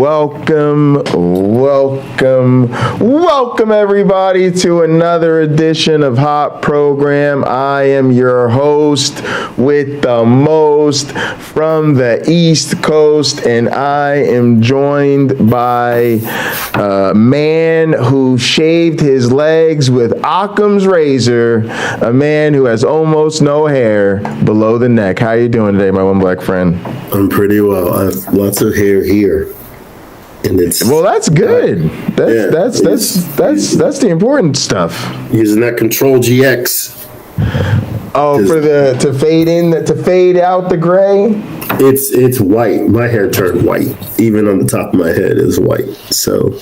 welcome everybody to another edition of Hot Program. I am your host with the most from the East Coast, and I am joined by a man who shaved his legs with Occam's razor, a man who has almost no hair below the neck. How you doing today, my one black friend? I'm pretty well. I have lots of hair here, and it's that's good. That's the important stuff. Using that Control GX. Oh, to fade out the gray. It's white. My hair turned white. Even on the top of my head is white. So,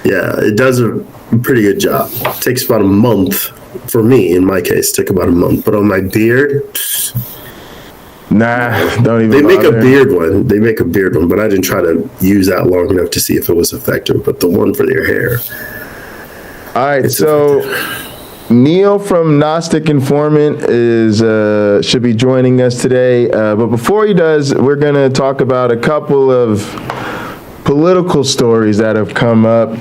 yeah, it does a pretty good job. It takes about a month for me. In my case, it took about a month. But on my beard. Nah, don't even. They make a beard one, but I didn't try to use that long enough to see if it was effective. But the one for your hair. All right, so NEAL from Gustick Informant should be joining us today. But before he does, we're gonna talk about a couple of political stories that have come up.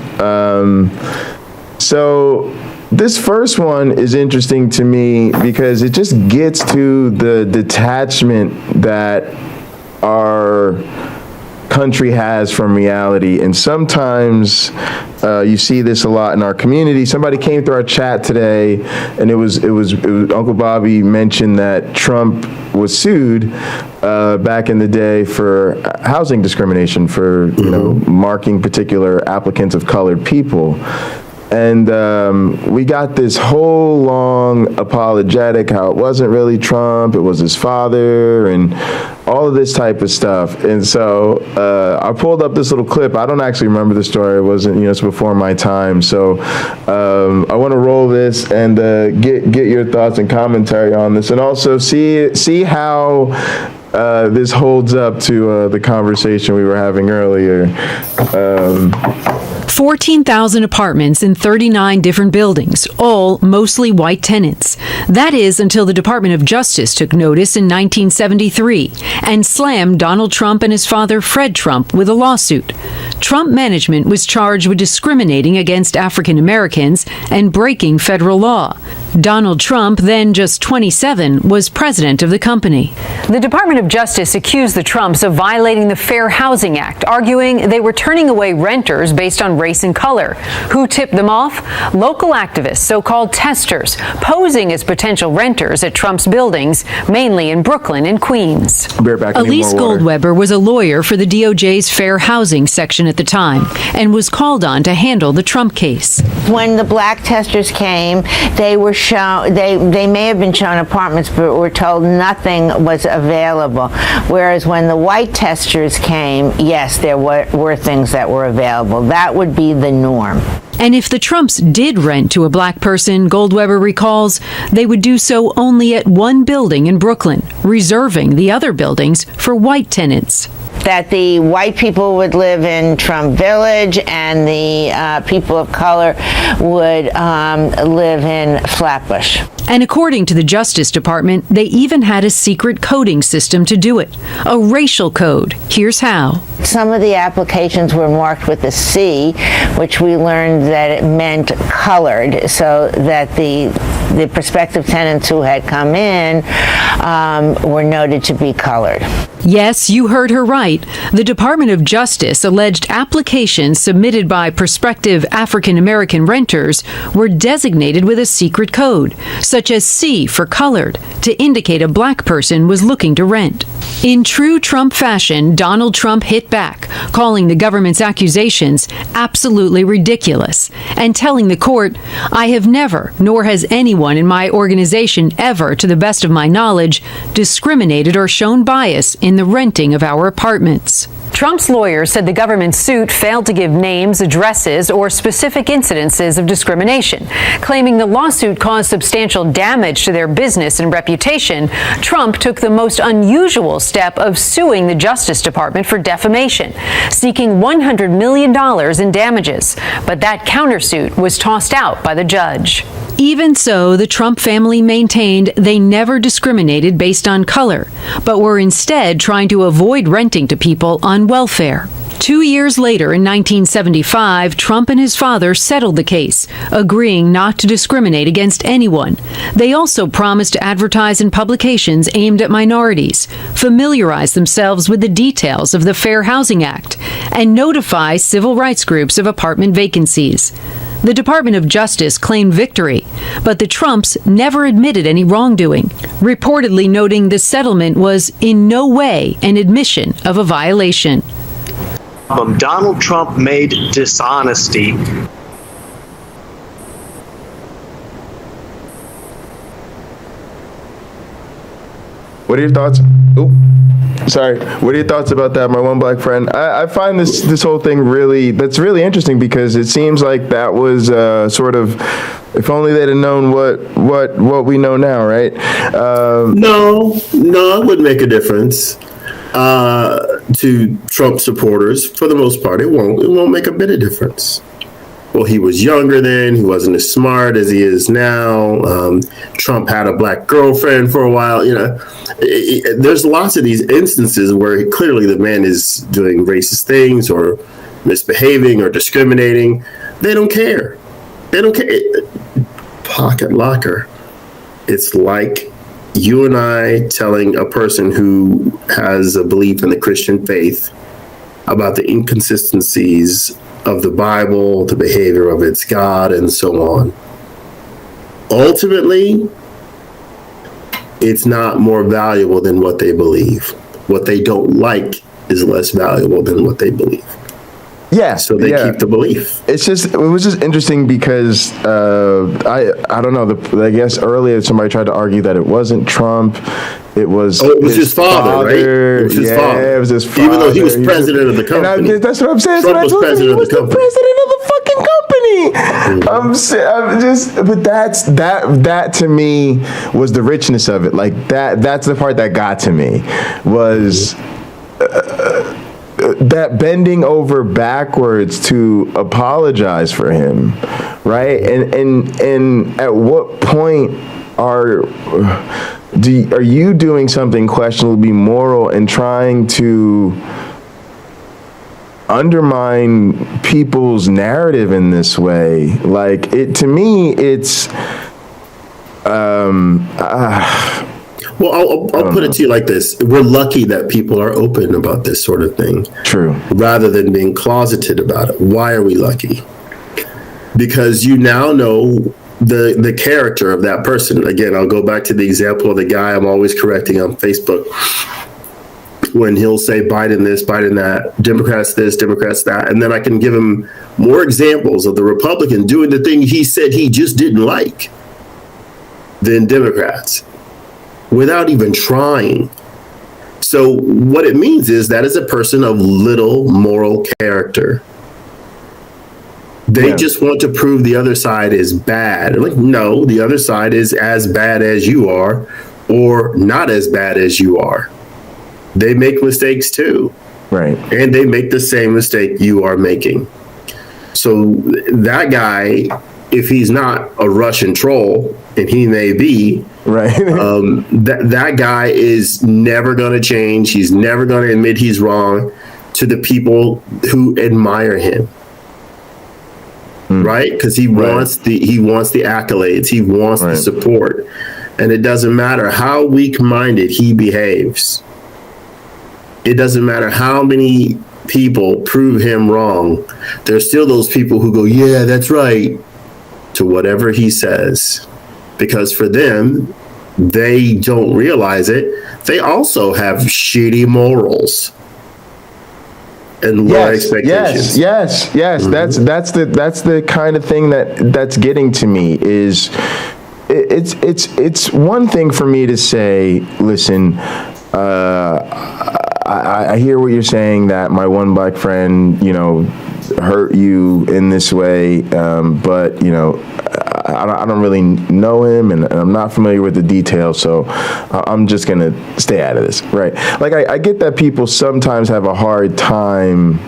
So this first one is interesting to me because it just gets to the detachment that our country has from reality. And sometimes you see this a lot in our community. Somebody came through our chat today, and it was Uncle Bobby mentioned that Trump was sued back in the day for housing discrimination, for marking particular applicants of colored people. And we got this whole long apologetic, how it wasn't really Trump, it was his father, and all of this type of stuff. And so I pulled up this little clip. I don't actually remember the story. It wasn't, it's before my time. So I want to roll this and get your thoughts and commentary on this, and also see how this holds up to the conversation we were having earlier. 14,000 apartments in 39 different buildings, all mostly white tenants. That is until the Department of Justice took notice in 1973 and slammed Donald Trump and his father Fred Trump with a lawsuit. Trump management was charged with discriminating against African Americans and breaking federal law. Donald Trump, then just 27, was president of the company. The Department of Justice accused the Trumps of violating the Fair Housing Act, arguing they were turning away renters based on race and color. Who tipped them off? Local activists, so-called testers, posing as potential renters at Trump's buildings, mainly in Brooklyn and Queens. Elise Goldweber was a lawyer for the DOJ's Fair Housing section at the time and was called on to handle the Trump case. When the black testers came, they were shown, they may have been shown apartments, but were told nothing was available. Whereas when the white testers came, yes, there were things that were available. That would be the norm. And if the Trumps did rent to a black person, Goldweber recalls, they would do so only at one building in Brooklyn, reserving the other buildings for white tenants. That the white people would live in Trump Village and the people of color would live in Flatbush. And according to the Justice Department, they even had a secret coding system to do it, a racial code. Here's how. Some of the applications were marked with a C, which we learned that it meant colored, so that the prospective tenants who had come in were noted to be colored. Yes, you heard her right. The Department of Justice alleged applications submitted by prospective African American renters were designated with a secret code, such as C for colored, to indicate a black person was looking to rent. In true Trump fashion, Donald Trump hit back, calling the government's accusations absolutely ridiculous, and telling the court, "I have never, nor has anyone in my organization ever, to the best of my knowledge, discriminated or shown bias in the renting of our apartments." Trump's lawyers said the government's suit failed to give names, addresses, or specific incidences of discrimination. Claiming the lawsuit caused substantial damage to their business and reputation, Trump took the most unusual step of suing the Justice Department for defamation, seeking $100 million in damages. But that countersuit was tossed out by the judge. Even so, the Trump family maintained they never discriminated based on color, but were instead trying to avoid renting to people on welfare. 2 years later, in 1975, Trump and his father settled the case, agreeing not to discriminate against anyone. They also promised to advertise in publications aimed at minorities, familiarize themselves with the details of the Fair Housing Act, and notify civil rights groups of apartment vacancies. The Department of Justice claimed victory, but the Trumps never admitted any wrongdoing, reportedly noting the settlement was in no way an admission of a violation. Donald Trump made dishonesty. What are your thoughts? Sorry. What are your thoughts about that, my one black friend? I find this whole thing that's really interesting, because it seems like that was sort of, if only they'd have known what we know now, right? No, it wouldn't make a difference to Trump supporters. For the most part, it won't make a bit of difference. Well, he was younger then. He wasn't as smart as he is now. Trump had a black girlfriend for a while. There's lots of these instances where clearly the man is doing racist things or misbehaving or discriminating. They don't care. Pocket locker. It's like you and I telling a person who has a belief in the Christian faith about the inconsistencies of the Bible, the behavior of its God, and so on. Ultimately, it's not more valuable than what they believe. What they don't like is less valuable than what they believe. Yeah. So they keep the belief. It was just interesting because I don't know. I guess earlier somebody tried to argue that it wasn't Trump. It was his father, right? It was his father. It was his father. Even though he was president of the company. That's what I'm saying. Trump was president of the company. President of the fucking company. But that to me was the richness of it. Like that's the part that got to me was. That bending over backwards to apologize for him, right? And at what point are you doing something questionably moral and trying to undermine people's narrative in this way? Like to me, it's. Well, I'll put it to you like this. We're lucky that people are open about this sort of thing. True. Rather than being closeted about it. Why are we lucky? Because you now know the character of that person. Again, I'll go back to the example of the guy I'm always correcting on Facebook. When he'll say Biden this, Biden that, Democrats this, Democrats that. And then I can give him more examples of the Republican doing the thing he said he just didn't like than Democrats, without even trying. So what it means is that is a person of little moral character. They just want to prove the other side is bad. Like, no, the other side is as bad as you are, or not as bad as you are. They make mistakes too. Right. And they make the same mistake you are making. So that guy, if he's not a Russian troll, and he may be, right. That guy is never going to change. He's never going to admit he's wrong to the people who admire him, right? Because he wants the accolades. He wants the support, and it doesn't matter how weak-minded he behaves. It doesn't matter how many people prove him wrong. There's still those people who go, "Yeah, that's right," to whatever he says. Because for them, they don't realize it. They also have shitty morals and low expectations. Yes. Mm-hmm. That's the kind of thing that's getting to me. Is it's one thing for me to say, listen, I hear what you're saying, that my one black friend, hurt you in this way, but I don't really know him, and I'm not familiar with the details, so I'm just gonna stay out of this, right? Like I get that people sometimes have a hard time.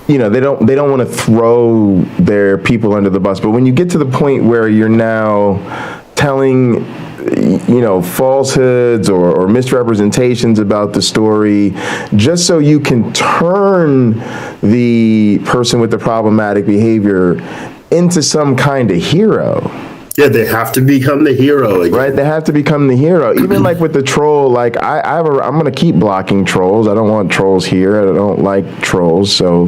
They don't want to throw their people under the bus, but when you get to the point where you're now telling falsehoods or misrepresentations about the story, just so you can turn the person with the problematic behavior into some kind of hero. Yeah, they have to become the hero again. Right, they have to become the hero. Even like with the troll, like I'm going to keep blocking trolls. I don't want trolls here. I don't like trolls. So,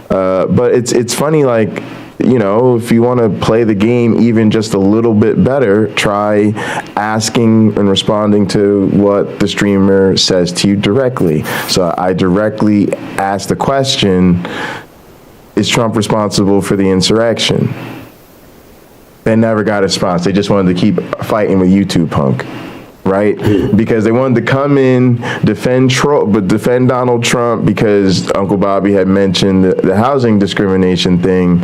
but it's funny, like, if you want to play the game even just a little bit better, try asking and responding to what the streamer says to you directly. So I directly asked the question, is Trump responsible for the insurrection? They never got a response. They just wanted to keep fighting with YouTube punk, right? Because they wanted to come in, defend Donald Trump because Uncle Bobby had mentioned the housing discrimination thing.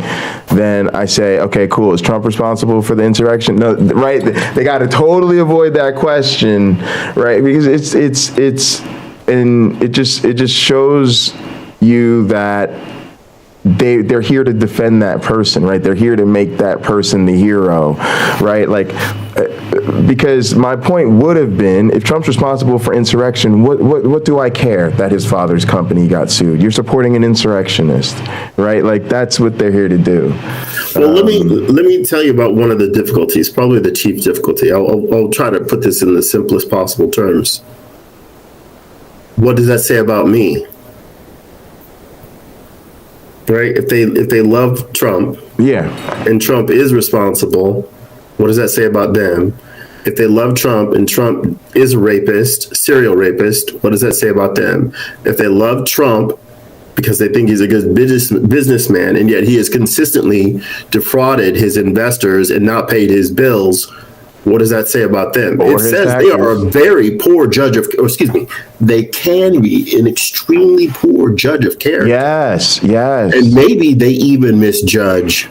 Then I say, okay, cool. Is Trump responsible for the insurrection? No, right? They got to totally avoid that question, right? Because it just shows you that they're here to defend that person, right? They're here to make that person the hero, right? Like, because my point would have been, if Trump's responsible for insurrection, what do I care that his father's company got sued? You're supporting an insurrectionist, right? Like, that's what they're here to do. Well, let me tell you about one of the difficulties, probably the chief difficulty. I'll try to put this in the simplest possible terms. What does that say about me? Right? If they love Trump, and Trump is responsible, what does that say about them? If they love Trump and Trump is a rapist, serial rapist, what does that say about them? If they love Trump because they think he's a good businessman and yet he has consistently defrauded his investors and not paid his bills, what does that say about them? It says they are a very poor judge of, they can be an extremely poor judge of character. Yes. And maybe they even misjudge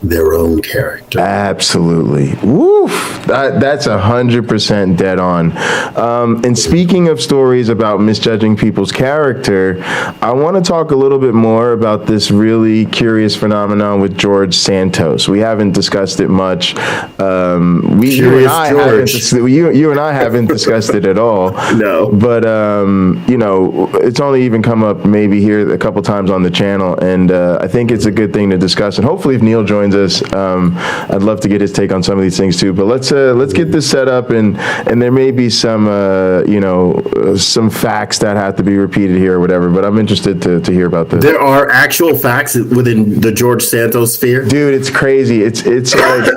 their own character. Absolutely. Woof. That's 100% dead on. And speaking of stories about misjudging people's character, I want to talk a little bit more about this really curious phenomenon with George Santos. We haven't discussed it much. You and I haven't discussed it at all. No. But, it's only even come up maybe here a couple times on the channel. And I think it's a good thing to discuss. And hopefully if Neil joins us, I'd love to get his take on some of these things too. But let's get this set up, and there may be some some facts that have to be repeated here or whatever. But I'm interested to hear about this. There are actual facts within the George Santos sphere, dude. It's crazy. It's like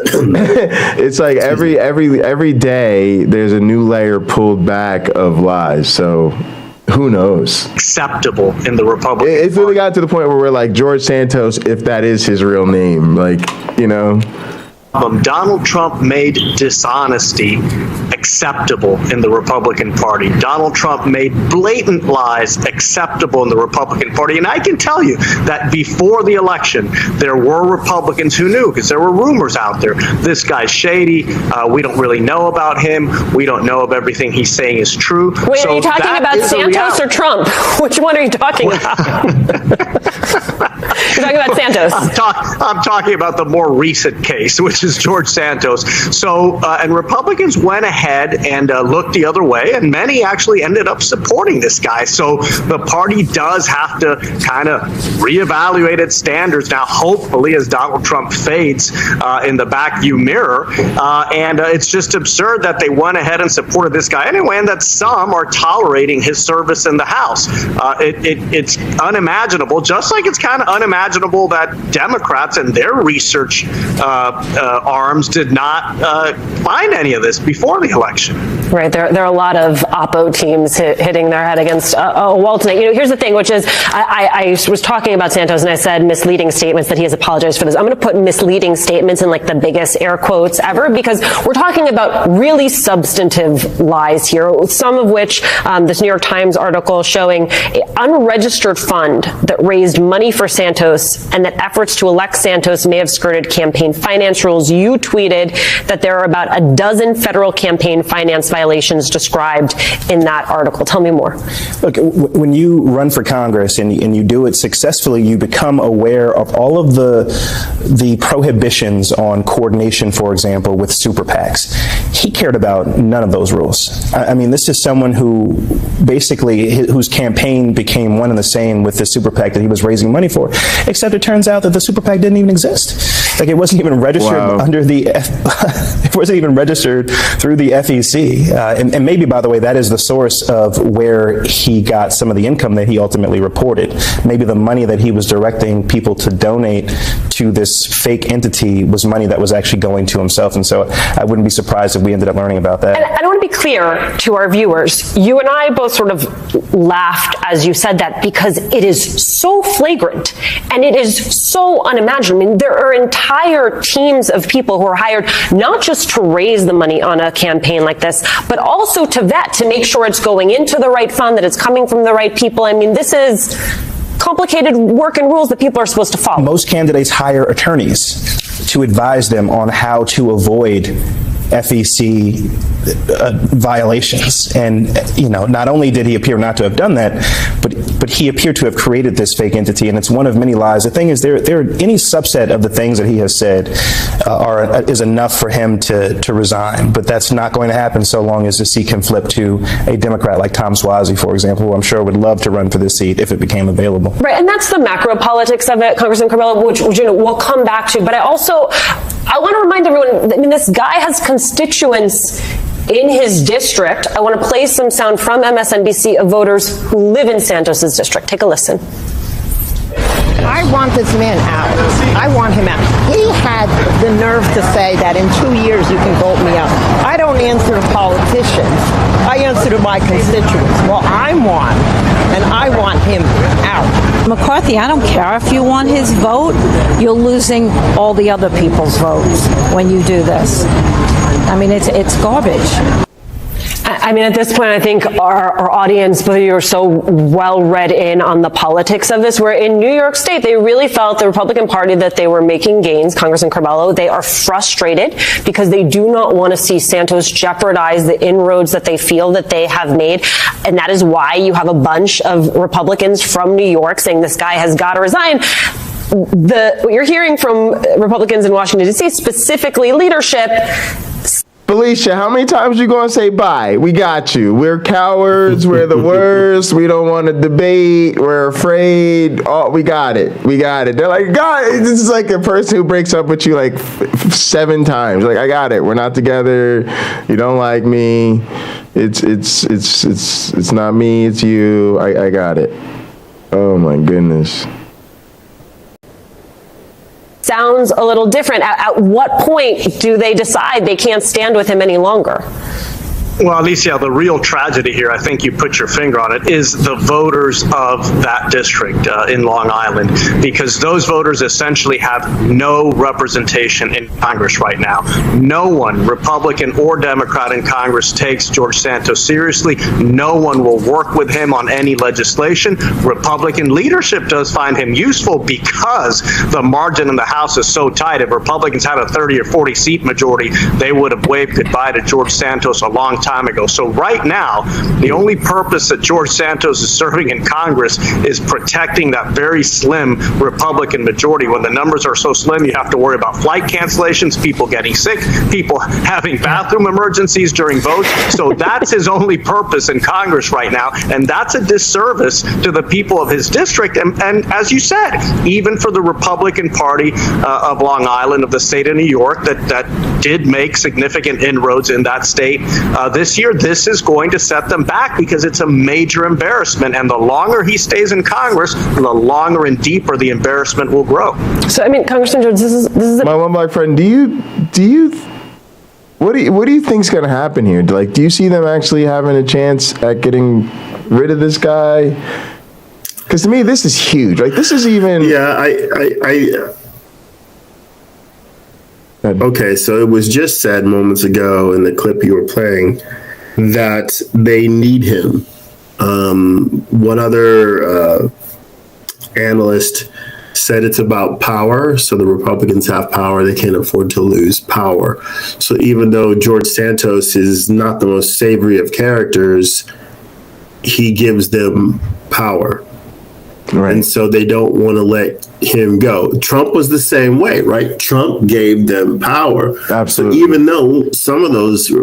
it's like every day there's a new layer pulled back of lies. So who knows? Acceptable in the Republican It's really got to the point where we're like, George Santos, if that is his real name, like, Donald Trump made dishonesty acceptable in the Republican Party. Donald Trump made blatant lies acceptable in the Republican Party. And I can tell you that before the election, there were Republicans who knew, because there were rumors out there. This guy's shady. We don't really know about him. We don't know if everything he's saying is true. Wait, are you talking about Santos or Trump? Which one are you talking about? You're talking about Santos. I'm talking about the more recent case, which is George Santos. So, and Republicans went ahead and looked the other way, and many actually ended up supporting this guy. So the party does have to kind of reevaluate its standards now, hopefully, as Donald Trump fades in the back view mirror. And it's just absurd that they went ahead and supported this guy anyway, and that some are tolerating his service in the House. It's unimaginable, just like it's kind of unimaginable that Democrats and their research arms did not find any of this before the election. Right. There are a lot of oppo teams hitting their head against a wall tonight. Here's the thing, which is I was talking about Santos and I said misleading statements, that he has apologized for this. I'm going to put misleading statements in like the biggest air quotes ever, because we're talking about really substantive lies here, some of which this New York Times article showing an unregistered fund that raised money for Santos and that efforts to elect Santos may have skirted campaign finance rules. You tweeted that there are about a dozen federal campaign finance violations described in that article. Tell me more. Look, when you run for Congress and you do it successfully, you become aware of all of the prohibitions on coordination, for example, with super PACs. He cared about none of those rules. I mean, this is someone who basically, whose campaign became one and the same with the super PAC that he was raising money for, except it turns out that the super PAC didn't even exist. Like, it wasn't even registered under the, it wasn't even registered through the FEC. And maybe, by the way, that is the source of where he got some of the income that he ultimately reported. Maybe the money that he was directing people to donate to this fake entity was money that was actually going to himself. And so I wouldn't be surprised if we ended up learning about that. And I want to be clear to our viewers. You and I both sort of laughed as you said that because it is so flagrant and it is so unimaginable. I mean, there are entire teams of people who are hired not just to raise the money on a campaign like this, but also to vet, to make sure it's going into the right fund, that it's coming from the right people. I mean, this is complicated work and rules that people are supposed to follow. Most candidates hire attorneys to advise them on how to avoid FEC violations. And, you know, not only did he appear not to have done that, but he appeared to have created this fake entity, and it's one of many lies. The thing is, there any subset of the things that he has said is enough for him to resign, but that's not going to happen so long as the seat can flip to a Democrat like Tom Suozzi, for example, who I'm sure would love to run for this seat if it became available. Right, and that's the macro politics of it, Congressman Corbella, which you know, we'll come back to. But I want to remind everyone, I mean, this guy has constituents in his district. I want to play some sound from MSNBC of voters who live in Santos's district. Take a listen. I want this man out. I want him out. He had the nerve to say that in 2 years you can vote me out. I don't answer to politicians. I answer to my constituents. Well, I'm one, and I want him out. McCarthy, I don't care if you want his vote. You're losing all the other people's votes when you do this. I mean, it's garbage. I mean, at this point, I think our audience, both of you are so well read in on the politics of this, where in New York State, they really felt, the Republican Party, that they were making gains. Congressman Corbella, they are frustrated because they do not want to see Santos jeopardize the inroads that they feel that they have made. And that is why you have a bunch of Republicans from New York saying this guy has got to resign. What you're hearing from Republicans in Washington, D.C., specifically leadership. Felicia, how many times you gonna say bye? We got you. We're cowards. We're the worst. We don't want to debate. We're afraid. Oh, we got it. We got it. They're like, God, this is like a person who breaks up with you like 7 times. Like, I got it. We're not together. You don't like me. It's not me. It's you. I got it. Oh my goodness. Sounds a little different. At what point do they decide they can't stand with him any longer? Well, Alicia, the real tragedy here, I think you put your finger on it, is the voters of that district in Long Island, because those voters essentially have no representation in Congress right now. No one, Republican or Democrat in Congress, takes George Santos seriously. No one will work with him on any legislation. Republican leadership does find him useful because the margin in the House is so tight. If Republicans had a 30 or 40 seat majority, they would have waved goodbye to George Santos a long time ago. So right now, the only purpose that George Santos is serving in Congress is protecting that very slim Republican majority. When the numbers are so slim, you have to worry about flight cancellations, people getting sick, people having bathroom emergencies during votes. So that's his only purpose in Congress right now, and that's a disservice to the people of his district. And as you said, even for the Republican Party of Long Island, of the state of New York, that did make significant inroads in that state this year, this is going to set them back because it's a major embarrassment. And the longer he stays in Congress, the longer and deeper the embarrassment will grow. So, I mean, Congressman Jones, this is my one black friend. What do you think's going to happen here? Like, do you see them actually having a chance at getting rid of this guy? Because to me, this is huge. Like, this is even. Yeah, Okay, so it was just said moments ago in the clip you were playing that they need him. One other analyst said it's about power. So the Republicans have power. They can't afford to lose power. So even though George Santos is not the most savory of characters, he gives them power. Right. And so they don't want to let him go. Trump was the same way, right? Trump gave them power. Absolutely. So even though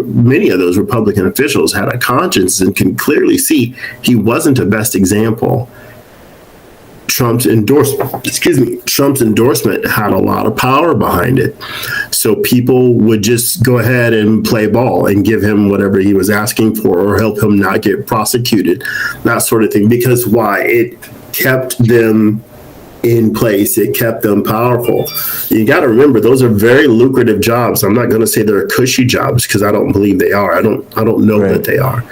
many of those Republican officials had a conscience and can clearly see he wasn't the best example, Trump's endorsement had a lot of power behind it. So people would just go ahead and play ball and give him whatever he was asking for or help him not get prosecuted, that sort of thing. Because why? It kept them in place. It kept them powerful. You got to remember, those are very lucrative jobs. I'm not going to say they're cushy jobs because I don't believe they are. I don't know that they are.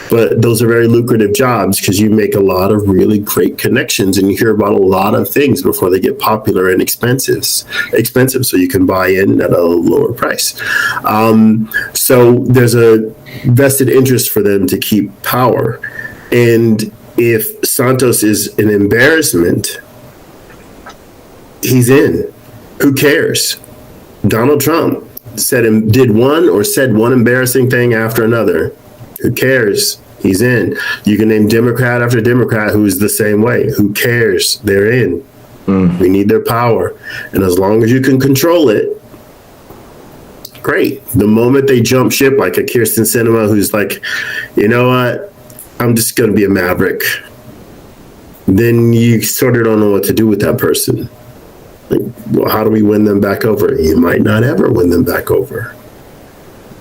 But those are very lucrative jobs because you make a lot of really great connections and you hear about a lot of things before they get popular and expensive so you can buy in at a lower price. So there's a vested interest for them to keep power. And if Santos is an embarrassment, he's in. Who cares? Donald Trump did one embarrassing thing after another. Who cares? He's in. You can name Democrat after Democrat who's the same way. Who cares? They're in. We need their power. And as long as you can control it, great. The moment they jump ship, like a Kirsten Sinema who's like, you know what? I'm just going to be a maverick. Then you sort of don't know what to do with that person. Like, well, how do we win them back over? You might not ever win them back over.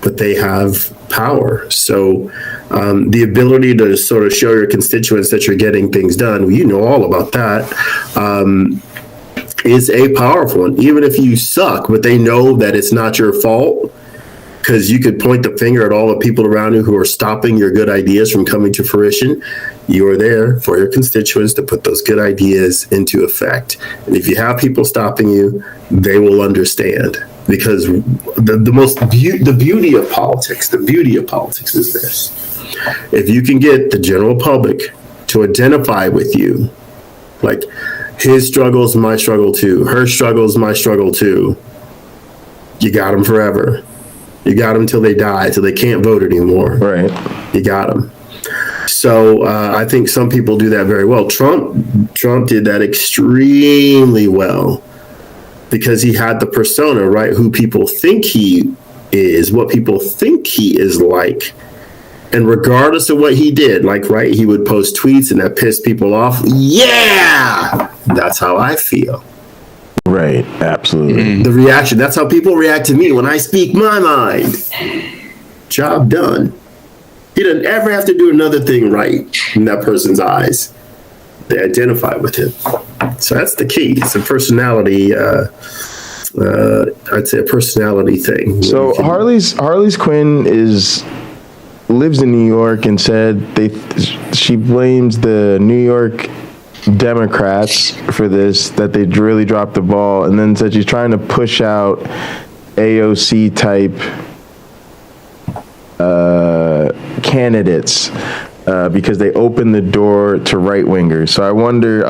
But they have power. So the ability to sort of show your constituents that you're getting things done, you know all about that, is a powerful one. Even if you suck, but they know that it's not your fault, because you could point the finger at all the people around you who are stopping your good ideas from coming to fruition. You are there for your constituents to put those good ideas into effect. And if you have people stopping you, they will understand. Because the beauty of politics is this. If you can get the general public to identify with you, like his struggle's my struggle too, her struggle's my struggle too, you got them forever. You got them till they die, till they can't vote anymore. Right. You got them. So I think some people do that very well. Trump did that extremely well because he had the persona, right? Who people think he is, what people think he is like. And regardless of what he did, like, right, he would post tweets and that pissed people off. Yeah, that's how I feel. Right, absolutely. The reaction, that's how people react to me when I speak my mind. Job done. He doesn't ever have to do another thing right in that person's eyes. They identify with him. So that's the key. It's a personality, I'd say a personality thing. So Harley's Quinn lives in New York and said she blames the New York Democrats for this, that they really dropped the ball, and then said she's trying to push out AOC type candidates because they opened the door to right wingers. So I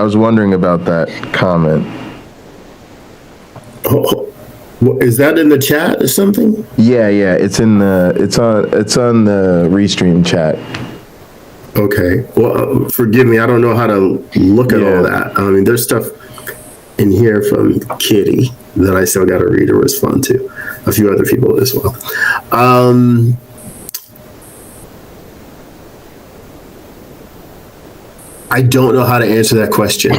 was wondering about that comment. Is that in the chat or something? Yeah, it's on the Restream chat. Okay. Well, forgive me. I don't know how to look at all that. I mean, there's stuff in here from Kitty that I still got to read. It was fun too. A few other people as well. I don't know how to answer that question.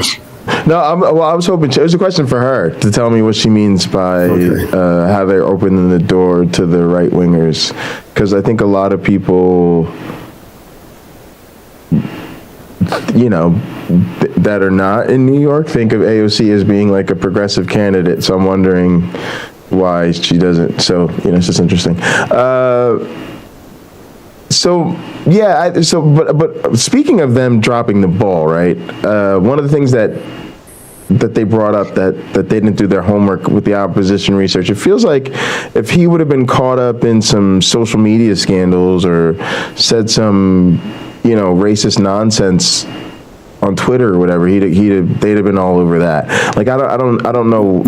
No, I was hoping it was a question for her to tell me what she means by how they're opening the door to the right wingers, because I think a lot of people, that are not in New York think of AOC as being like a progressive candidate. So I'm wondering why she doesn't. So it's just interesting. But speaking of them dropping the ball, right? One of the things that they brought up that they didn't do their homework with the opposition research. It feels like if he would have been caught up in some social media scandals or said some, racist nonsense on Twitter or whatever, they'd have been all over that. Like I don't know.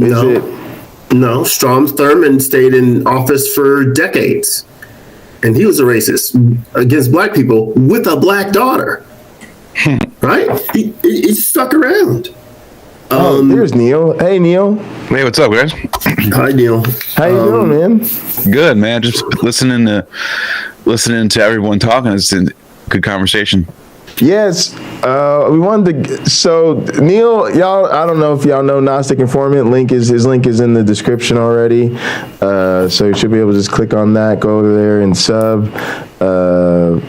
No, Strom Thurmond stayed in office for decades, and he was a racist against black people with a black daughter. Right? He stuck around. There's Neil. Hey, Neil. Hey, what's up, guys? Hi, Neil. How you doing, man? Good, man. Just listening to everyone talking. It's a good conversation. Yes, we wanted to. So Neil, y'all, I don't know if y'all know Gnostic Informant. His link is in the description already. So you should be able to just click on that, go over there and sub.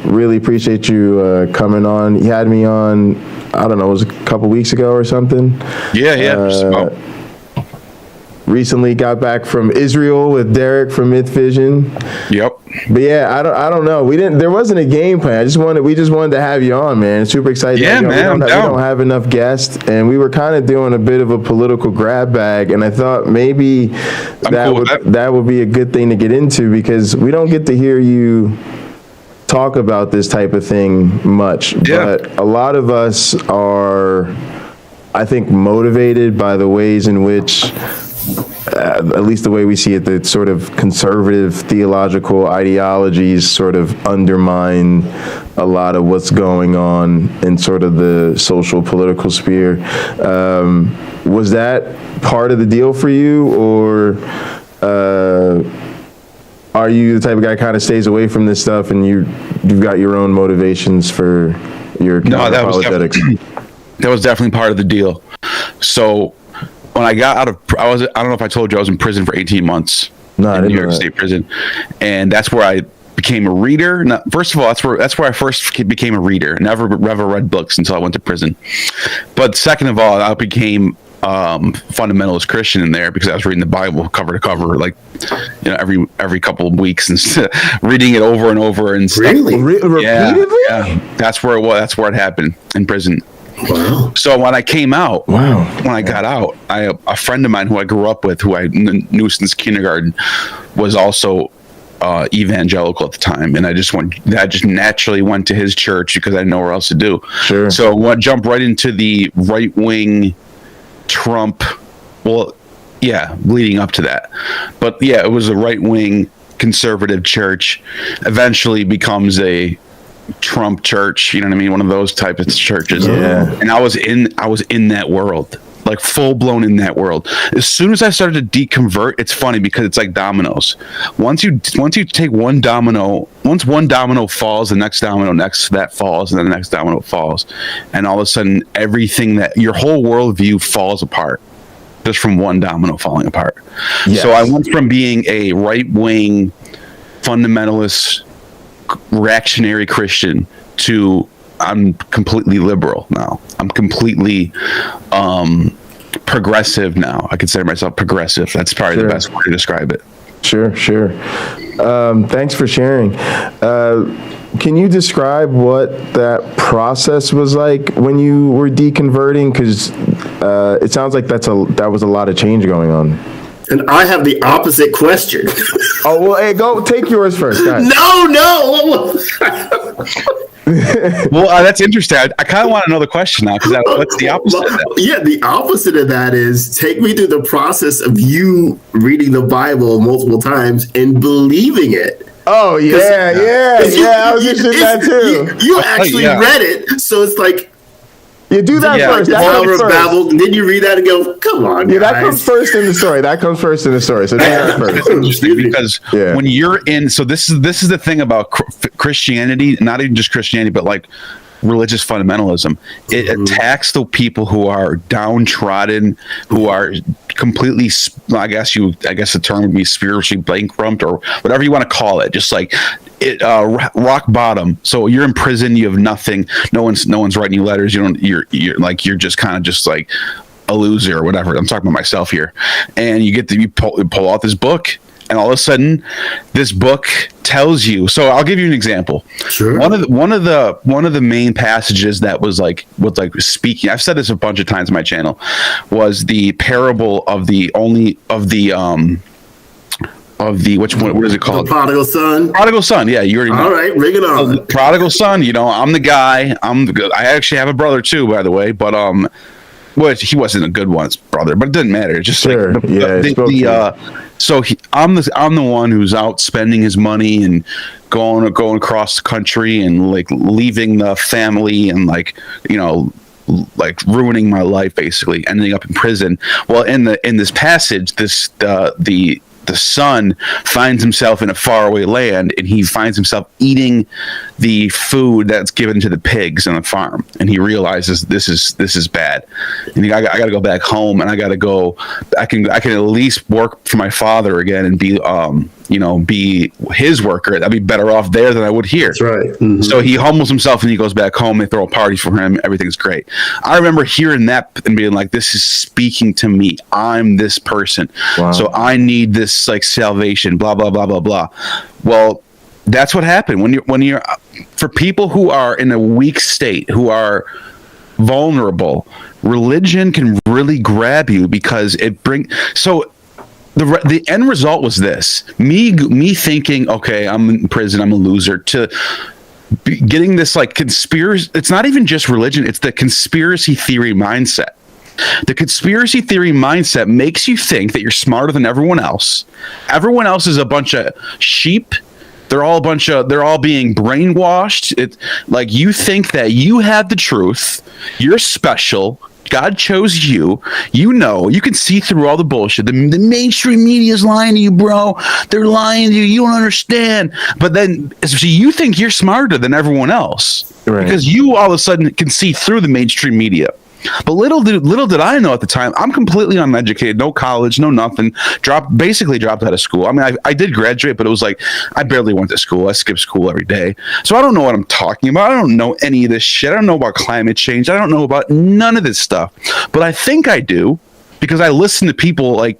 Really appreciate you coming on. You had me on, I don't know, it was a couple weeks ago or something. Yeah. Recently got back from Israel with Derek from Mythvision. Yep. But yeah, I don't know. There wasn't a game plan. We just wanted to have you on, man. Super excited. Yeah, man. We don't have enough guests, and we were kind of doing a bit of a political grab bag, and I thought maybe that would be a good thing to get into, because we don't get to hear you talk about this type of thing much. Yeah. But a lot of us are, I think, motivated by the ways in which, at least the way we see it, the sort of conservative theological ideologies sort of undermine a lot of what's going on in sort of the social political sphere. Was that part of the deal for you, or are you the type of guy kind of stays away from this stuff and you've got your own motivations for your apologetics? That was definitely part of the deal. So when I got out of, I don't know if I told you, I was in prison for 18 months in New York State prison. And that's where I became a reader. First of all, that's where I first became a reader. Never read books until I went to prison. But second of all, I became fundamentalist Christian in there, because I was reading the Bible cover to cover, like, every couple of weeks, and reading it over and over and stuff. Really? Repeatedly? Yeah. That's where it was. That's where it happened, in prison. Wow. So when I came out, when I got out, a friend of mine who I grew up with, who I knew since kindergarten, was also evangelical at the time, and I just naturally went to his church because I didn't know where else to do. Sure. So I jumped right into the right wing Trump. Well, yeah, leading up to that, but yeah, it was a right wing conservative church. Eventually becomes a Trump church, you know what I mean? One of those type of churches. Yeah. And I was in that world, like full blown in that world. As soon as I started to deconvert, it's funny because it's like dominoes. Once you take one domino, once one domino falls, the next domino next to that falls, and then the next domino falls, and all of a sudden everything, that your whole worldview falls apart just from one domino falling apart. Yes. So I went from being a right wing fundamentalist reactionary Christian to I'm completely liberal now. I'm completely progressive now. I consider myself progressive. That's probably the best way to describe it. Sure. Thanks for sharing. Can you describe what that process was like when you were deconverting? Because it sounds like that was a lot of change going on. And I have the opposite question. Oh, well, hey, go take yours first. No. Well, that's interesting. I kind of want to know the question now, because what's the opposite of that? Yeah, the opposite of that is take me through the process of you reading the Bible multiple times and believing it. Oh, yeah. I was interested in that too. You actually read it, so it's like, you do that first. That comes first. Babel, then you read that and go, come on, guys. That comes first in the story. So do that first. Interesting, because when you're in, so this is the thing about Christianity, not even just Christianity, but like religious fundamentalism. It attacks the people who are downtrodden, who are completely, I guess the term would be spiritually bankrupt, or whatever you want to call it. Just like rock bottom. So you're in prison, you have nothing. No one's writing you letters. You're just kind of just like a loser or whatever. I'm talking about myself here. And you pull out this book, and all of a sudden this book tells you. So I'll give you an example. Sure. One of the main passages that was speaking, I've said this a bunch of times on my channel, was the parable of the what is it called? The prodigal son. Prodigal son. Yeah, you already know. All right, bring it on. So, prodigal son. I'm the guy. I actually have a brother too, by the way, but which he wasn't a good one, his brother, but it didn't matter. It's just sure. I'm the one who's out spending his money and going across the country and like leaving the family and like ruining my life, basically ending up in prison. Well, in this passage, the son finds himself in a faraway land, and he finds himself eating the food that's given to the pigs on the farm, and he realizes this is bad, and I got to go back home, and I can at least work for my father again and be be his worker. I'd be better off there than I would here. That's right. Mm-hmm. So he humbles himself and he goes back home. They throw a party for him. Everything's great. I remember hearing that and being like, this is speaking to me. I'm this person. Wow. So I need this like salvation, blah, blah, blah, blah, blah. Well, that's what happened when you're for people who are in a weak state, who are vulnerable. Religion can really grab you because the end result was this: me thinking, okay, I'm in prison, I'm a loser, to getting this like conspiracy. It's not even just religion; it's the conspiracy theory mindset. The conspiracy theory mindset makes you think that you're smarter than everyone else. Everyone else is a bunch of sheep. They're all being brainwashed. It's like you think that you have the truth. You're special. God chose you. You can see through all the bullshit. The mainstream media is lying to you, bro. They're lying to you. You don't understand. But then, so you think you're smarter than everyone else, right? Because you all of a sudden can see through the mainstream media. But little did I know at the time, I'm completely uneducated, no college, no nothing. Basically dropped out of school. I mean, I did graduate, but it was like I barely went to school. I skipped school every day. So I don't know what I'm talking about. I don't know any of this shit. I don't know about climate change. I don't know about none of this stuff. But I think I do, because I listen to people like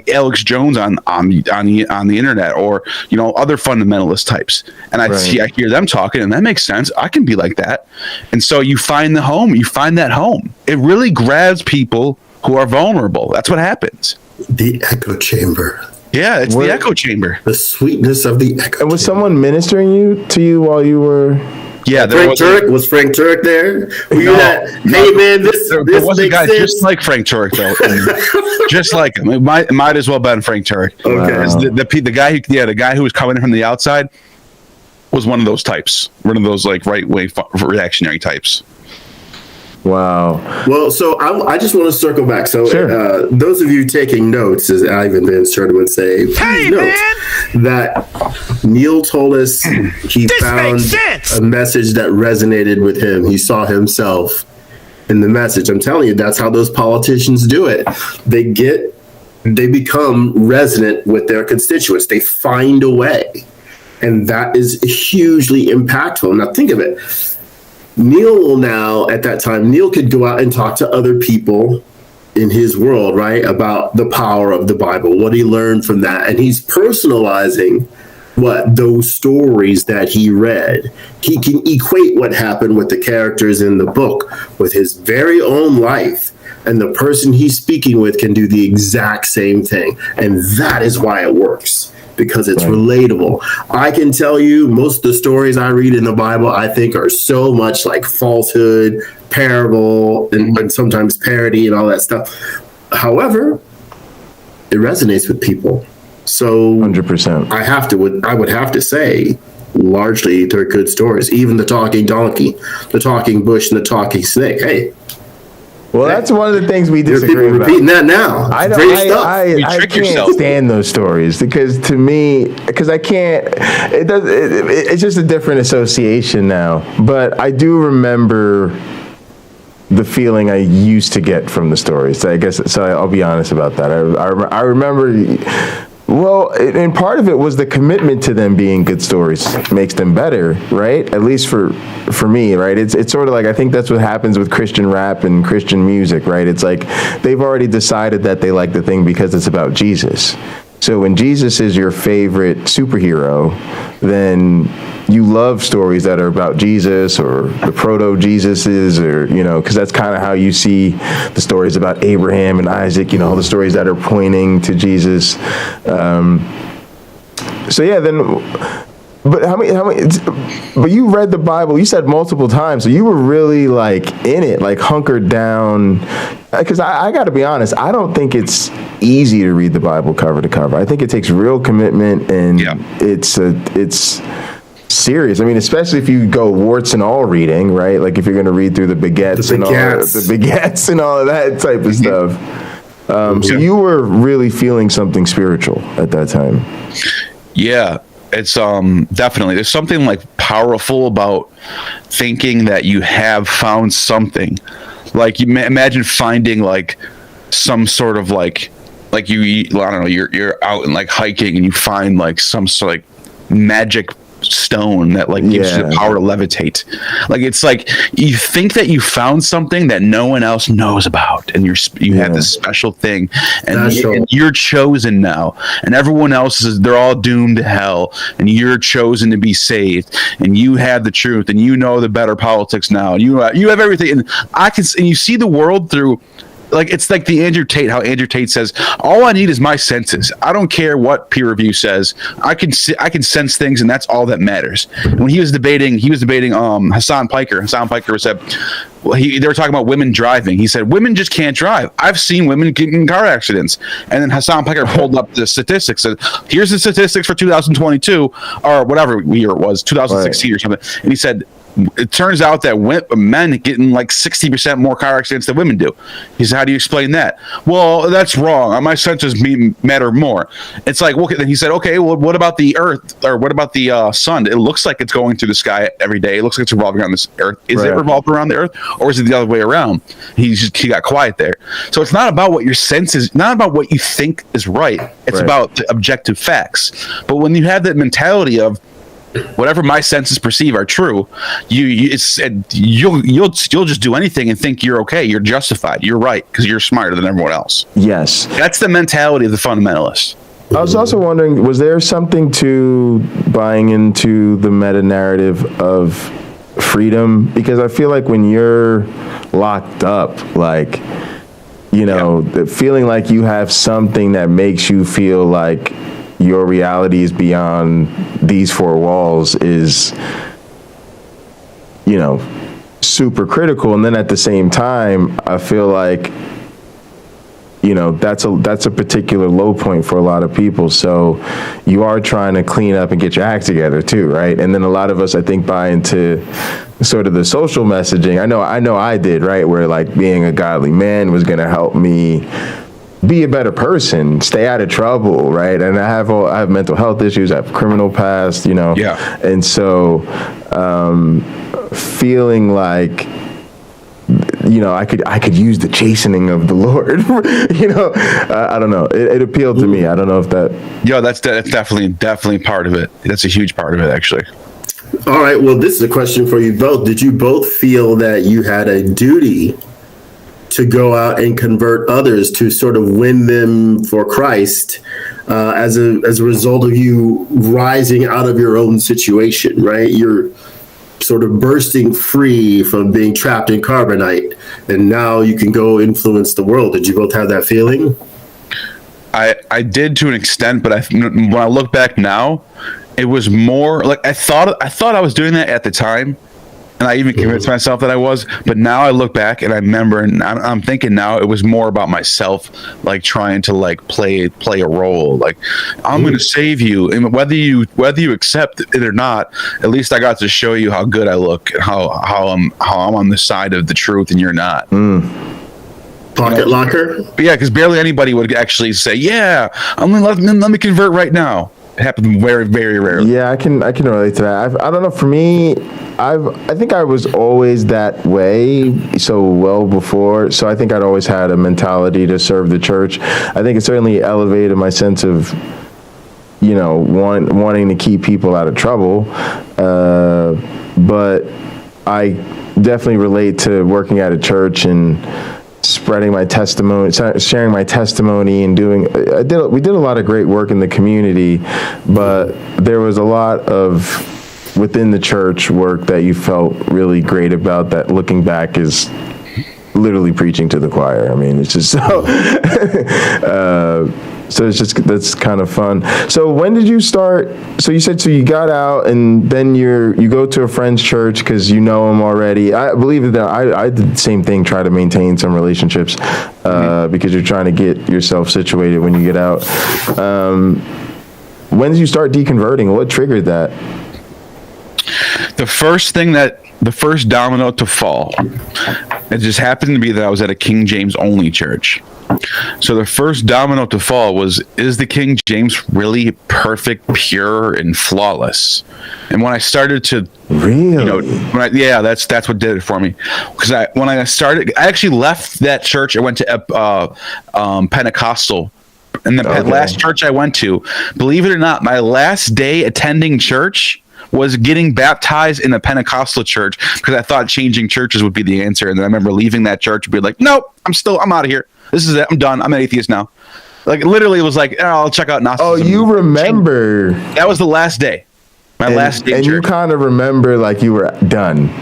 Alex Jones on the internet, or other fundamentalist types, and I hear them talking, and that makes sense. I can be like that. And so you find that home. It really grabs people who are vulnerable. That's what happens. The echo chamber. Yeah, it's the echo chamber. The sweetness of the echo. And was someone ministering to you while you were? Yeah, was Frank Turek there? Hey man, there was a guy sense. Just like Frank Turek though, just like him. It might as well been Frank Turek. Okay, the guy who was coming in from the outside was one of those types, one of those like right wing reactionary types. Wow. Well, so I just want to circle back. So sure. Those of you taking notes, as Ivan Van Serta would say, please note that Neil told us he found a message that resonated with him. He saw himself in the message. I'm telling you, that's how those politicians do it. They become resonant with their constituents. They find a way. And that is hugely impactful. Now think of it. At that time, Neil could go out and talk to other people in his world, right, about the power of the Bible, what he learned from that. And he's personalizing those stories that he read. He can equate what happened with the characters in the book with his very own life. And the person he's speaking with can do the exact same thing. And that is why it works. Because it's relatable. I can tell you most of the stories I read in the Bible, I think are so much like falsehood, parable, and sometimes parody and all that stuff. However, it resonates with people. So 100%. I would have to say, largely they're good stories. Even the talking donkey, the talking bush, and the talking snake. Hey. Well, that's one of the things we disagree about. Repeating that now. I can't stand those stories because to me, I can't. It's just a different association now. But I do remember the feeling I used to get from the stories. I guess so. I'll be honest about that. I remember. Well, and part of it was the commitment to them being good stories makes them better, right? At least for me, right? It's sort of like, I think that's what happens with Christian rap and Christian music, right? It's like they've already decided that they like the thing because it's about Jesus. So when Jesus is your favorite superhero, then you love stories that are about Jesus or the proto-Jesuses, or, because that's kind of how you see the stories about Abraham and Isaac, all the stories that are pointing to Jesus. But but you read the Bible, you said multiple times, so you were really in it, hunkered down. Because I got to be honest, I don't think it's easy to read the Bible cover to cover. I think it takes real commitment, and it's serious. I mean, especially if you go warts and all reading, right? Like if you're going to read through the begets and all of that type of stuff. So you were really feeling something spiritual at that time. Yeah. It's definitely, there's something powerful about thinking that you have found something. You imagine finding some sort of you I don't know, you're out and hiking and you find some sort of magic stone that gives you the power to levitate. It's you think that you found something that no one else knows about, and you have this special thing, and you're chosen now, and everyone else they're all doomed to hell, and you're chosen to be saved, and you have the truth, and the better politics now, and you have everything, and you see the world through. It's the Andrew Tate, how Andrew Tate says, all I need is my senses. I don't care what peer review says. I can sense things, and that's all that matters. And when he was debating Hassan Piker. Hassan Piker said, they were talking about women driving. He said, women just can't drive. I've seen women get in car accidents. And then Hassan Piker pulled up the statistics. Said, here's the statistics for 2022, or whatever year it was, 2016 or something. And he said, it turns out that men get in 60% more car accidents than women do. He said, how do you explain that? Well, that's wrong. My senses matter more. It's then he said, okay, well, what about the earth, or what about the sun? It looks like it's going through the sky every day. It looks like it's revolving around this earth. Is it revolving around the earth, or is it the other way around? He got quiet there. So it's not about what your senses, not about what you think is right. It's about the objective facts. But when you have that mentality of, whatever my senses perceive are true, you'll just do anything and think you're okay, you're justified, you're right, because you're smarter than everyone else. Yes, that's the mentality of the fundamentalist. I was also wondering, was there something to buying into the meta narrative of freedom? Because I feel like when you're locked up, feeling like you have something that makes you feel like your reality is beyond these four walls is, super critical. And then at the same time, I feel like, that's a particular low point for a lot of people. So you are trying to clean up and get your act together too, right? And then a lot of us, I think, buy into sort of the social messaging. I know I did, right? Where being a godly man was going to help me be a better person, stay out of trouble, right? And I have mental health issues, I have criminal past, and so feeling like I could use the chastening of the Lord. I don't know. It appealed to me. I don't know if that. Yeah, that's definitely part of it. That's a huge part of it, actually. All right. Well, this is a question for you both. Did you both feel that you had a duty to go out and convert others, to sort of win them for Christ, as a result of you rising out of your own situation, right? You're sort of bursting free from being trapped in carbonite, and now you can go influence the world. Did you both have that feeling? I did to an extent, but when I look back now, it was more I thought I was doing that at the time. And I even convinced myself that I was, but now I look back and I remember, and I'm thinking now it was more about myself, trying to play a role, I'm going to save you, and whether you accept it or not, at least I got to show you how good I look and how I'm on the side of the truth and you're not. Pocket locker. But yeah, because barely anybody would actually say, "Yeah, let me convert right now." It happened very, very rarely. Yeah, I can relate to that. I don't know. For me, I think I was always that way. So well before. So I think I'd always had a mentality to serve the church. I think it certainly elevated my sense of, wanting to keep people out of trouble. But I definitely relate to working at a church and spreading my testimony, sharing my testimony, and we did a lot of great work in the community, but there was a lot of within the church work that you felt really great about that looking back is literally preaching to the choir? I mean, it's just so, so it's just, that's kind of fun. So when did you start? So you said, so you got out and then you go to a friend's church because you know them already. I believe that I did the same thing, try to maintain some relationships because you're trying to get yourself situated when you get out. When did you start deconverting? What triggered that? The first domino to fall, it just happened to be that I was at a King James only church. So the first domino to fall was, is the King James really perfect, pure, and flawless? And when I started to, that's what did it for me. Because when I started, I actually left that church. I went to Pentecostal. And the last church I went to, believe it or not, my last day attending church was getting baptized in a Pentecostal church because I thought changing churches would be the answer. And then I remember leaving that church and be like, nope, I'm out of here. This is it. I'm done. I'm an atheist now. Like, literally, it was like, I'll check out Gnosticism. Oh, you remember? That was the last day. My last day. And you kind of remember like you were done.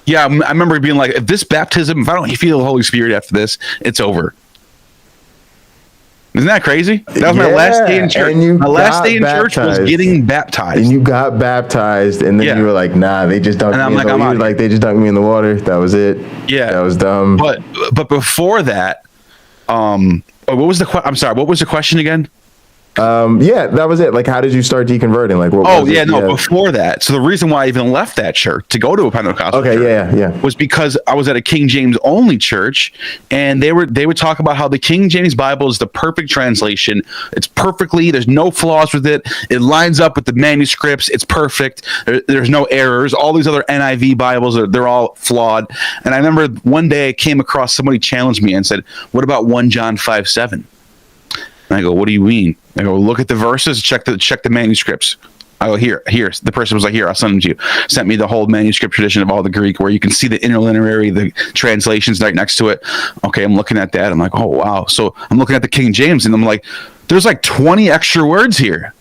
Yeah, I remember being like, if this baptism, if I don't feel the Holy Spirit after this, it's over. Isn't that crazy? That was my last day in church. My last day in church was getting baptized. And you got baptized, and then you were like, nah, they just dunked me in the water. They just dunked me in the water. That was it. Yeah. That was dumb. But before that, what was the question again? That was it. Like, how did you start deconverting? Like, what before that. So the reason why I even left that church to go to a Pentecostal church was because I was at a King James only church, and they would talk about how the King James Bible is the perfect translation. It's perfectly, there's no flaws with it. It lines up with the manuscripts. It's perfect. There's no errors. All these other NIV Bibles, they're all flawed. And I remember one day I came across somebody challenged me and said, what about 1 John 5:7? And I go, what do you mean? I go, look at the verses, check the manuscripts. I go, here. The person was like, here, I'll send them to you. Sent me the whole manuscript tradition of all the Greek, where you can see the interlineary, the translations right next to it. Okay, I'm looking at that. I'm like, oh, wow. So I'm looking at the King James, and I'm like, there's like 20 extra words here.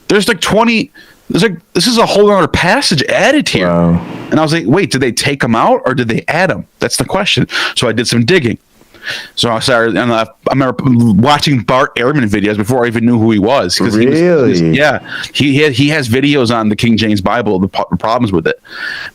There's like 20. This is a whole other passage added here. Wow. And I was like, wait, did they take them out or did they add them? That's the question. So I did some digging. So I started, and I remember watching Bart Ehrman videos before I even knew who he was. Really? He has videos on the King James Bible, the problems with it.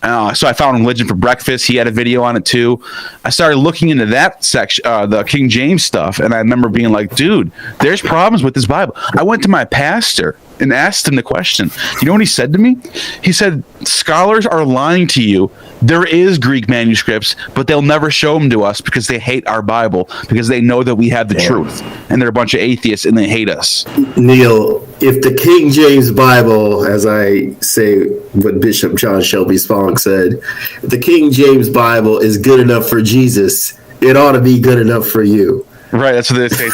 So I found Religion for Breakfast. He had a video on it too. I started looking into that section, the King James stuff, and I remember being like, dude, there's problems with this Bible. I went to my pastor and asked him the question. You know what he said to me? He said, scholars are lying to you. There is Greek manuscripts, but they'll never show them to us because they hate our Bible, because they know that we have the truth, and they're a bunch of atheists and they hate us. Neil, if the King James Bible, as I say what Bishop John Shelby Spong said, if the King James Bible is good enough for Jesus, it ought to be good enough for you. Right, that's what they would say.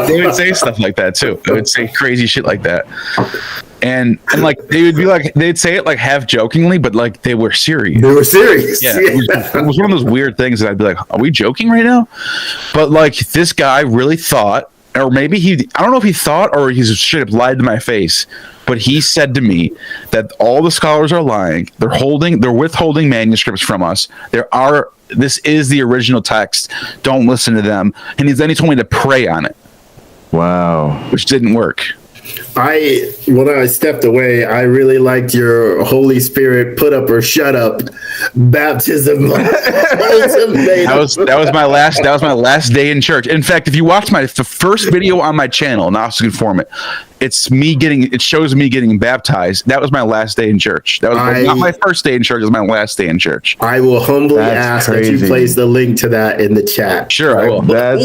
They would say stuff like that too. They would say crazy shit like that, and like they would be like, they'd say it like half jokingly, but like they were serious. They were serious. Yeah, it was one of those weird things that I'd be like, are we joking right now? But like this guy really thought, or maybe I don't know if he thought or he's straight up lied to my face, but he said to me that all the scholars are lying. They're withholding manuscripts from us. This is the original text. Don't listen to them. And then he told me to pray on it. Wow. Which didn't work. When I stepped away, I really liked your Holy Spirit put up or shut up baptism. That was my last day in church. In fact, if you watch the first video on my channel, Gnostic Informant, it shows me getting baptized. That was my last day in church. That was not my first day in church. It was my last day in church. I will humbly ask that you place the link to that in the chat. Sure, I will. I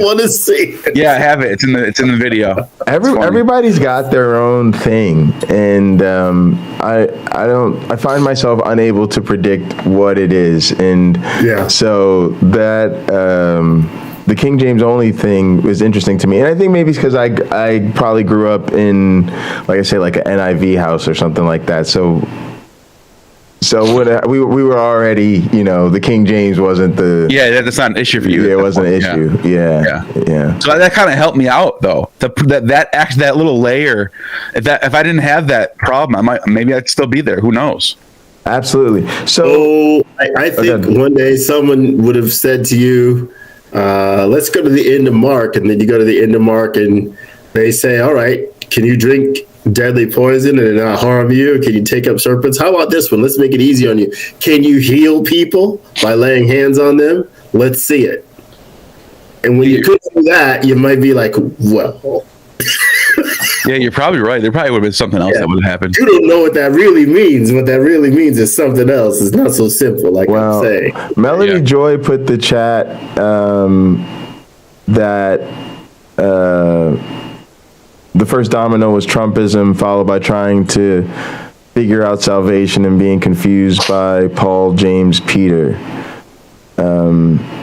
want to see it. Yeah, I have it. It's in the video. Everybody's got their own thing, and I find myself unable to predict what it is, and so that the King James only thing was interesting to me, and I think maybe it's because I probably grew up in, like I say, like an NIV house or something like that. So So we were already, the King James wasn't the. Yeah, that's not an issue for you. Yeah, it wasn't an issue. Yeah. So that kind of helped me out, though. That little layer. If I didn't have that problem, maybe I'd still be there. Who knows? Absolutely. So I think one day someone would have said to you, let's go to the end of Mark. And then you go to the end of Mark and they say, all right, can you drink deadly poison and it not harm you? Can you take up serpents? How about this one? Let's make it easy on you. Can you heal people by laying hands on them? Let's see it. And when you couldn't do that, you might be like, well. Yeah, you're probably right. There probably would have been something else that would have happened. You don't know what that really means. What that really means is something else. It's not so simple, like I'm saying. Melody Joy put the chat that the first domino was Trumpism, followed by trying to figure out salvation and being confused by Paul, James, Peter.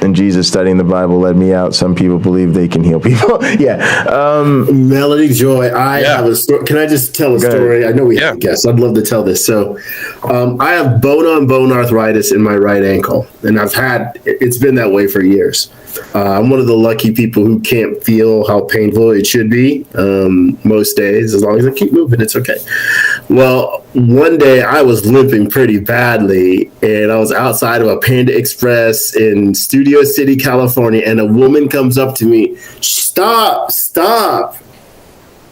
And Jesus studying the Bible led me out. Some people believe they can heal people. Melody Joy, I have a story. Can I just tell a story? I know we have a guest. I'd love to tell this. So I have bone-on-bone arthritis in my right ankle, and it's been that way for years. I'm one of the lucky people who can't feel how painful it should be most days. As long as I keep moving, it's okay. Well, one day I was limping pretty badly, and I was outside of a Panda Express in Studio City, California, and a woman comes up to me, stop.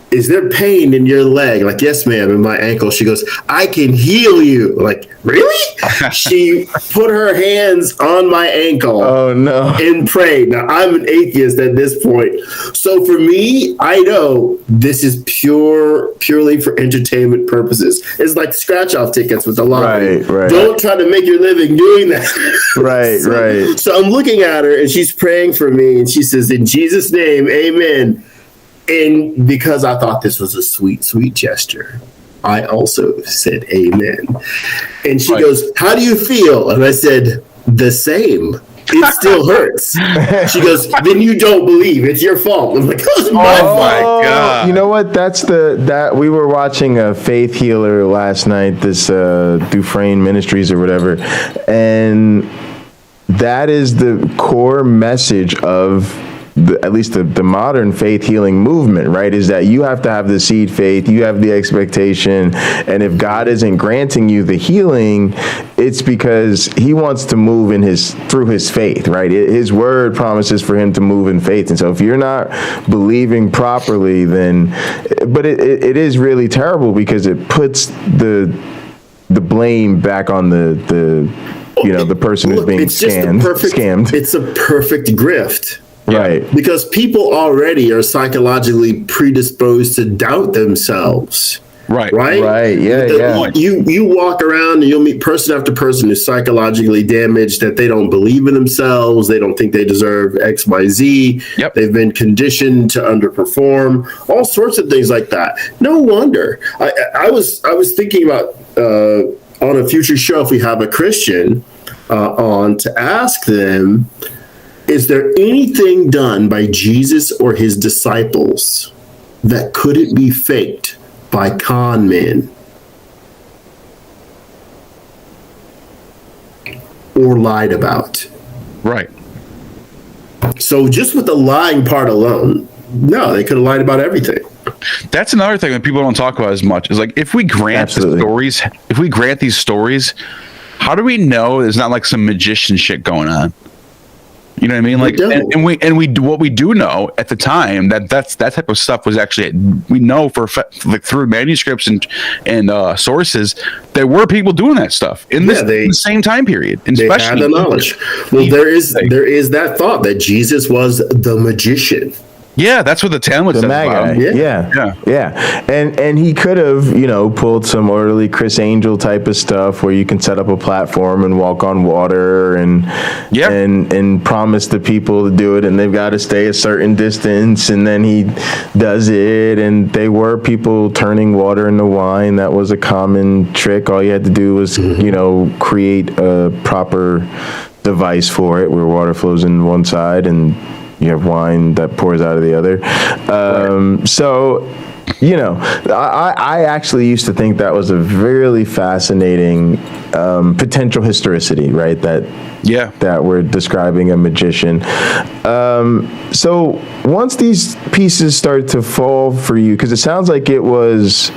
Is there pain in your leg? Like, yes, ma'am, in my ankle. She goes, I can heal you. Like, really? She put her hands on my ankle. Oh, no. And prayed. Now, I'm an atheist at this point. So for me, I know this is purely for entertainment purposes. It's like scratch-off tickets with the lottery. Right. Don't try to make your living doing that. Right. So I'm looking at her, and she's praying for me, and she says, in Jesus' name, amen. And because I thought this was a sweet, sweet gesture, I also said amen. And she goes, how do you feel? And I said, the same. It still hurts. She goes, then you don't believe. It's your fault. I'm like, oh my God. You know what? That we were watching a faith healer last night, this Dufresne Ministries or whatever. And that is the core message of at least the modern faith healing movement, right? Is that you have to have the seed faith, you have the expectation, and if God isn't granting you the healing, it's because he wants to move through his faith, right? His word promises for him to move in faith. And so if you're not believing properly, then, but it is really terrible because it puts the blame back on the person who's being scammed. It's a perfect grift. Right. Because people already are psychologically predisposed to doubt themselves. Right. Yeah. You walk around and you'll meet person after person who's psychologically damaged, that they don't believe in themselves. They don't think they deserve X, Y, Z. Yep. They've been conditioned to underperform, all sorts of things like that. No wonder. I was thinking about on a future show, if we have a Christian on, to ask them, is there anything done by Jesus or his disciples that couldn't be faked by con men or lied about? Right. So just with the lying part alone, no, they could have lied about everything. That's another thing that people don't talk about as much, is like, if we grant these stories, how do we know there's not like some magician shit going on? You know what I mean? Like, and we what we do know at the time that type of stuff was actually, we know for like through manuscripts and sources, there were people doing that stuff in the same time period. And they had the knowledge. Well, there is that thought that Jesus was the magician. Yeah, that's what the Talmud says about him. Yeah. And he could have, pulled some early Chris Angel type of stuff where you can set up a platform and walk on water and promise the people to do it, and they've got to stay a certain distance, and then he does it, and they were people turning water into wine. That was a common trick. All you had to do was, create a proper device for it where water flows in one side and you have wine that pours out of the other. So I actually used to think that was a really fascinating potential historicity, right? That we're describing a magician. So once these pieces start to fall for you, because it sounds like it was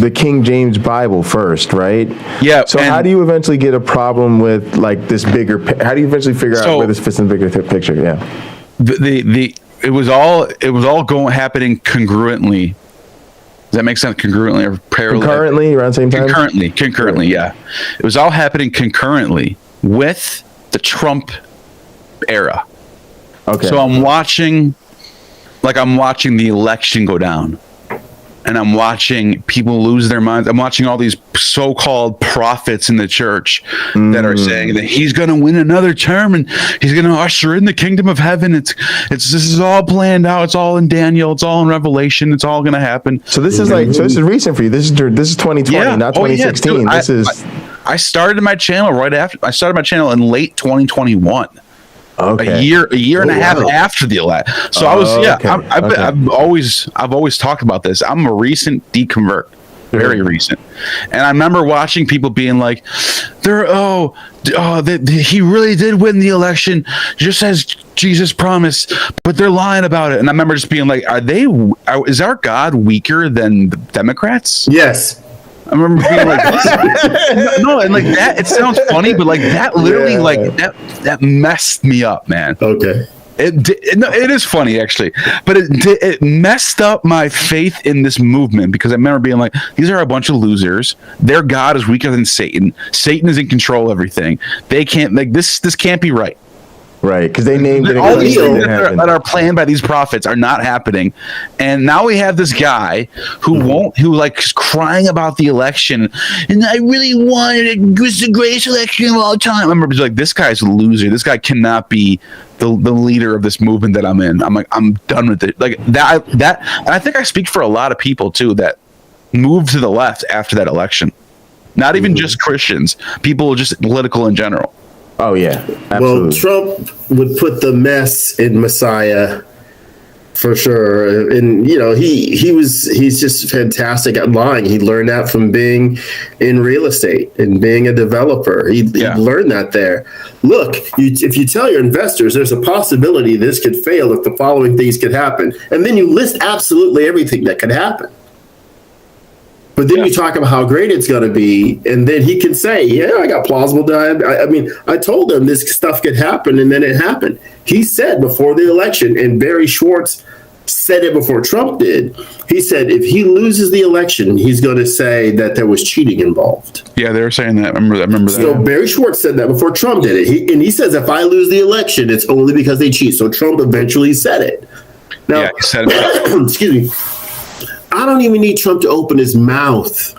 the King James Bible first, right? Yeah. So how do you eventually get a problem with like this bigger? How do you eventually figure out where this fits in the bigger picture? Yeah. It was all happening congruently. Does that make sense? Congruently or parallel? Concurrently, around the same time? Concurrently, yeah. It was all happening concurrently with the Trump era. Okay. So I'm watching the election go down. And I'm watching people lose their minds. I'm watching all these so-called prophets in the church that are saying that he's going to win another term and he's going to usher in the kingdom of heaven. This is all planned out. It's all in Daniel. It's all in Revelation. It's all going to happen. So this is this is recent for you. This is 2020, not 2016. Dude, I started my channel I started my channel in late 2021. Okay. A year and a half after the election. So I've always talked about this. I'm a recent deconvert, very recent, and I remember watching people being like, he really did win the election, just as Jesus promised, but they're lying about it. And I remember just being like, is our God weaker than the Democrats? Yes. I remember being like, no, and like that. It sounds funny, but like that literally, that messed me up, man. Okay. It is funny actually, but it messed up my faith in this movement because I remember being like, these are a bunch of losers. Their God is weaker than Satan. Satan is in control of everything. They can't this can't be right. Right, because they named it. All these things that are planned by these prophets are not happening, and now we have this guy who is crying about the election, and I really wanted it. It was the greatest election of all time. I remember like, this guy's a loser. This guy cannot be the leader of this movement that I'm in. I'm like, I'm done with it. Like that, and I think I speak for a lot of people too that moved to the left after that election. Not even just Christians, people just political in general. Oh yeah, absolutely. Well, Trump would put the mess in Messiah for sure, and he's just fantastic at lying. He learned that from being in real estate and being a developer. He learned that there. Look, if you tell your investors there's a possibility this could fail if the following things could happen, and then you list absolutely everything that could happen. But then you talk about how great it's going to be, and then he can say, I got plausible deniability. I mean, I told him this stuff could happen, and then it happened. He said before the election, and Barry Schwartz said it before Trump did, he said if he loses the election, he's going to say that there was cheating involved. Yeah, they were saying that. I remember that. So Barry Schwartz said that before Trump did it. He says if I lose the election, it's only because they cheat. So Trump eventually said it. Now, he said it. Excuse me. I don't even need Trump to open his mouth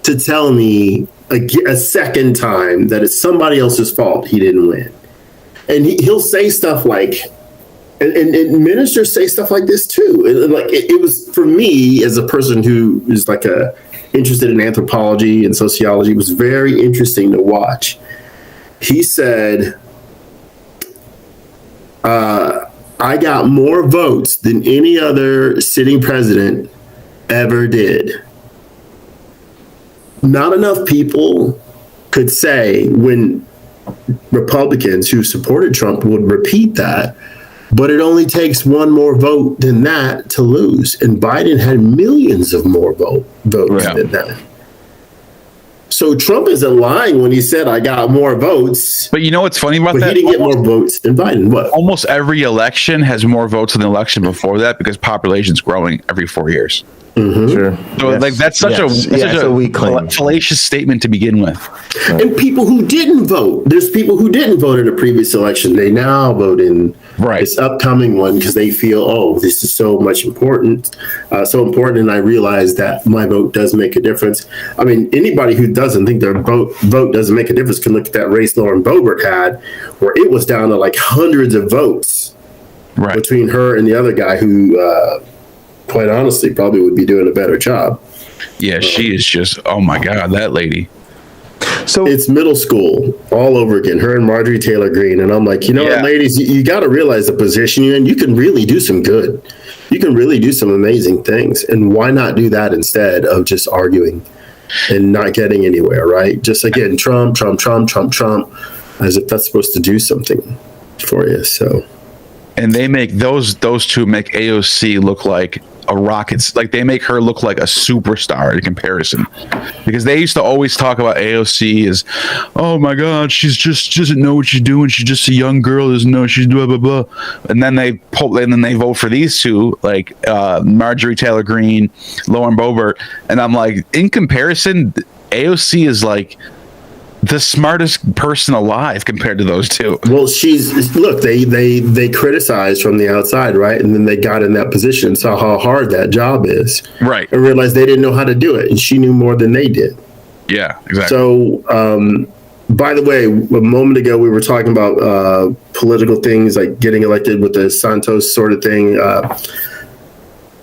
to tell me a second time that it's somebody else's fault he didn't win. And he'll say stuff like, and ministers say stuff like this too. And like it was, for me as a person who is like interested in anthropology and sociology, it was very interesting to watch. He said, I got more votes than any other sitting president ever did. Not enough people could say when Republicans who supported Trump would repeat that, but it only takes one more vote than that to lose. And Biden had millions of more votes than that. So Trump isn't lying when he said I got more votes. But you know what's funny about that? He didn't get more votes than Biden. What? Almost every election has more votes than the election before that because population's growing every 4 years. Mm-hmm. Sure. So like that's such a weak claim. Fallacious statement to begin with. Right. And people who didn't vote, there's people who didn't vote in a previous election. They now vote in this upcoming one because they feel, this is so important, and I realize that my vote does make a difference. I mean, anybody who doesn't think their vote doesn't make a difference can look at that race Lauren Boebert had, where it was down to like hundreds of votes between her and the other guy who, quite honestly, probably would be doing a better job. Yeah, she is just, oh my God, that lady. So it's middle school all over again, her and Marjorie Taylor Greene. And I'm like, what, ladies, you got to realize the position you're in. You can really do some good. you can really do some amazing things. And why not do that instead of just arguing and not getting anywhere, right? Just again, Trump, as if that's supposed to do something for you. So, and they make those two make AOC look like a rocket. Like they make her look like a superstar in comparison, because they used to always talk about AOC as, oh my God, she doesn't know what she's doing. She's just a young girl, doesn't know what she's doing, blah, blah, blah. And then they vote for these two, like Marjorie Taylor Greene, Lauren Boebert, and I'm like, in comparison, AOC is like the smartest person alive compared to those two. Well, they criticized from the outside, right? And then they got in that position, saw how hard that job is, right? And realized they didn't know how to do it, and she knew more than they did. Yeah, exactly. So, by the way, a moment ago we were talking about political things like getting elected with the Santos sort of thing.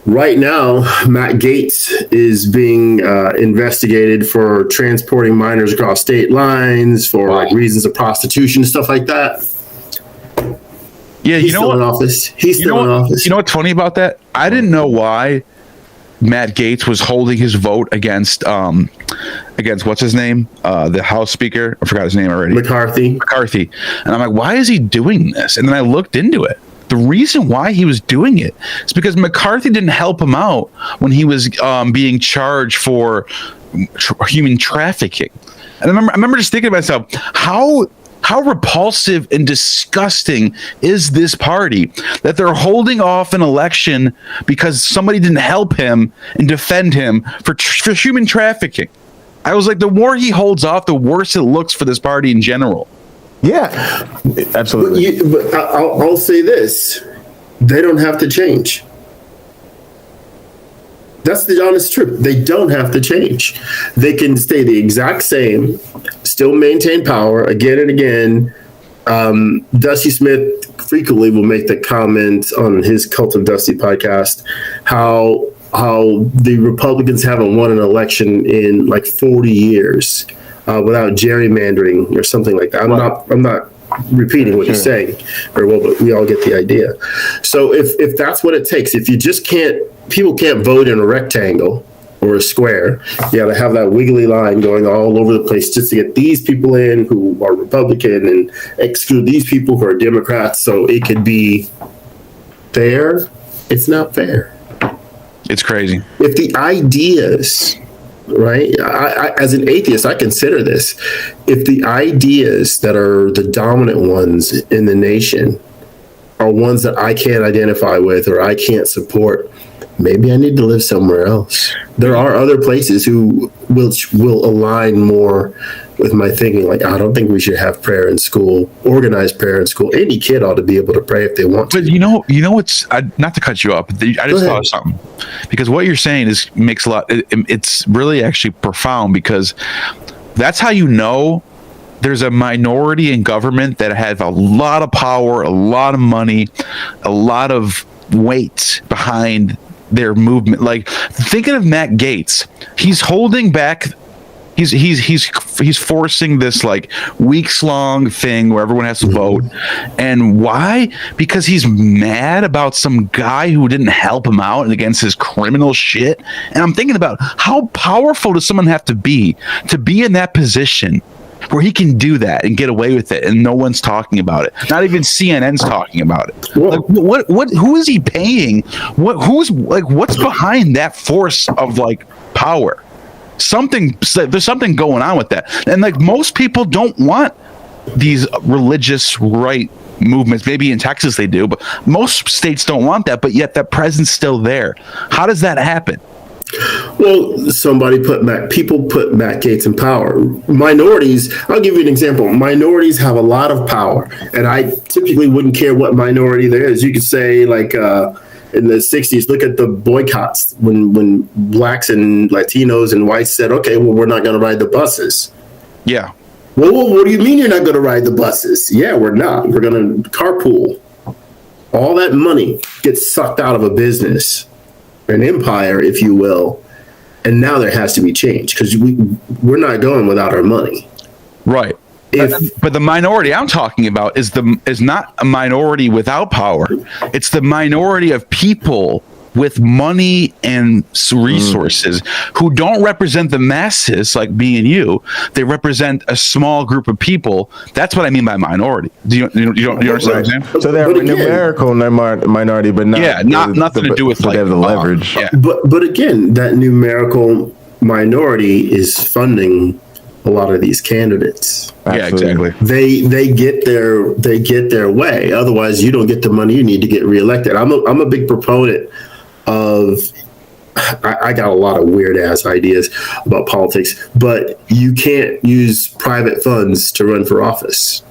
Right now, Matt Gaetz is being investigated for transporting minors across state lines for like reasons of prostitution and stuff like that. Yeah, he's still in office. He's still in office. You know what's funny about that? I didn't know why Matt Gaetz was holding his vote against what's his name, the House Speaker. I forgot his name already. McCarthy. And I'm like, why is he doing this? And then I looked into it. The reason why he was doing it is because McCarthy didn't help him out when he was being charged for human trafficking. And I remember just thinking to myself, how repulsive and disgusting is this party that they're holding off an election because somebody didn't help him and defend him for human trafficking. I was like, the more he holds off, the worse it looks for this party in general. Yeah, absolutely. But I'll say this. They don't have to change. That's the honest truth. They don't have to change. They can stay the exact same, still maintain power again and again. Dusty Smith frequently will make the comment on his Cult of Dusty podcast how the Republicans haven't won an election in like 40 years. Without gerrymandering or something like that. I'm not repeating what you're saying very well, but we all get the idea. So if that's what it takes, if you just people can't vote in a rectangle or a square, you got to have that wiggly line going all over the place just to get these people in who are Republican and exclude these people who are Democrats so it could be fair. It's not fair. It's crazy. If the ideas... Right. I, as an atheist, I consider this. If the ideas that are the dominant ones in the nation are ones that I can't identify with or I can't support, maybe I need to live somewhere else. There are other places who will align more with my thinking. Like, I don't think we should have prayer in school, organized prayer in school. Any kid ought to be able to pray if they want to. But you know what's, not to cut you off, but I just thought of something, because what you're saying makes a lot. It's really actually profound, because that's how you know there's a minority in government that have a lot of power, a lot of money, a lot of weight behind their movement. Like, thinking of Matt Gaetz, he's holding back. He's forcing this like weeks long thing where everyone has to vote. And why? Because he's mad about some guy who didn't help him out and against his criminal shit. And I'm thinking about how powerful does someone have to be in that position where he can do that and get away with it and no one's talking about it. Not even CNN's talking about it. Like, who is he paying? What's behind that force of like power? There's something going on with that. And like, most people don't want these religious right movements. Maybe in Texas they do, but most states don't want that, but yet that presence still there. How does that happen? Well, people put Matt Gaetz in power. Minorities, I'll give you an example. Minorities have a lot of power, and I typically wouldn't care what minority there is. You could say, like, in the 60s, look at the boycotts when blacks and Latinos and whites said, okay, well, we're not going to ride the buses. Yeah. Well, what do you mean you're not going to ride the buses? Yeah, we're not. We're going to carpool. All that money gets sucked out of a business, an empire, if you will. And now there has to be change because we're not going without our money. Right. But the minority I'm talking about is not a minority without power. It's the minority of people with money and resources who don't represent the masses like me and you. They represent a small group of people. That's what I mean by minority. Do you understand what I'm saying? So they're a numerical minority, but not nothing to do with like they have the leverage. Yeah. But again, that numerical minority is funding a lot of these candidates. Absolutely. Yeah, They exactly. get their way. Otherwise, you don't get the money you need to get reelected. I'm a big proponent of. I got a lot of weird ass ideas about politics, but you can't use private funds to run for office.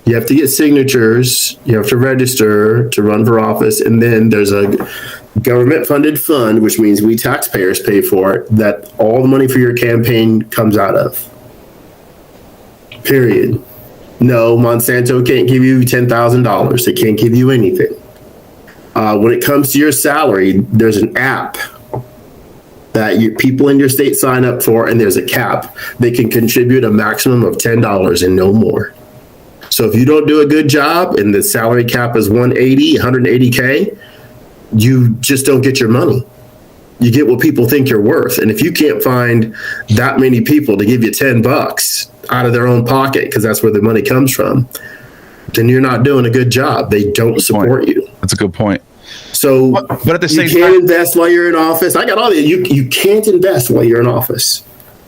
You have to get signatures. You have to register to run for office, and then there's a government-funded fund, which means we taxpayers pay for it, that all the money for your campaign comes out of. Period. No, Monsanto can't give you $10,000. They can't give you anything. When it comes to your salary, there's an app that people in your state sign up for, and there's a cap. They can contribute a maximum of $10 and no more. So if you don't do a good job and the salary cap is 180K, you just don't get your money. You get what people think you're worth. And if you can't find that many people to give you $10 out of their own pocket, because that's where the money comes from, then you're not doing a good job. They don't support you. That's a good point. So but at the same you can't time, invest while you're in office. I got all that. You can't invest while you're in office.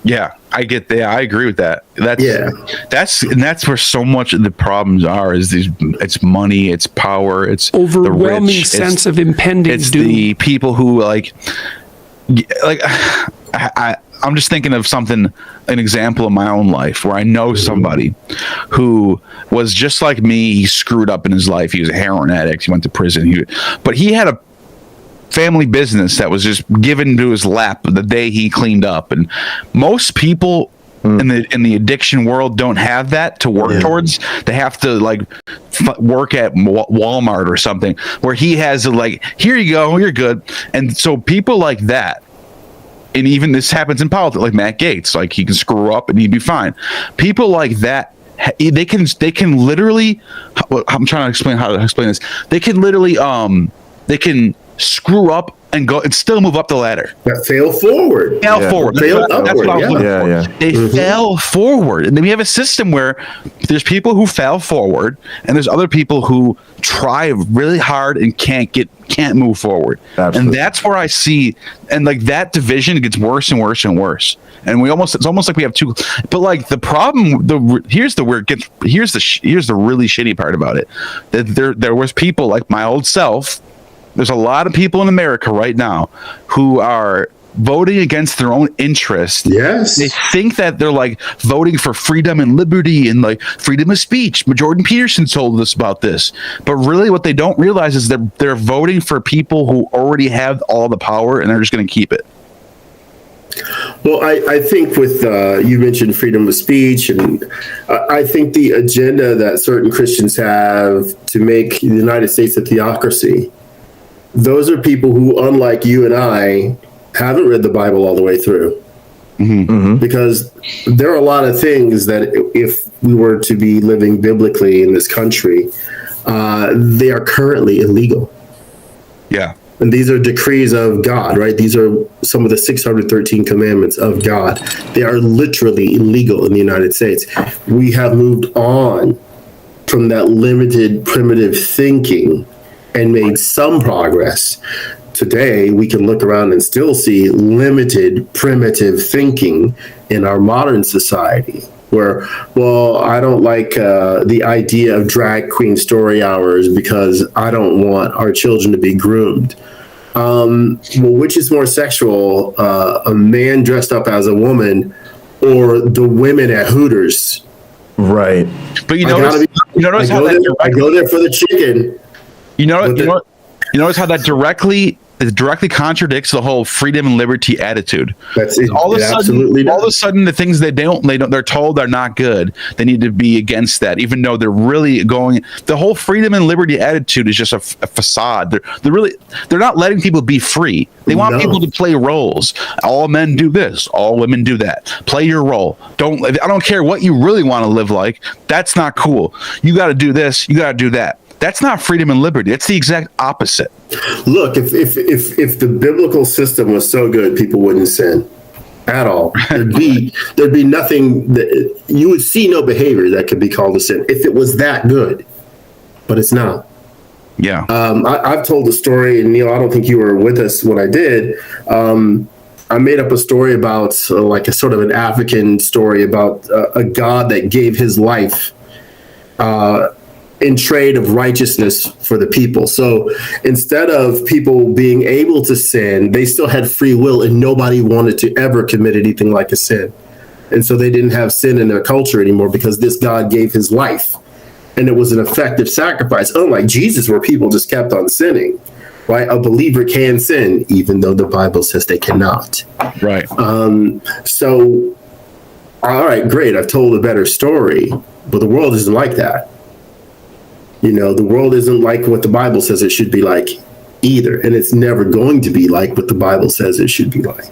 yeah, I get that. I agree with that. That's where so much of the problems are. It's money, it's power, it's overwhelming the rich, sense of impending it's doom. the people who I'm just thinking of an example of my own life where I know somebody who was just like me. He screwed up in his life. He was a heroin addict. He went to prison. But he had a family business that was just given to his lap the day he cleaned up. And most people in the addiction world don't have that to work towards. They have to work at Walmart or something, where he has here you go, you're good. And so people like that, and even this happens in politics, like Matt Gaetz, he can screw up and he'd be fine. People like that, they can literally, I'm trying to explain how to explain this. They can literally, they can screw up and go and still move up the ladder. Fail forward. Forward. That's what I was looking for. They fail forward. And then we have a system where there's people who fail forward and there's other people who try really hard and can't move forward. Absolutely. And that's where I see, and that division gets worse and worse and worse. And it's almost like we have two, but the problem, here's the really shitty part about it. That there was people like my old self. There's a lot of people in America right now who are voting against their own interest. Yes. They think that they're voting for freedom and liberty and freedom of speech. Jordan Peterson told us about this. But really what they don't realize is that they're voting for people who already have all the power and they're just going to keep it. Well, I think with you mentioned freedom of speech, and I think the agenda that certain Christians have to make the United States a theocracy, those are people who, unlike you and I, haven't read the Bible all the way through. Because there are a lot of things that if we were to be living biblically in this country, they are currently illegal. Yeah. And these are decrees of God, right? These are some of the 613 commandments of God. They are literally illegal in the United States. We have moved on from that limited, primitive thinking and made some progress. Today, we can look around and still see limited, primitive thinking in our modern society where, well, I don't like the idea of drag queen story hours because I don't want our children to be groomed. Well, which is more sexual, a man dressed up as a woman or the women at Hooters? Right. But you notice how I go there for the chicken. You notice how that directly contradicts the whole freedom and liberty attitude. That's it. All of a sudden, the things they're told are not good. They need to be against that, even though they're really going. The whole freedom and liberty attitude is just a facade. They're not letting people be free. They want people to play roles. All men do this. All women do that. Play your role. I don't care what you really want to live like. That's not cool. You got to do this. You got to do that. That's not freedom and liberty. It's the exact opposite. Look, if the biblical system was so good, people wouldn't sin at all. There'd be nothing that you would see, no behavior that could be called a sin if it was that good, but it's not. Yeah. I've told the story, and Neil, I don't think you were with us when I did. I made up a story about like a sort of an African story about a God that gave his life in trade of righteousness for the people. So instead of people being able to sin, they still had free will, and nobody wanted to ever commit anything like a sin. And so they didn't have sin in their culture anymore because this God gave his life. And it was an effective sacrifice, unlike Jesus, where people just kept on sinning, right? A believer can sin, even though the Bible says they cannot. Right. So, all right, great. I've told a better story, but the world isn't like that. You know, the world isn't like what the Bible says it should be like either. And it's never going to be like what the Bible says it should be like.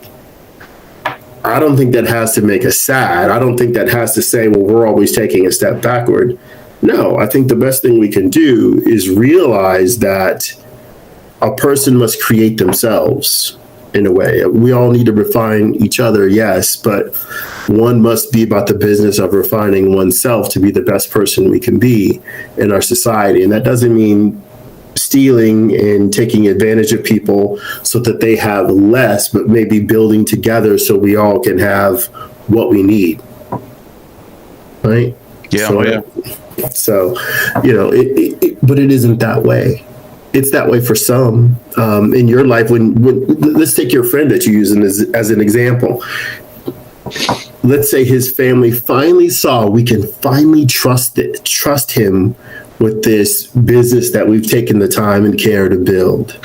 I don't think that has to make us sad. I don't think that has to say, well, we're always taking a step backward. No, I think the best thing we can do is realize that a person must create themselves in a way. We all need to refine each other, yes, but one must be about the business of refining oneself to be the best person we can be in our society. And that doesn't mean stealing and taking advantage of people so that they have less, but maybe building together so we all can have what we need. Right? Yeah. So, you know, but it isn't that way. It's that way for some in your life. When let's take your friend that you use as an example. Let's say his family finally saw we can finally trust him with this business that we've taken the time and care to build.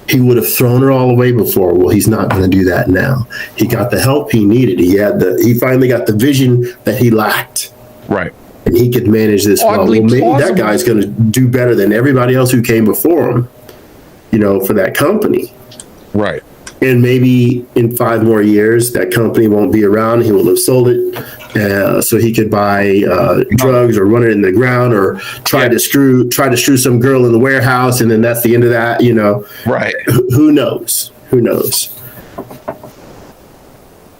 He would have thrown her all away before. Well, he's not going to do that now. He got the help he needed. He finally got the vision that he lacked. Right. And he could manage this well. Well, maybe that guy's going to do better than everybody else who came before him, you know, for that company. Right. And maybe in 5 more years, that company won't be around. He will have sold it, so he could buy drugs or run it in the ground or try to screw some girl in the warehouse, and then that's the end of that. You know. Right. Who knows? Who knows?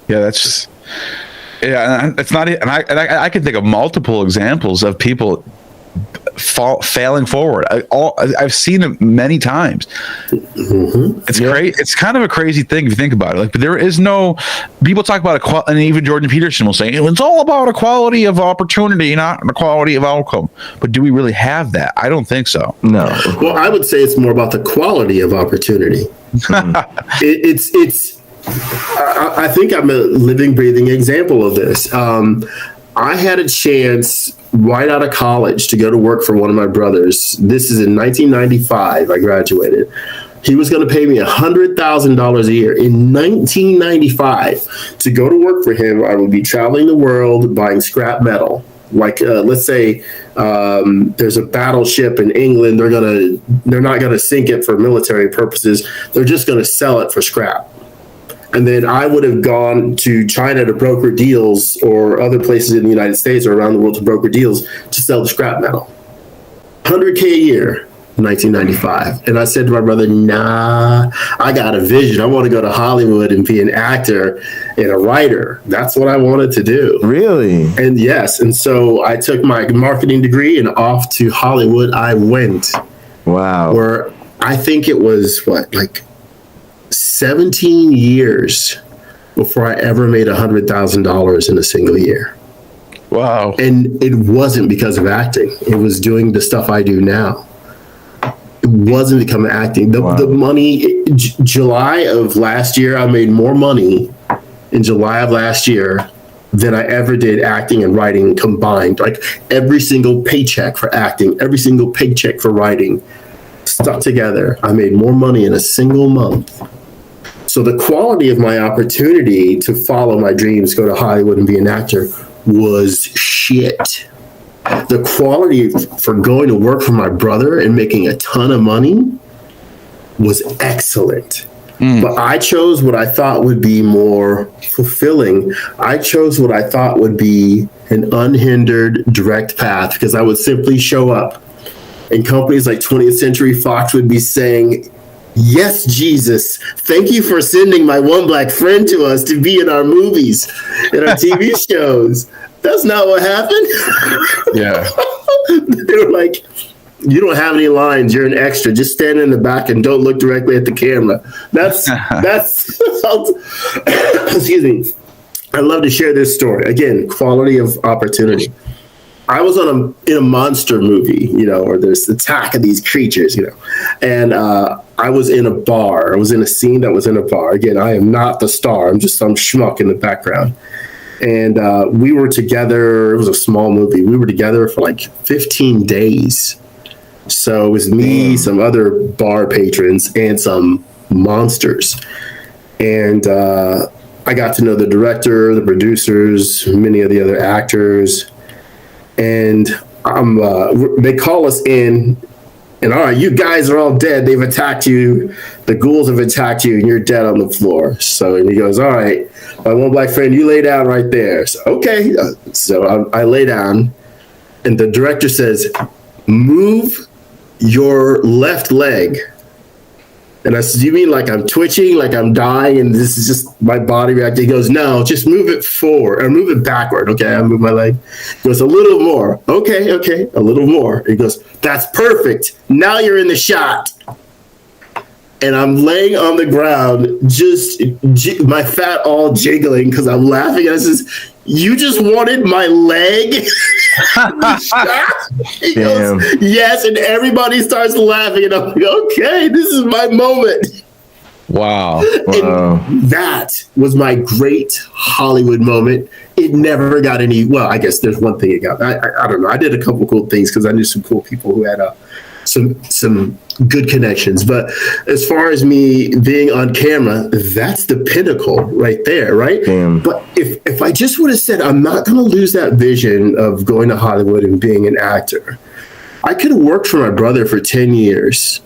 Yeah, that's just. Yeah, it's not. And I can think of multiple examples of people failing forward. I've seen it many times. Mm-hmm. It's great. It's kind of a crazy thing if you think about it. Like, but there is no. People talk about equality, and even Jordan Peterson will say it's all about equality of opportunity, not equality of outcome. But do we really have that? I don't think so. No. Well, I would say it's more about the quality of opportunity. It's. I think I'm a living, breathing example of this. I had a chance right out of college to go to work for one of my brothers. This is in 1995. I graduated. He was going to pay me $100,000 a year in 1995 to go to work for him. I would be traveling the world buying scrap metal. Like, let's say there's a battleship in England. They're not going to sink it for military purposes. They're just going to sell it for scrap. And then I would have gone to China to broker deals, or other places in the United States or around the world to broker deals to sell the scrap metal. $100K a year, 1995. And I said to my brother, nah, I got a vision. I want to go to Hollywood and be an actor and a writer. That's what I wanted to do. Really? And yes. And so I took my marketing degree and off to Hollywood I went. Wow. Where I think it was, 17 years before I ever made $100,000 in a single year. Wow. And it wasn't because of acting. It was doing the stuff I do now. It wasn't because of acting. The money, July of last year, I made more money in July of last year than I ever did acting and writing combined. Like every single paycheck for acting, every single paycheck for writing, stuck together. I made more money in a single month. So the quality of my opportunity to follow my dreams, go to Hollywood and be an actor, was shit. The quality for going to work for my brother and making a ton of money was excellent. But I chose what I thought would be more fulfilling. I chose what I thought would be an unhindered, direct path, because I would simply show up and companies like 20th Century Fox would be saying, yes, Jesus, thank you for sending my one black friend to us to be in our movies, in our TV shows. That's not what happened. Yeah. They were like, you don't have any lines. You're an extra. Just stand in the back and don't look directly at the camera. That's excuse me. I'd love to share this story. Again, quality of opportunity. I was in a monster movie, or there's attack of these creatures, and I was in a bar. I was in a scene that was in a bar. Again, I am not the star. I'm just some schmuck in the background. And we were together. It was a small movie. We were together for like 15 days. So it was me, some other bar patrons, and some monsters. And I got to know the director, the producers, many of the other actors. And they call us in, and all right, you guys are all dead. They've attacked you. The ghouls have attacked you, and you're dead on the floor. So, and he goes, all right, my one black friend, you lay down right there. So, okay. So I lay down, and the director says, move your left leg. And I said, you mean like I'm twitching, like I'm dying, and this is just my body reacting? He goes, no, just move it forward, or move it backward. Okay, I move my leg. He goes, a little more. Okay, a little more. He goes, that's perfect. Now you're in the shot. And I'm laying on the ground, just my fat all jiggling because I'm laughing. And I says, you just wanted my leg? He goes, yes, and everybody starts laughing. And I'm like, okay, this is my moment. Wow. And that was my great Hollywood moment. It never got any, well, I guess there's one thing it got. I don't know. I did a couple cool things because I knew some cool people who had some good connections. But as far as me being on camera, that's the pinnacle right there, right? Damn. But if I just would have said, I'm not going to lose that vision of going to Hollywood and being an actor, I could have worked for my brother for 10 years,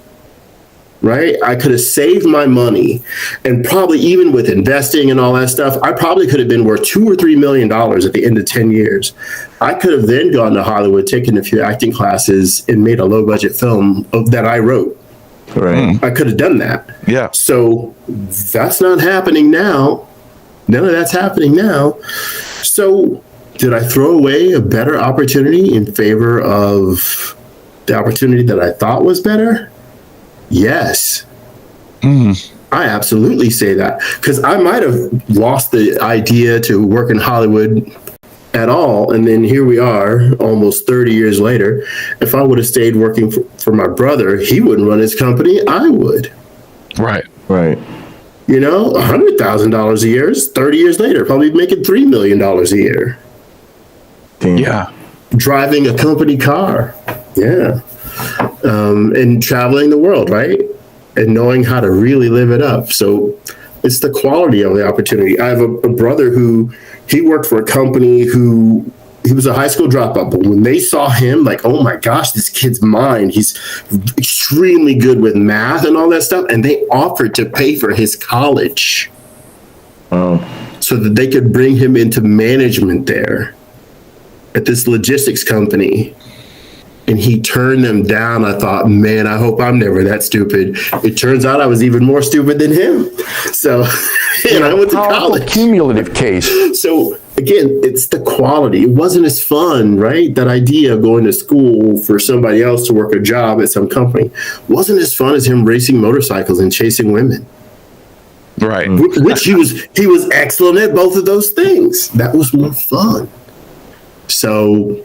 right? I could have saved my money, and probably even with investing and all that stuff, I probably could have been worth $2 or $3 million at the end of 10 years. I could have then gone to Hollywood, taken a few acting classes, and made a low budget film that I wrote. Right. I could have done that. Yeah. So that's not happening now. None of that's happening now. So did I throw away a better opportunity in favor of the opportunity that I thought was better? Yes. I absolutely say that, because I might have lost the idea to work in Hollywood at all. And then here we are almost 30 years later. If I would have stayed working for my brother, he wouldn't run his company. I would. Right. $100,000 a year is 30 years later, probably making $3 million a year. Damn. Yeah. Driving a company car. Yeah. And traveling the world, right? And knowing how to really live it up. So it's the quality of the opportunity. I have a brother who, he worked for a company he was a high school dropout, but when they saw him, like, oh my gosh, this kid's mind, he's extremely good with math and all that stuff. And they offered to pay for his college so that they could bring him into management there at this logistics company. And he turned them down. I thought, man, I hope I'm never that stupid. It turns out I was even more stupid than him. So, and I went to college. Cumulative case. So again, it's the quality. It wasn't as fun, right? That idea of going to school for somebody else to work a job at some company wasn't as fun as him racing motorcycles and chasing women. Right. Which he was excellent at both of those things. That was more fun. So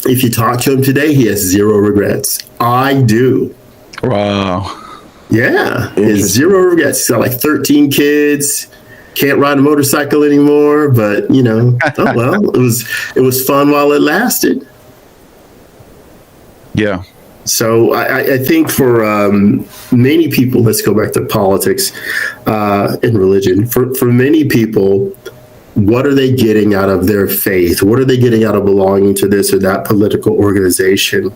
if you talk to him today, he has zero regrets. I do. Wow. Yeah, he has zero regrets. He's got like 13 kids. Can't ride a motorcycle anymore, but oh well, it was fun while it lasted. Yeah. So I think for many people, let's go back to politics and religion. For many people, what are they getting out of their faith? What are they getting out of belonging to this or that political organization?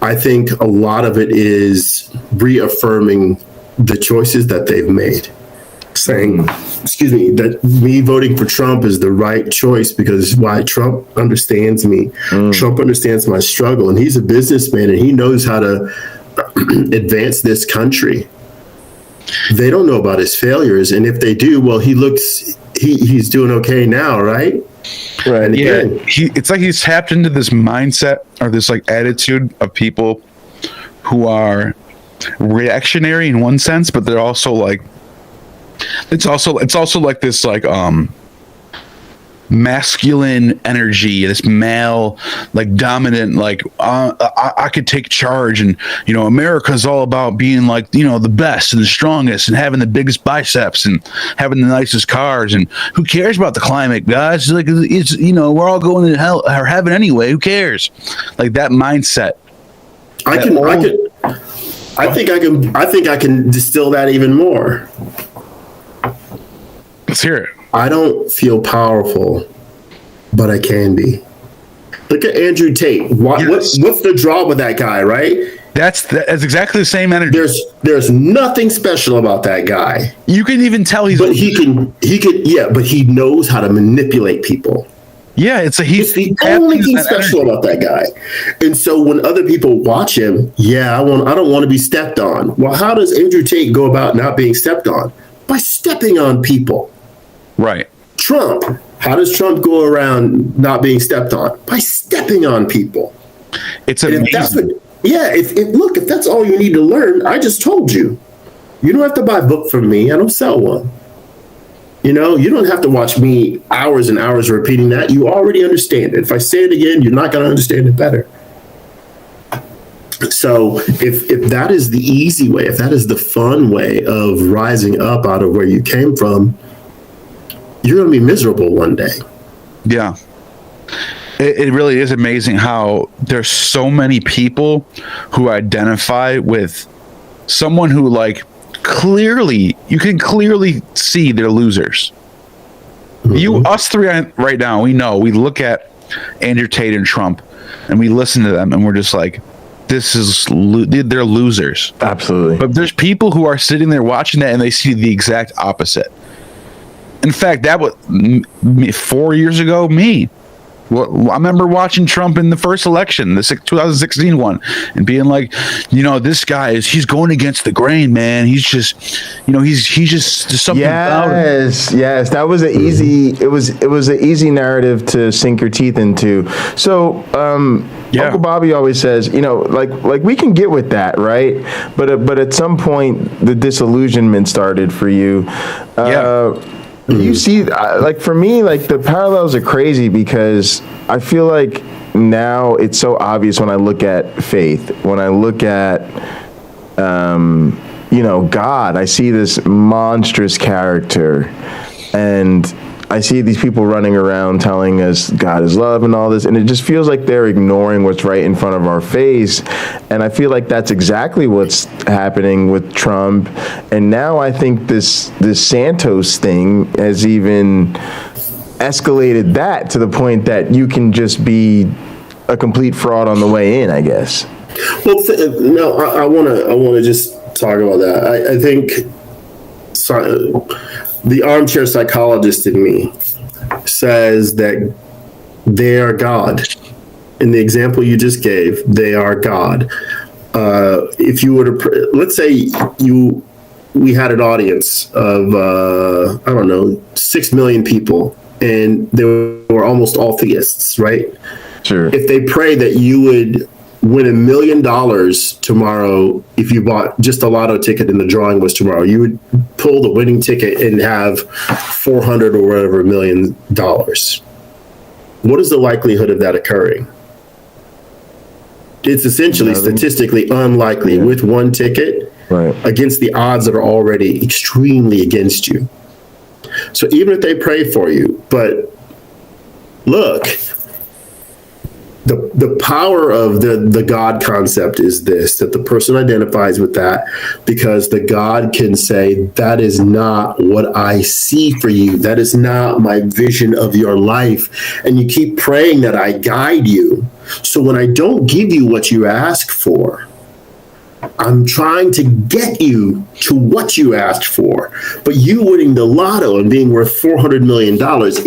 I think a lot of it is reaffirming the choices that they've made. saying, excuse me, that me voting for Trump is the right choice because why? Trump understands me. Trump understands my struggle, and he's a businessman, and he knows how to advance this country. They don't know about his failures, and if they do, well, he's doing okay now, right? Right. And again, it's like he's tapped into this mindset or this like attitude of people who are reactionary in one sense, but they're also like it's also like this like masculine energy, this male like dominant like I could take charge, and you know America's all about being like, you know, the best and the strongest and having the biggest biceps and having the nicest cars, and who cares about the climate, guys? It's like, it's, you know, we're all going to hell or heaven anyway, who cares? Like that mindset. I think I can distill that even more. Let's hear it. I don't feel powerful, but I can be. Look at Andrew Tate. What's the draw with that guy, right? That's exactly the same energy. There's nothing special about that guy. You can even tell but he knows how to manipulate people. Yeah, it's the only thing special about that guy. And so when other people watch him, I don't want to be stepped on. Well, how does Andrew Tate go about not being stepped on? By stepping on people. Right. Trump. How does Trump go around not being stepped on? By stepping on people. It's amazing. If that's all you need to learn, I just told you. You don't have to buy a book from me. I don't sell one. You know, you don't have to watch me hours and hours repeating that. You already understand it. If I say it again, you're not going to understand it better. So if that is the easy way, if that is the fun way of rising up out of where you came from, you're going to be miserable one day. Yeah. It really is amazing how there's so many people who identify with someone who like you can clearly see they're losers. Us three right now, we know, we look at Andrew Tate and Trump and we listen to them and we're just like, they're losers. Absolutely. But there's people who are sitting there watching that and they see the exact opposite. In fact, that was 4 years ago, me. Well, I remember watching Trump in the first election, the 2016 one, and being like, you know, this guy he's going against the grain, man. He's just, you know, he's just something about him. Yes, that was it was an easy narrative to sink your teeth into. So, Uncle Bobby always says, you know, like we can get with that, right? But at some point, the disillusionment started for you. You see, like for me, like the parallels are crazy because I feel like now it's so obvious when I look at faith, when I look at, you know, God, I see this monstrous character and I see these people running around telling us God is love and all this, and it just feels like they're ignoring what's right in front of our face. And I feel like that's exactly what's happening with Trump. And now I think this Santos thing has even escalated that to the point that you can just be a complete fraud on the way in, I guess. Well, I want to just talk about that. I think the armchair psychologist in me says that they are God. In the example you just gave, they are God. If you were to, let's say we had an audience of, 6 million people, and they were almost all theists, right? Sure. If they pray that you would win $1 million tomorrow, if you bought just a lotto ticket and the drawing was tomorrow, you would pull the winning ticket and have 400 or whatever $1 million. What is the likelihood of that occurring? It's essentially statistically unlikely with one ticket against the odds that are already extremely against you. So even if they pray for you, but look, the power of the God concept is this, that the person identifies with that because the God can say, that is not what I see for you. That is not my vision of your life. And you keep praying that I guide you. So when I don't give you what you ask for, I'm trying to get you to what you asked for, but you winning the lotto and being worth $400 million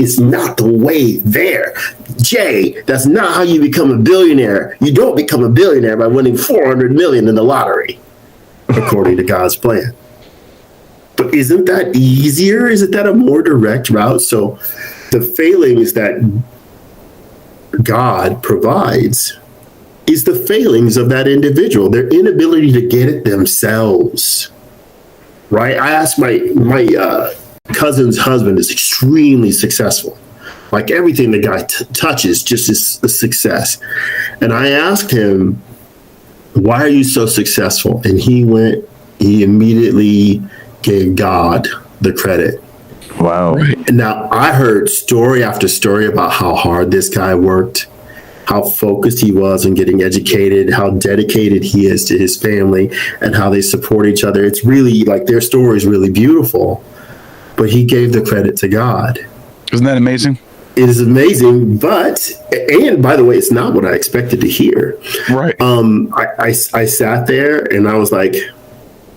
is not the way there. Jay, that's not how you become a billionaire. You don't become a billionaire by winning $400 million in the lottery, according to God's plan. But isn't that easier? Isn't that a more direct route? So the failings that God provides is the failings of that individual, their inability to get it themselves, right? I asked my cousin's husband is extremely successful. Like everything the guy touches just is a success. And I asked him, why are you so successful? And he immediately gave God the credit. Wow. And now I heard story after story about how hard this guy worked, how focused he was on getting educated, how dedicated he is to his family, and how they support each other. It's really like their story is really beautiful, but he gave the credit to God. Isn't that amazing? It is amazing, and by the way, it's not what I expected to hear. Right. I sat there and I was like,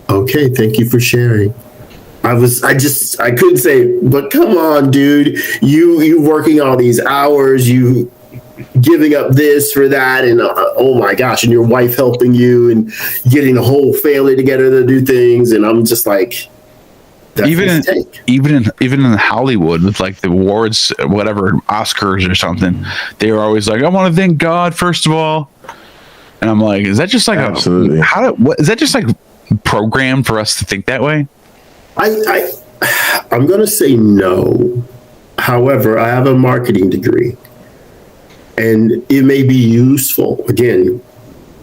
okay, thank you for sharing. I couldn't say, but come on, dude, you working all these hours, you giving up this for that, and oh my gosh, and your wife helping you and getting the whole family together to do things, and I'm just like, that's even in Hollywood with like the awards, whatever, Oscars or something, they were always like, I want to thank God first of all, and I'm like, is that just like absolutely is that just like programmed for us to think that way? I'm going to say no. However, I have a marketing degree, and it may be useful. Again,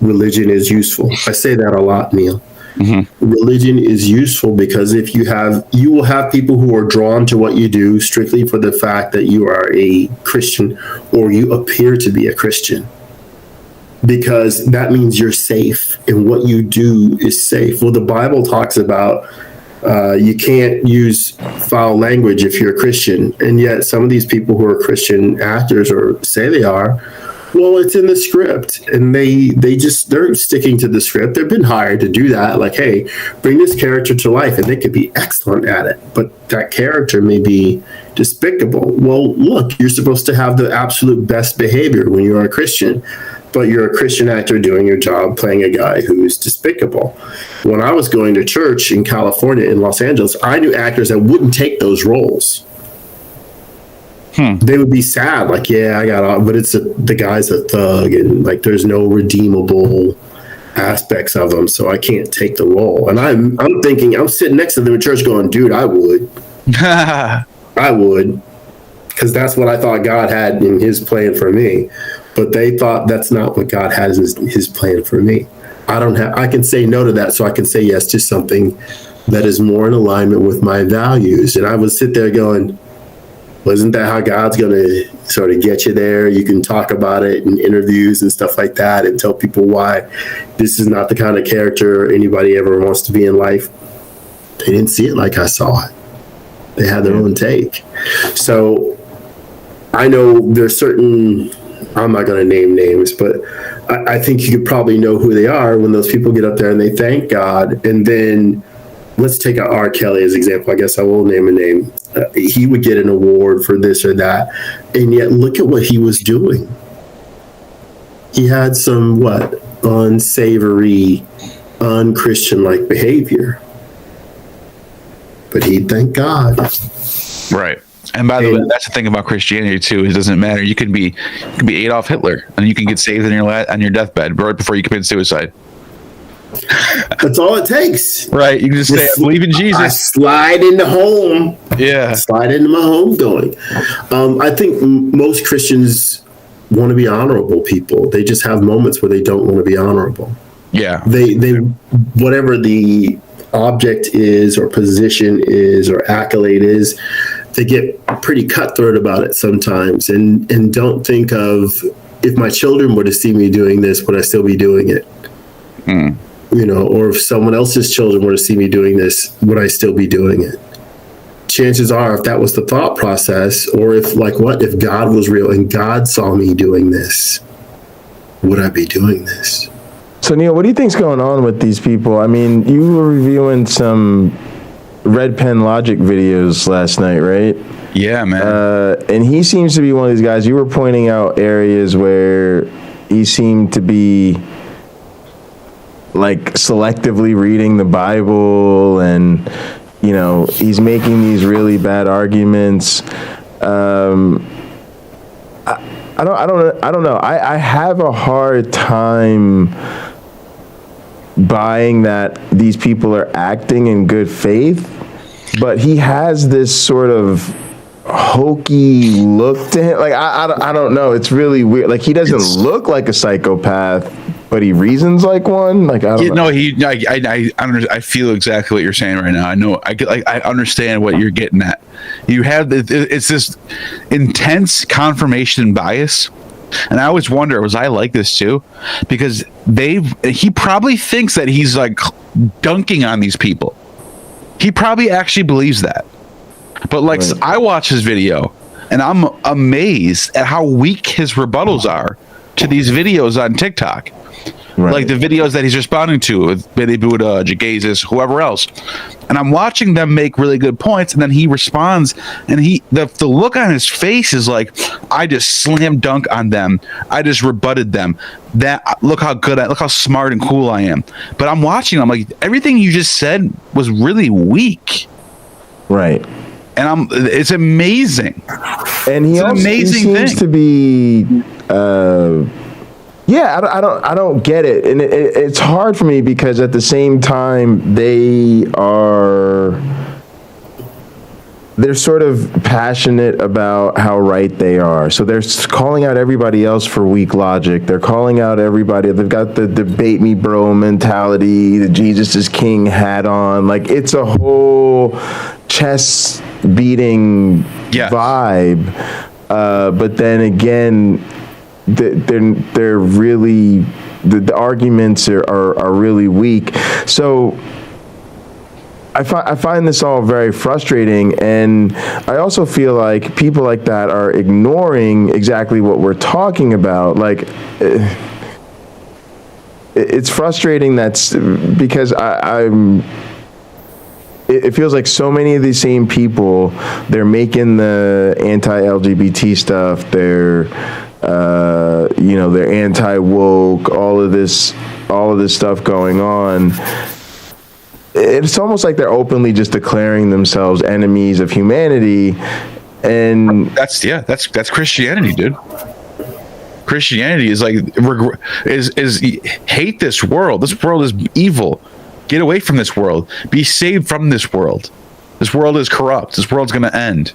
religion is useful. I say that a lot, Neil. Mm-hmm. Religion is useful because you will have people who are drawn to what you do strictly for the fact that you are a Christian or you appear to be a Christian, because that means you're safe and what you do is safe. Well, the Bible talks about you can't use foul language if you're a Christian, and yet some of these people who are Christian actors or say they are, well, it's in the script, and they're sticking to the script. They've been hired to do that. Like, hey, bring this character to life, and they could be excellent at it, but that character may be despicable. Well, look, you're supposed to have the absolute best behavior when you're a Christian, but you're a Christian actor doing your job, playing a guy who's despicable. When I was going to church in California, in Los Angeles, I knew actors that wouldn't take those roles. They would be sad, like, yeah, I got off, but the guy's a thug, and like there's no redeemable aspects of him, so I can't take the role. And I'm thinking, I'm sitting next to them in church going, dude, I would. I would, because that's what I thought God had in his plan for me. But they thought that's not what God has in his plan for me. I can say no to that, so I can say yes to something that is more in alignment with my values. And I would sit there going, wasn't that how God's going to sort of get you there? You can talk about it in interviews and stuff like that and tell people why this is not the kind of character anybody ever wants to be in life. They didn't see it like I saw it. They had their own take. So I know there's certain, I'm not going to name names, but I think you could probably know who they are when those people get up there and they thank God. And then let's take R. Kelly as an example. I guess I will name a name. He would get an award for this or that. And yet look at what he was doing. He had some, unsavory, unchristian-like behavior. But he'd thank God. Right. And by the way, that's the thing about Christianity too. It doesn't matter. You can be Adolf Hitler, and you can get saved on your deathbed right before you commit suicide. That's all it takes. Right. You can just say, I believe in Jesus. I slide into home. Yeah. Slide into my home going. I think most Christians want to be honorable people. They just have moments where they don't want to be honorable. Yeah. They whatever the object is or position is or accolade is, they get pretty cutthroat about it sometimes and don't think of, if my children were to see me doing this, would I still be doing it? Or if someone else's children were to see me doing this, would I still be doing it? Chances are, if that was the thought process, or if God was real and God saw me doing this, would I be doing this? So Neil, what do you think's going on with these people? I mean, you were reviewing some Red Pen Logic videos last night, right? Yeah, man. And he seems to be one of these guys. You were pointing out areas where he seemed to be like selectively reading the Bible, and you know, he's making these really bad arguments. I don't know. I have a hard time buying that these people are acting in good faith, but he has this sort of hokey look to him. Like I don't know. It's really weird. Like he doesn't look like a psychopath, but he reasons like one. Like I don't know. No, I feel exactly what you're saying right now. I know. I understand what you're getting at. You have it's this intense confirmation bias, and I always wonder, was I like this too? Because he probably thinks that he's like dunking on these people. He probably actually believes that. But like, right. I watch his video, and I'm amazed at how weak his rebuttals are to these videos on TikTok. Right. Like the videos that he's responding to with Billy Buddha, Jagazis, whoever else. And I'm watching them make really good points, and then he responds, and the look on his face is like, I just slam dunk on them. I just rebutted them. Look how smart and cool I am. But I'm watching, I'm like, everything you just said was really weak. Right. And it's amazing. And he seems to be yeah, I don't get it, and it's hard for me because at the same time they're sort of passionate about how right they are. So they're calling out everybody else for weak logic. They're calling out everybody. They've got the debate me bro mentality, the Jesus is King hat on. Like it's a whole chest beating vibe. But then again, they're really the arguments are really weak. So I find this all very frustrating, and I also feel like people like that are ignoring exactly what we're talking about. Like it's frustrating because it feels like so many of these same people, they're making the anti-LGBT stuff, they're anti-woke, all of this stuff going on. It's almost like they're openly just declaring themselves enemies of humanity, and that's Christianity, dude. Christianity is like is hate this world. This world is evil. Get away from this world. Be saved from this world. This world is corrupt. This world's going to end.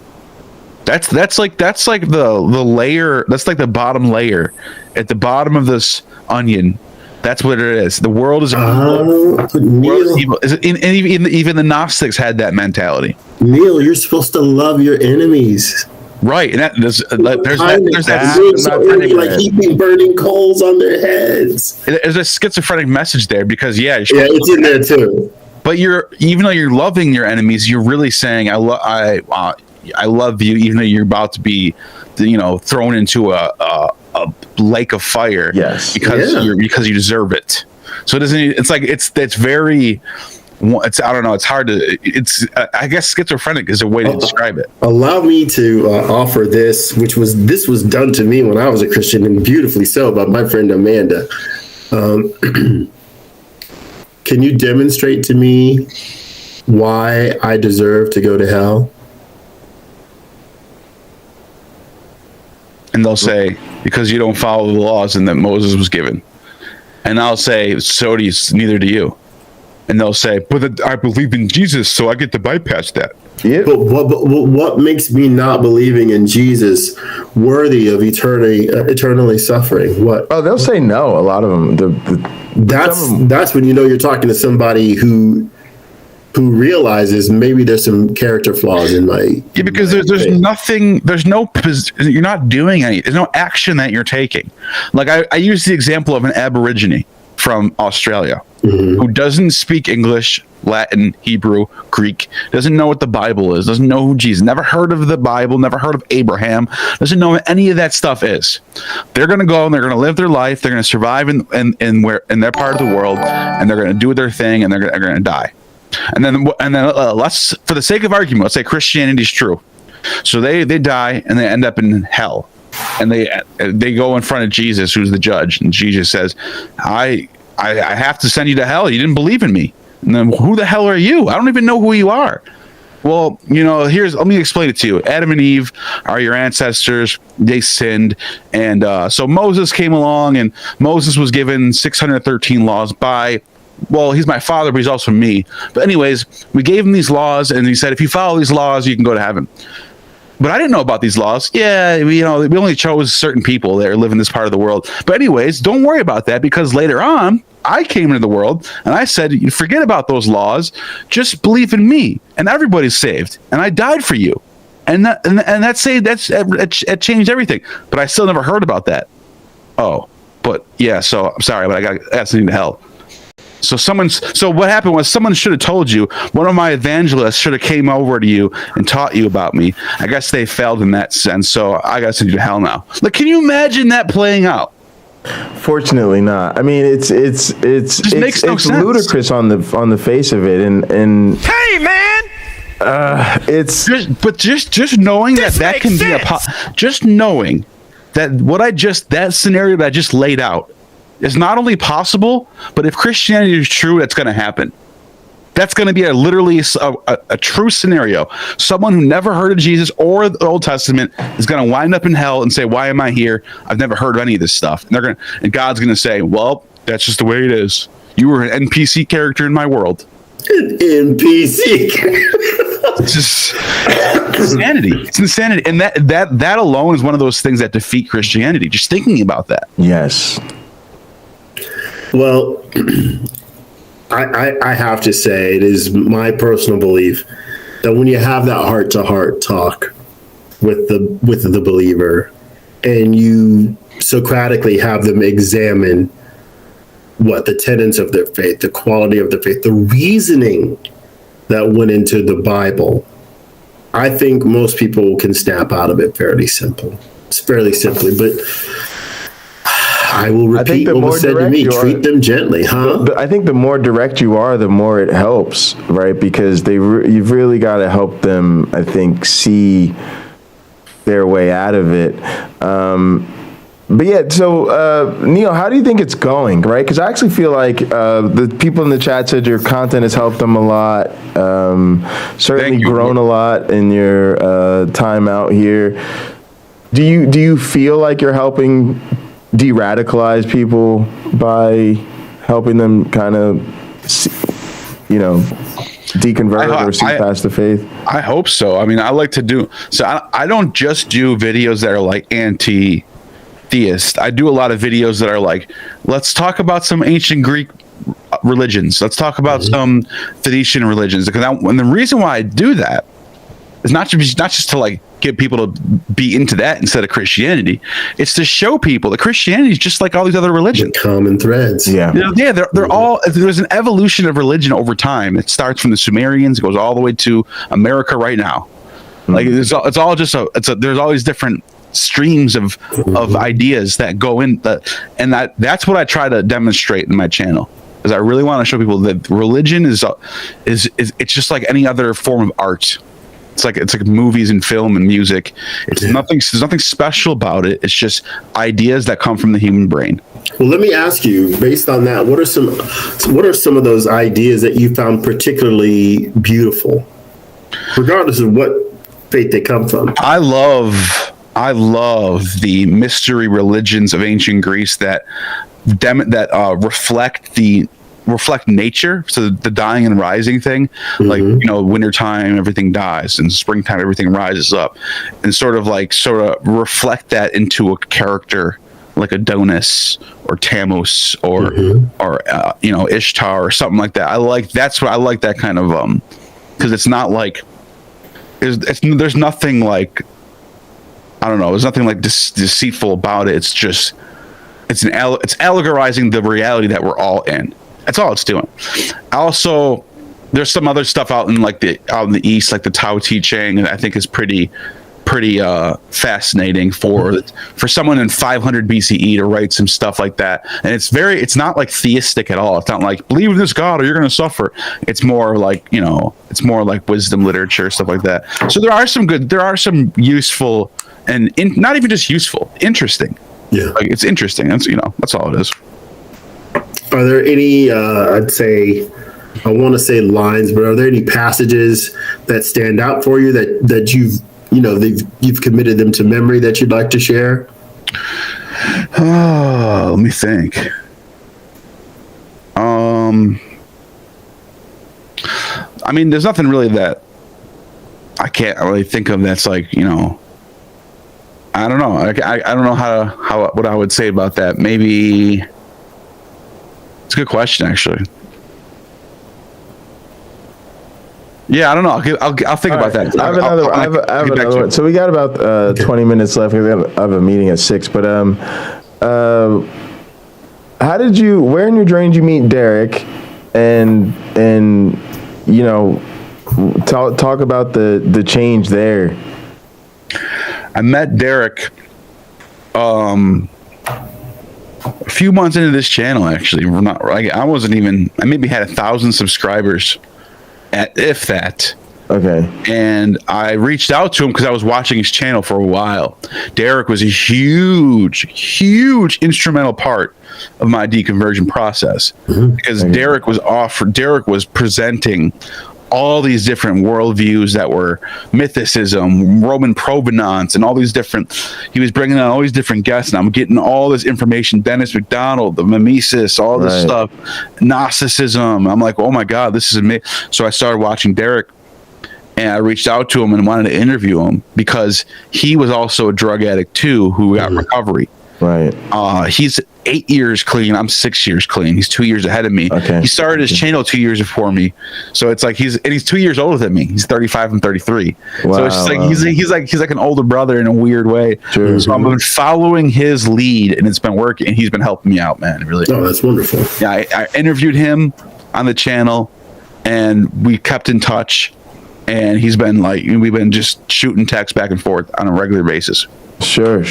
That's like the layer. That's like the bottom layer at the bottom of this onion. That's what it is. The world is evil. Even the Gnostics had that mentality. Neil, you're supposed to love your enemies. Right, and there's like heaping burning coals on their heads. There's a schizophrenic message there because it's in there too. But even though you're loving your enemies, you're really saying I love you, even though you're about to be, thrown into a lake of fire. Yes, because you deserve it. So it doesn't. It's like it's very. It's I don't know. It's hard to. It's I guess schizophrenic is a way to describe it. Allow me to offer this, this was done to me when I was a Christian, and beautifully so, by my friend Amanda. Can you demonstrate to me why I deserve to go to hell? And they'll say, because you don't follow the laws and that Moses was given. And I'll say, neither do you. And they'll say, but I believe in Jesus, so I get to bypass that. Yeah. But what makes me not believing in Jesus worthy of eternally suffering? What? Oh, they'll say no. A lot of them. That's when you're talking to somebody who realizes maybe there's some character flaws in my. Yeah, because there's nothing. You're not doing any. There's no action that you're taking. Like I use the example of an Aborigine. from Australia who doesn't speak English, Latin, Hebrew, Greek, doesn't know what the Bible is, doesn't know who Jesus, never heard of the Bible, never heard of Abraham, doesn't know what any of that stuff is. They're going to go and they're going to live their life. They're going to survive in their part of the world, and they're going to do their thing, and they're going to die. And then let's, for the sake of argument, let's say Christianity is true. So they die and they end up in hell, and they go in front of Jesus, who's the judge, and Jesus says, I have to send you to hell. You didn't believe in me. And then, who the hell are you? I don't even know who you are. Well, let me explain it to you. Adam and Eve are your ancestors. They sinned. And so Moses came along, and Moses was given 613 laws he's my father, but he's also me. But anyways, we gave him these laws, and he said, if you follow these laws, you can go to heaven. But I didn't know about these laws. Yeah, we only chose certain people that live in this part of the world. But anyways, don't worry about that, because later on, I came into the world and I said, you forget about those laws. Just believe in me, and everybody's saved. And I died for you. And that changed everything. But I still never heard about that. Oh, but yeah, so I'm sorry, but I got asked to hell. So what happened was someone should have told you. One of my evangelists should have came over to you and taught you about me. I guess they failed in that sense. So I got to send you to hell now. Like, can you imagine that playing out? Fortunately not. I mean, it's ludicrous on the face of it, and hey man, it's just knowing that can be just knowing that that scenario that I just laid out is not only possible, but if Christianity is true, that's going to happen. That's going to be literally a true scenario. Someone who never heard of Jesus or the Old Testament is going to wind up in hell and say, "Why am I here? I've never heard of any of this stuff." And God's going to say, "Well, that's just the way it is. You were an NPC character in my world." NPC. It's just insanity. It's insanity, and that alone is one of those things that defeat Christianity. Just thinking about that. Yes. Well, I have to say, it is my personal belief that when you have that heart-to-heart talk with the believer, and you Socratically have them examine the tenets of their faith, the quality of their faith, the reasoning that went into the Bible, I think most people can snap out of it fairly simply. But I will repeat what was said to me. Treat them gently, huh? I think the more direct you are, the more it helps, right? Because you've really got to help them, I think, see their way out of it. But yeah, so Neil, how do you think it's going, right? Because I actually feel like the people in the chat said your content has helped them a lot, certainly grown a lot in your time out here. Do you feel like you're helping de-radicalize people by helping them kind of, deconvert or see past the faith? I hope so. I mean, I like to do, so I don't just do videos that are like anti-theist. I do a lot of videos that are like, let's talk about some ancient Greek religions. Let's talk about some Phoenician religions. And the reason why I do that is not just to like get people to be into that instead of Christianity. It's to show people that Christianity is just like all these other religions. The common threads. Yeah. They're all, there's an evolution of religion over time. It starts from the Sumerians, it goes all the way to America right now. Like there's all these different streams of ideas that go in that's what I try to demonstrate in my channel. Because I really want to show people that religion is it's just like any other form of art. It's like movies and film and music. There's nothing special about it. It's just ideas that come from the human brain. Well, let me ask you, based on that, what are some of those ideas that you found particularly beautiful, regardless of what faith they come from? I love the mystery religions of ancient Greece that reflect nature. So the dying and rising thing, like, wintertime, everything dies, and springtime, everything rises up, and sort of reflect that into a character like Adonis or Tammuz or Ishtar or something like that. That's what I like, that kind of, because it's not like, there's nothing like, I don't know, there's nothing like deceitful about it. It's just it's allegorizing the reality that we're all in. That's all it's doing. Also, there's some other stuff out in the East, like the Tao Te Ching, and I think is pretty fascinating for someone in 500 BCE to write some stuff like that. And it's not like theistic at all. It's not like believe in this God or you're going to suffer. It's more like, it's more like wisdom literature, stuff like that. So there are some useful and not even just useful, interesting. Yeah. Like it's interesting. That's all it is. Are there any, I'd say, I want to say lines, but are there any passages that stand out for you that you've committed them to memory that you'd like to share? Oh, let me think. I mean, there's nothing really that I can't really think of that's like, I don't know. I don't know what I would say about that. Maybe it's a good question, actually. Yeah, I don't know. I'll think about that. I have another one. So we got about 20 minutes left. I have a meeting at 6. But where in your journey did you meet Derek? And talk about the change there. I met Derek a few months into this channel. Actually, I maybe had 1,000 subscribers. If that. Okay. And I reached out to him because I was watching his channel for a while. Derek was a huge instrumental part of my deconversion process because Derek was presenting all these different worldviews that were mythicism, Roman provenance, and all these different. He was bringing on all these different guests, and I'm getting all this information. Dennis McDonald, the mimesis, all this stuff, Gnosticism. I'm like, oh my God, this is amazing. So I started watching Derek, and I reached out to him and wanted to interview him because he was also a drug addict too, who got recovery. Right. He's 8 years clean. I'm 6 years clean. He's 2 years ahead of me. Okay. He started his channel 2 years before me. So it's like he's 2 years older than me. He's 35 and 33. Wow, so it's just like he's like an older brother in a weird way. True. So I've been following his lead and it's been working. He's been helping me out, man. Really. Oh, that's wonderful. Yeah, I interviewed him on the channel and we kept in touch, and we've been just shooting texts back and forth on a regular basis. Sure.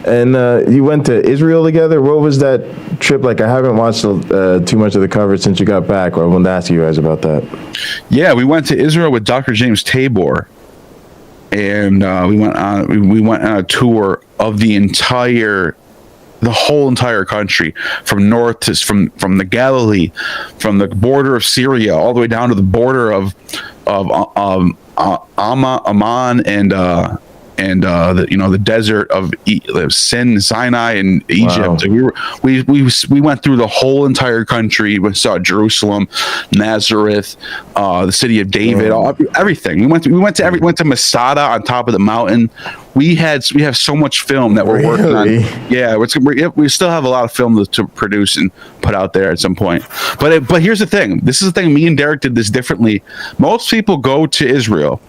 And you went to Israel together. What was that trip like? I haven't watched too much of the coverage since you got back. I wanted to ask you guys about that. Yeah, we went to Israel with Dr. James Tabor, and we went on a tour of the whole entire country, from north to from the Galilee, from the border of Syria all the way down to the border of Amman and the desert of Sin, Sinai, and Egypt. Wow. And we went through the whole entire country. We saw Jerusalem, Nazareth, the city of David, everything. We went to Masada on top of the mountain. We have so much film that we're working on. Yeah, we still have a lot of film to produce and put out there at some point. But here's the thing. This is the thing. Me and Derek did this differently. Most people go to Israel.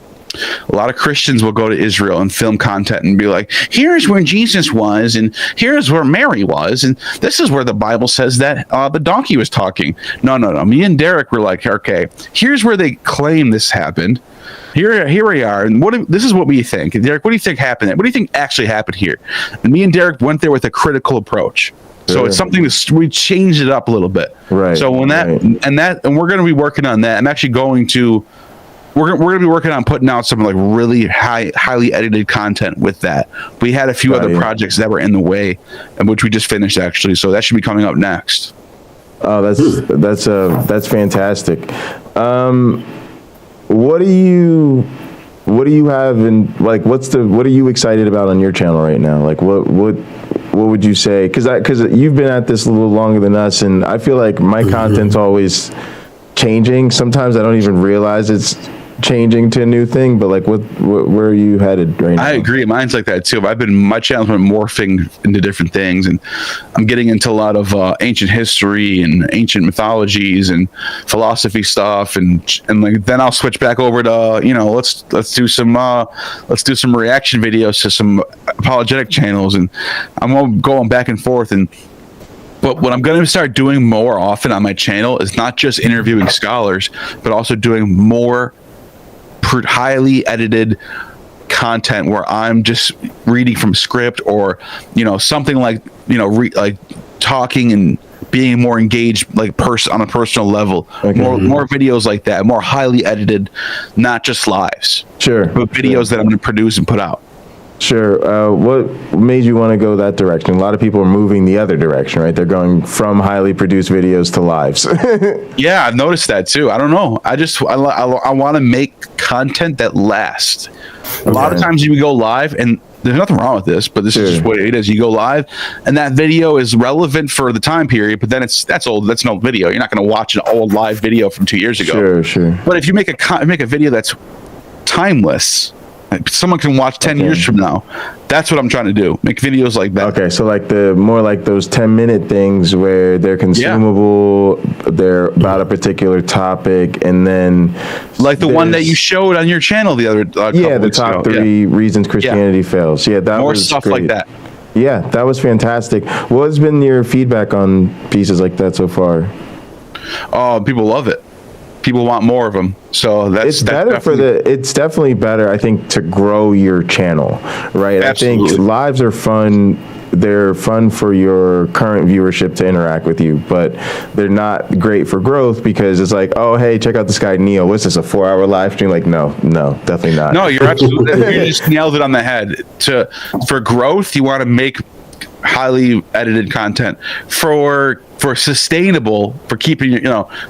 A lot of Christians will go to Israel and film content and be like, here's where Jesus was, and here's where Mary was, and this is where the Bible says that the donkey was talking. No. Me and Derek were like, okay, here's where they claim this happened. Here we are, and this is what we think. And Derek, what do you think happened? What do you think actually happened here? And me and Derek went there with a critical approach. So it's something we changed it up a little bit. Right. So when and we're going to be working on that. I'm actually going to. We're going to be working on putting out some like really highly edited content with that. We had a few other projects that were in the way, and which we just finished actually. So that should be coming up next. Oh, that's fantastic. What do you have in like? What are you excited about on your channel right now? Like what would you say? Because you've been at this a little longer than us, and I feel like my content's always changing. Sometimes I don't even realize it's changing to a new thing, but like where are you headed right now? I agree. Mine's like that too. My channel's been morphing into different things, and I'm getting into a lot of ancient history and ancient mythologies and philosophy stuff, and like then I'll switch back over to let's do some reaction videos to some apologetic channels, and I'm going back and forth, and But what I'm going to start doing more often on my channel is not just interviewing scholars, but also doing more highly edited content where I'm just reading from script, or something like like talking and being more engaged, like on a personal level. Okay. More videos like that, more highly edited, not just lives. Sure. But videos that I'm going to produce and put out. Sure. What made you want to go that direction? A lot of people are moving the other direction, right? They're going from highly produced videos to lives. Yeah, I've noticed that too. I don't know. I want to make content that lasts. A lot of times you go live, and there's nothing wrong with this, but this is just what it is. You go live, and that video is relevant for the time period, but then that's old. That's an old video. You're not going to watch an old live video from 2 years ago. Sure. But if you make a video that's timeless, someone can watch 10 years from now. That's what I'm trying to do. Make videos like that. Okay, so like more like those 10-minute things where they're consumable, they're about a particular topic, and then like the one that you showed on your channel the other the top 3 reasons Christianity fails. Yeah, that more was stuff great. like that. Yeah, that was fantastic. What has been your feedback on pieces like that so far? Oh, people love it. People want more of them, so it's definitely better, I think, to grow your channel, right? Absolutely. I think lives are fun. They're fun for your current viewership to interact with you, but they're not great for growth, because it's like, oh, hey, check out this guy NEAL. What's this, a 4-hour live stream? Like, no, definitely not. No, you're absolutely. You just nailed it on the head. For growth, you want to make highly edited content. For sustainable, for keeping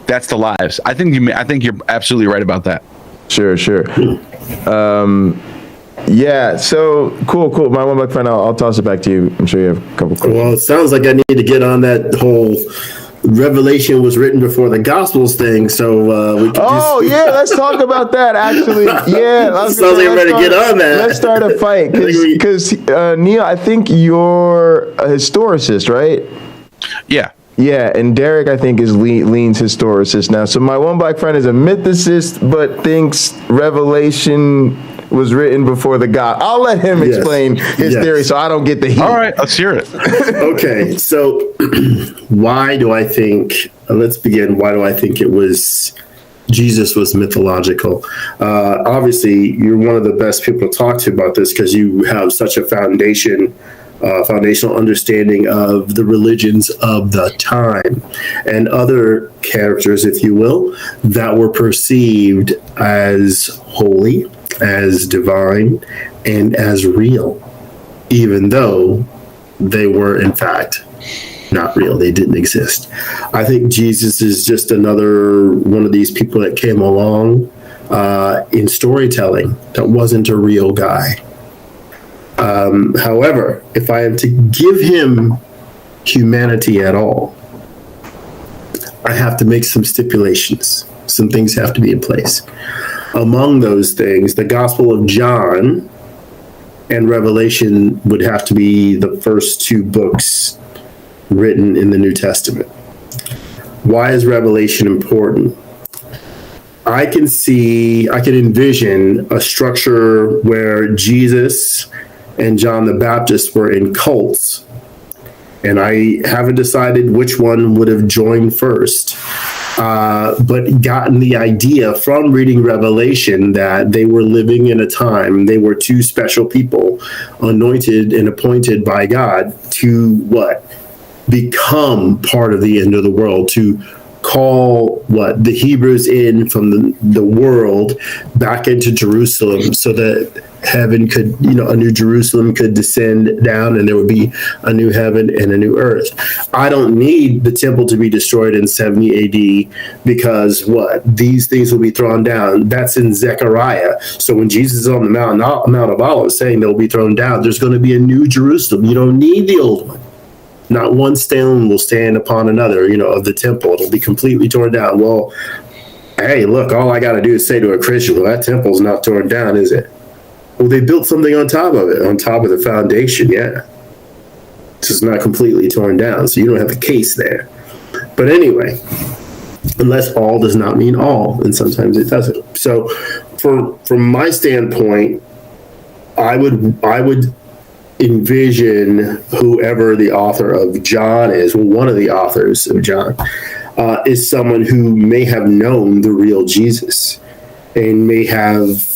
that's the lives. I think you're absolutely right about that. Sure. Yeah, so cool. My one back friend, I'll toss it back to you. I'm sure you have a couple questions. Well, it sounds like I need to get on that whole Revelation was written before the Gospels thing, so we can let's talk about that, actually. Yeah, sounds like I'm ready to get on that. Let's start a fight, because NEAL, I think you're a historicist, right? Yeah, and Derek, I think, leans historicist now. So my one black friend is a mythicist, but thinks Revelation was written before the God. I'll let him explain his theory, so I don't get the heat. All right, let's hear it. Okay, so why do I think? Let's begin. Why do I think Jesus was mythological? Obviously, you're one of the best people to talk to about this, because you have such a foundational understanding of the religions of the time and other characters, if you will, that were perceived as holy, as divine, and as real, even though they were in fact not real. They didn't exist. I think Jesus is just another one of these people that came along in storytelling that wasn't a real guy. However, if I am to give him humanity at all, I have to make some stipulations. Some things have to be in place. Among those things, the Gospel of John and Revelation would have to be the first 2 books written in the New Testament. Why is Revelation important? I can envision a structure where Jesus and John the Baptist were in cults, and I haven't decided which one would have joined first, but gotten the idea from reading Revelation that they were living in a time, they were 2 special people anointed and appointed by God to become part of the end of the world, to call the Hebrews in from the world back into Jerusalem, so that heaven could, a new Jerusalem could descend down, and there would be a new heaven and a new earth. I don't need the temple to be destroyed in 70 AD, because these things will be thrown down. That's in Zechariah. So when Jesus is on the Mount of Olives saying they'll be thrown down, there's going to be a new Jerusalem. You don't need the old one. Not one stone will stand upon another, of the temple. It'll be completely torn down. Well, hey, look, all I got to do is say to a Christian, well, that temple's not torn down, is it? Well, they built something on top of it, on top of the foundation, yeah. It's just not completely torn down, so you don't have a case there. But anyway, unless all does not mean all, and sometimes it doesn't. So from my standpoint, I would envision whoever the author of John is, well, one of the authors of John, is someone who may have known the real Jesus and may have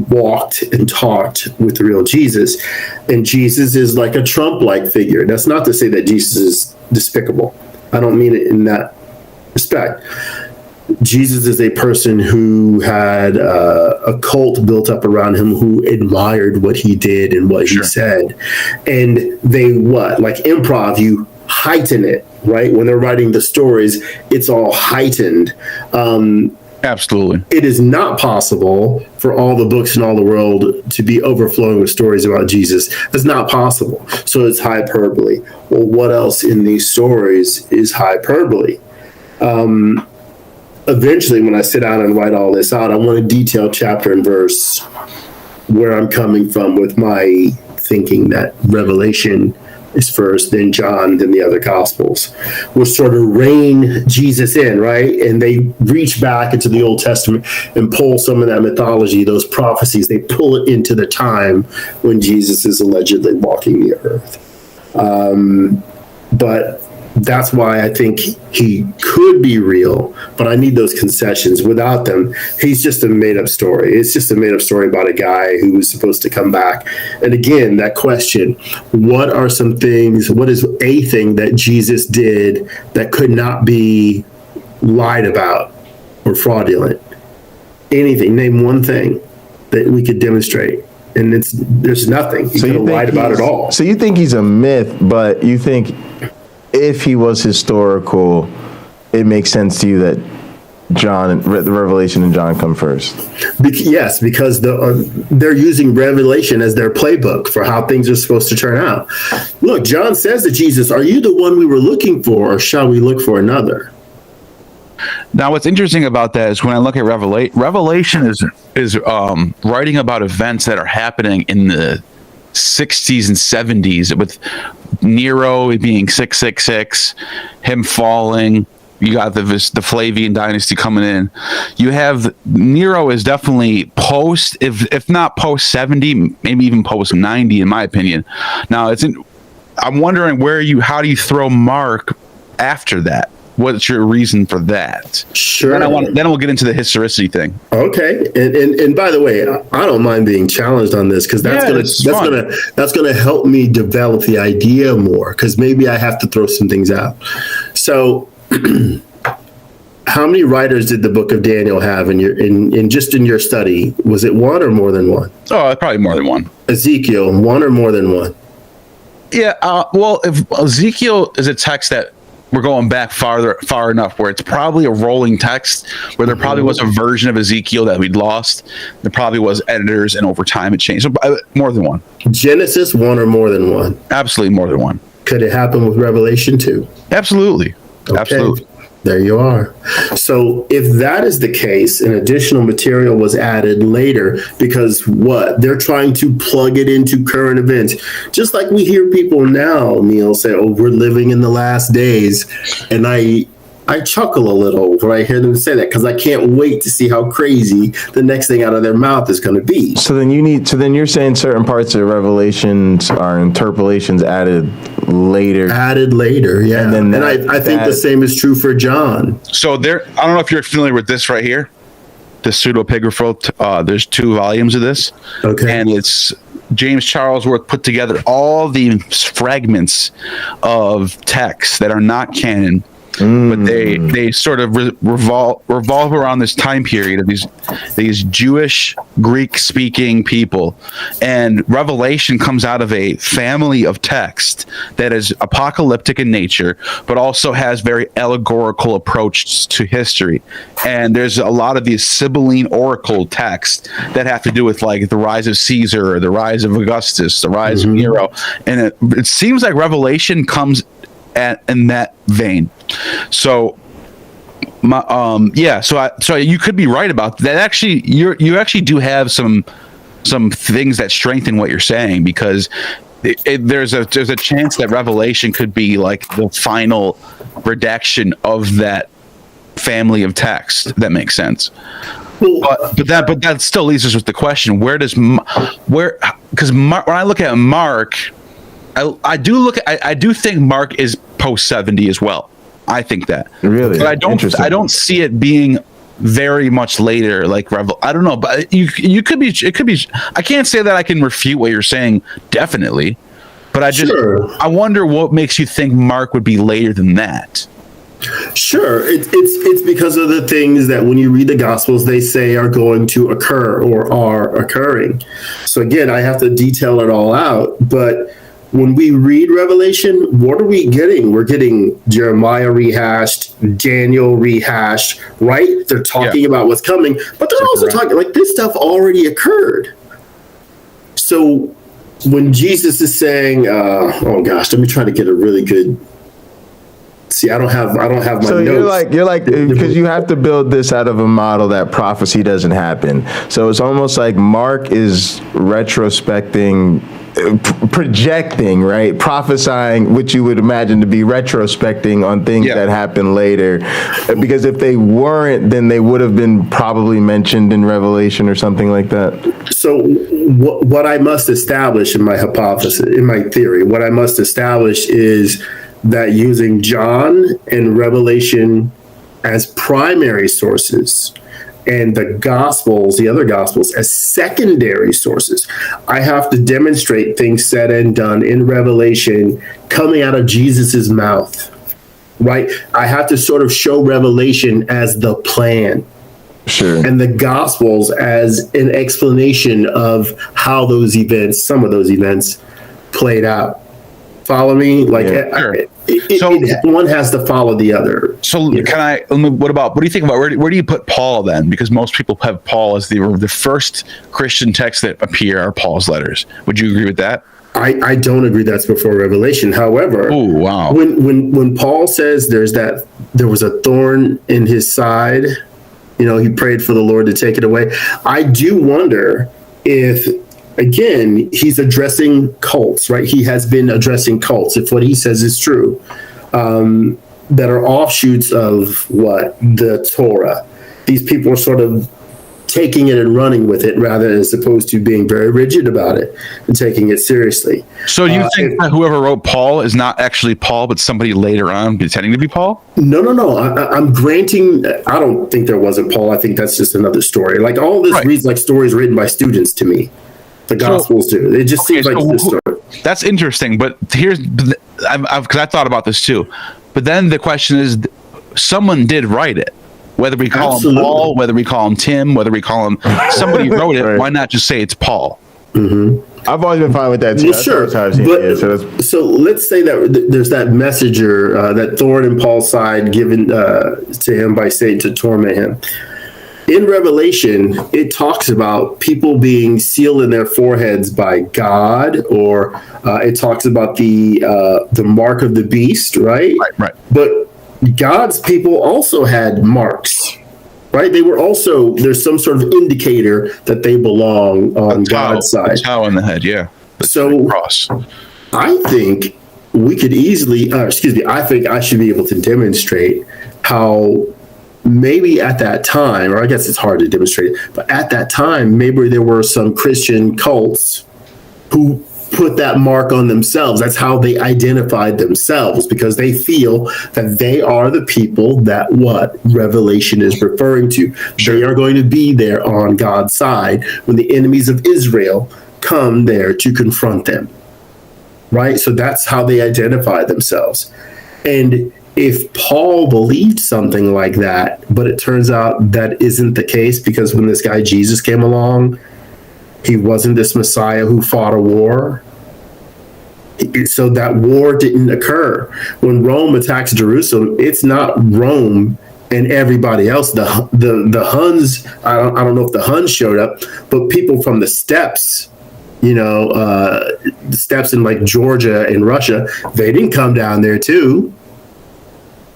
walked and talked with the real Jesus. And Jesus is like a Trump-like figure. That's not to say that Jesus is despicable. I don't mean it in that respect. Jesus is a person who had a cult built up around him who admired what he did and what he said. And they, like improv, you heighten it, right? When they're writing the stories, it's all heightened. Absolutely. It is not possible for all the books in all the world to be overflowing with stories about Jesus. It's not possible. So it's hyperbole. Well, what else in these stories is hyperbole? Eventually, when I sit down and write all this out, I want to detail chapter and verse where I'm coming from with my thinking that Revelation is first, then John, then the other Gospels, will sort of rein Jesus in, right? And they reach back into the Old Testament and pull some of that mythology, those prophecies, they pull it into the time when Jesus is allegedly walking the earth. But that's why I think he could be real, but I need those concessions. Without them, he's just a made-up story. It's just a made-up story about a guy who was supposed to come back. And again, that question, what are some things, what is a thing that Jesus did that could not be lied about or fraudulent? Anything, name one thing that we could demonstrate. And there's nothing. He could have lied about it all. So you think he's a myth, but you think if he was historical, it makes sense to you that John, the Revelation and John come first? Yes, because they're using Revelation as their playbook for how things are supposed to turn out. Look, John says to Jesus, "Are you the one we were looking for, or shall we look for another?" Now, what's interesting about that is when I look at Revelation is writing about events that are happening in the 60s and 70s, with Nero being 666, him falling. You got the Flavian dynasty coming in. You have Nero is definitely post, if not post 70, maybe even post 90, in my opinion. Now I'm wondering how do you throw Mark after that? What's your reason for that? Sure. Then we'll get into the historicity thing. Okay. And by the way, I don't mind being challenged on this, because that's gonna help me develop the idea more, because maybe I have to throw some things out. So how many writers did the book of Daniel have in your study? Was it one or more than one? Oh, probably more than one. Ezekiel, one or more than one? Yeah. Well, if Ezekiel is a text that we're going back far enough where it's probably a rolling text, where there probably was a version of Ezekiel that we'd lost. There probably was editors, and over time it changed. So more than one. Genesis, one or more than one? Absolutely more than one. Could it happen with Revelation too? Absolutely. Okay. Absolutely. There you are. So if that is the case, an additional material was added later because they're trying to plug it into current events. Just like we hear people now, Neil, say, "Oh, we're living in the last days." And I chuckle a little when I hear them say that, because I can't wait to see how crazy the next thing out of their mouth is going to be. So then you're saying certain parts of Revelations are interpolations added later. Yeah. And I think the same is true for John. So I don't know if you're familiar with this right here, the pseudepigrapha. There's 2 volumes of this. Okay. And it's James Charlesworth put together all the fragments of texts that are not canon. But they sort of revolve around this time period of these Jewish Greek speaking people, and Revelation comes out of a family of text that is apocalyptic in nature, but also has very allegorical approach to history. And there's a lot of these Sibylline oracle texts that have to do with like the rise of Caesar, or the rise of Augustus, the rise of Nero, and it seems like Revelation comes in that vein. So so you could be right about that. Actually, you actually do have some things that strengthen what you're saying, because there's a chance that Revelation could be like the final redaction of that family of text. That makes sense. But that still leaves us with the question: because when I look at Mark, I do think Mark is post 70 as well. I think that. Really? But I don't see it being very much later, like I don't know, but it could be. I can't say that I can refute what you're saying definitely, but I wonder what makes you think Mark would be later than that. Sure, it's because of the things that when you read the Gospels they say are going to occur or are occurring. So again, I have to detail it all out, but when we read Revelation, what are we getting? We're getting Jeremiah rehashed, Daniel rehashed, right? They're talking about what's coming, but they're also talking like this stuff already occurred. So when Jesus is saying, oh gosh, let me try to get a really good. See, I don't have my notes. So you're like because you have to build this out of a model that prophecy doesn't happen. So it's almost like Mark is retrospecting, projecting, right? Prophesying, which you would imagine to be retrospecting on things that happen later. Because if they weren't, then they would have been probably mentioned in Revelation or something like that. So what I must establish in my hypothesis, in my theory, what I must establish is that using John and Revelation as primary sources and the Gospels, the other Gospels, as secondary sources, I have to demonstrate things said and done in Revelation coming out of Jesus's mouth, right? I have to sort of show Revelation as the plan. Sure. And the Gospels as an explanation of how those events, some of those events, played out. Follow me? Like, one has to follow the other. So what do you think about, where do you put Paul then? Because most people have Paul as the first Christian text that appear are Paul's letters. Would you agree with that? I don't agree that's before Revelation. However, when Paul says there was a thorn in his side, he prayed for the Lord to take it away. I do wonder if, again, he's addressing cults, right? He has been addressing cults, if what he says is true, that are offshoots of the Torah. These people are sort of taking it and running with it rather as opposed to being very rigid about it and taking it seriously. So do you think that whoever wrote Paul is not actually Paul, but somebody later on pretending to be Paul? No. I'm granting, I don't think there wasn't Paul. I think that's just another story. Like all this reads like stories written by students to me. The Gospels do. It just seems like this story. That's interesting, but because I thought about this too. But then the question is, someone did write it. Whether we call him Paul, whether we call him Tim, whether we call him somebody wrote it, why not just say it's Paul? Mm-hmm. I've always been fine with that too. Well, sure. So let's say that there's that messenger, that thorn in Paul's side given to him by Satan to torment him. In Revelation, it talks about people being sealed in their foreheads by God, or it talks about the mark of the beast, right? Right. But God's people also had marks, right? They were also, there's some sort of indicator that they belong on God's side. The tau on the head, yeah. So cross. I think we could easily, I think I should be able to demonstrate how maybe at that time, or I guess it's hard to demonstrate it, but at that time, maybe there were some Christian cults who put that mark on themselves. That's how they identified themselves, because they feel that they are the people that Revelation is referring to. Sure. They are going to be there on God's side when the enemies of Israel come there to confront them. Right? So that's how they identify themselves. And if Paul believed something like that, but it turns out that isn't the case, because when this guy Jesus came along, he wasn't this Messiah who fought a war. So that war didn't occur. When Rome attacks Jerusalem, it's not Rome and everybody else. The Huns, I don't know if the Huns showed up, but people from the steppes, the steppes in like Georgia and Russia, they didn't come down there too.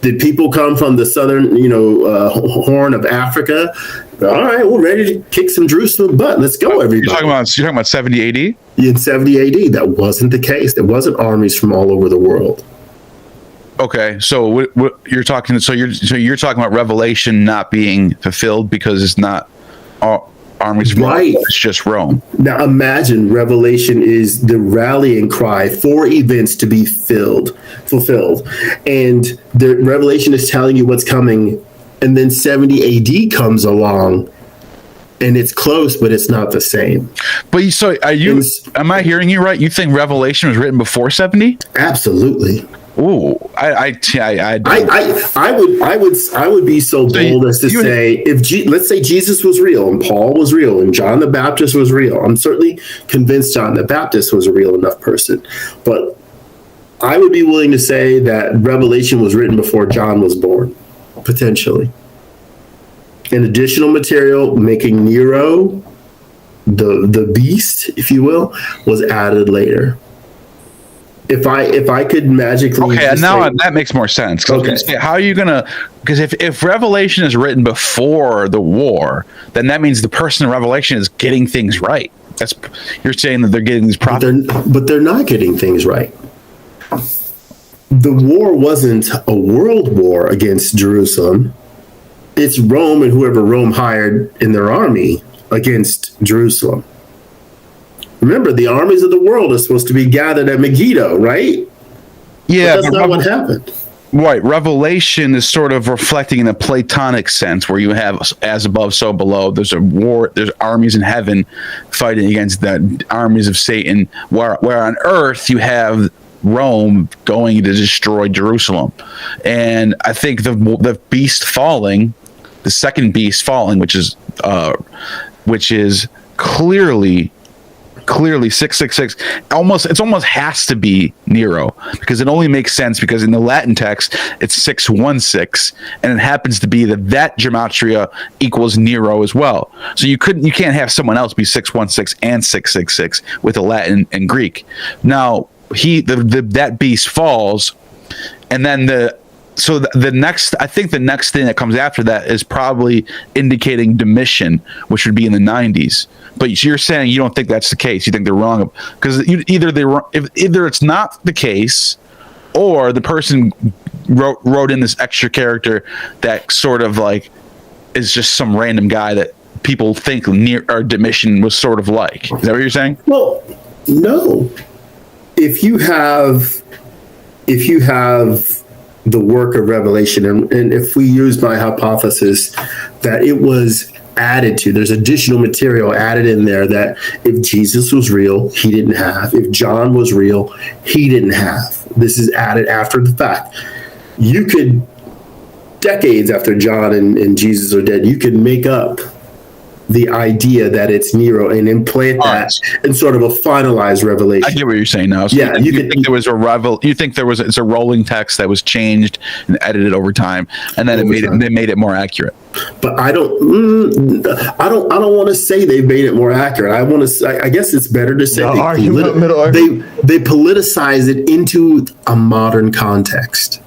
Did people come from the southern, Horn of Africa? All right, we're ready to kick some Jerusalem butt. Let's go, everybody. You're talking about 70 AD? In 70 AD, that wasn't the case. There wasn't armies from all over the world. Okay, so what you're talking? So you're talking about Revelation not being fulfilled because it's not. armies from Right. It's just Rome. Now imagine Revelation is the rallying cry for events to be fulfilled. And the Revelation is telling you what's coming. And then 70 AD comes along and it's close, but it's not the same. But so am I hearing you right? You think Revelation was written before 70? Absolutely. Ooh, I would be so bold as to say, let's say Jesus was real and Paul was real and John the Baptist was real. I'm certainly convinced John the Baptist was a real enough person, but I would be willing to say that Revelation was written before John was born, potentially. And additional material making Nero the beast, if you will, was added later. If I could magically that makes more sense. Okay. How are you gonna? Because if Revelation is written before the war, then that means the person in Revelation is getting things right. You're saying that they're getting these prophecies, but they're not getting things right. The war wasn't a world war against Jerusalem. It's Rome and whoever Rome hired in their army against Jerusalem. Remember, the armies of the world are supposed to be gathered at Megiddo, right? Yeah, but that's not what happened. Right. Revelation is sort of reflecting in a Platonic sense where you have as above, so below. There's a war. There's armies in heaven fighting against the armies of Satan, where on earth you have Rome going to destroy Jerusalem. And I think the beast falling, the second beast falling, which is clearly 666, it almost has to be Nero, because it only makes sense because in the Latin text it's 616, and it happens to be that gematria equals Nero as well. So you can't have someone else be 616 and 666 with the Latin and Greek. Now that beast falls, and then the next thing that comes after that is probably indicating Domitian, which would be in the 90s. But you're saying you don't think that's the case. You think they're wrong, because either it's not the case, or the person wrote in this extra character that sort of like is just some random guy that people think Domitian was sort of like. Is that what you're saying? Well, no. If you have the work of Revelation, and if we use my hypothesis that it was added to, there's additional material added in there that if Jesus was real, he didn't have. If John was real, he didn't have. This is added after the fact. You could, decades after John and Jesus are dead, you could make up the idea that it's Nero and implant that in sort of a finalized revelation. I get what you're saying now. So yeah, you think there was it's a rolling text that was changed and edited over time, and then they made it more accurate. But I don't want to say they made it more accurate. I guess it's better to say they politicize it into a modern context.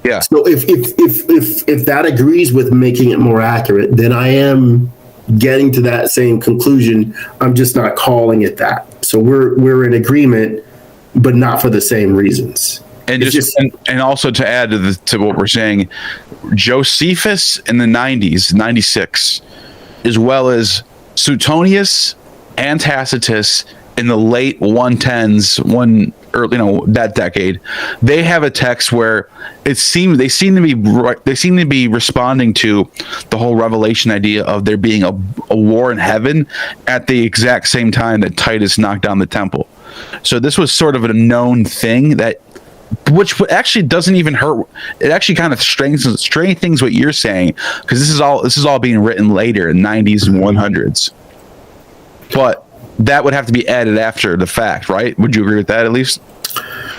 Yeah. So if that agrees with making it more accurate, then I am getting to that same conclusion. I'm just not calling it that. So we're in agreement, but not for the same reasons. And and also to add to what we're saying, Josephus in the 90s, 96, as well as Suetonius and Tacitus in the late 110s, that decade, they have a text where they seem to be responding to the whole Revelation idea of there being a war in heaven at the exact same time that Titus knocked down the temple. So this was sort of a known thing which actually doesn't even hurt. It actually kind of strengthens what you're saying, because this is all being written later in 90s and 100s. But that would have to be added after the fact, right? Would you agree with that at least?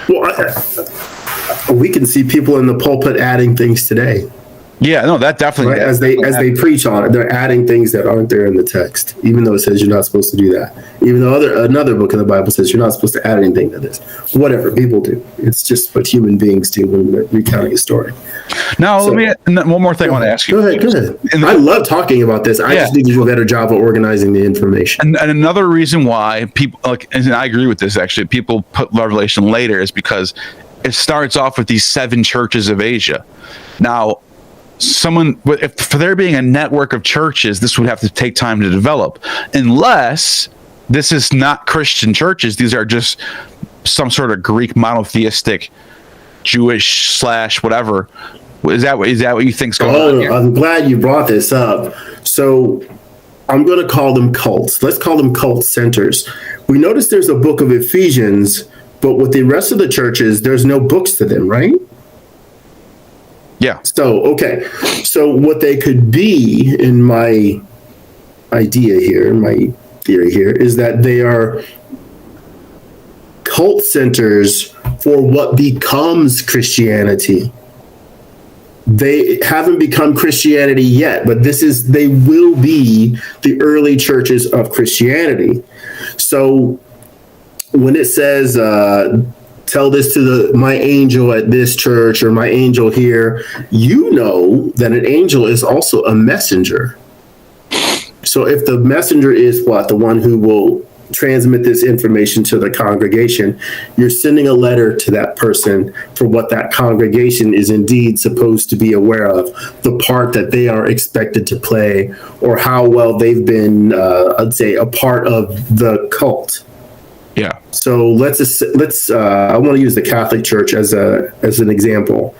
Well, we can see people in the pulpit adding things today. Yeah, no, that definitely. Right? As they preach on it, they're adding things that aren't there in the text, even though it says you're not supposed to do that. Even though another book in the Bible says you're not supposed to add anything to this. Whatever, people do. It's just what human beings do when they're recounting a story. Now, one more thing I want to ask you. Go ahead. I love talking about this. I just need to do a better job of organizing the information. And another reason why people, and I agree with this actually, people put Revelation later is because it starts off with these 7 churches of Asia. Now, if for there being a network of churches, this would have to take time to develop, unless this is not Christian churches. These are just some sort of Greek monotheistic, Jewish / whatever. Is that what you think's going on here? I'm glad you brought this up. So I'm going to call them cults. Let's call them cult centers. We notice there's a book of Ephesians, but with the rest of the churches, there's no books to them, right? Yeah. So, okay. So what they could be, in my idea here, my theory here, is that they are cult centers for what becomes Christianity. They haven't become Christianity yet, but they will be the early churches of Christianity. So when it says, tell this to my angel at this church or my angel here, you know that an angel is also a messenger. So if the messenger is the one who will transmit this information to the congregation, you're sending a letter to that person for what that congregation is indeed supposed to be aware of, the part that they are expected to play, or how well they've been, I'd say, a part of the cult. Yeah. So let's I want to use the Catholic Church as an example.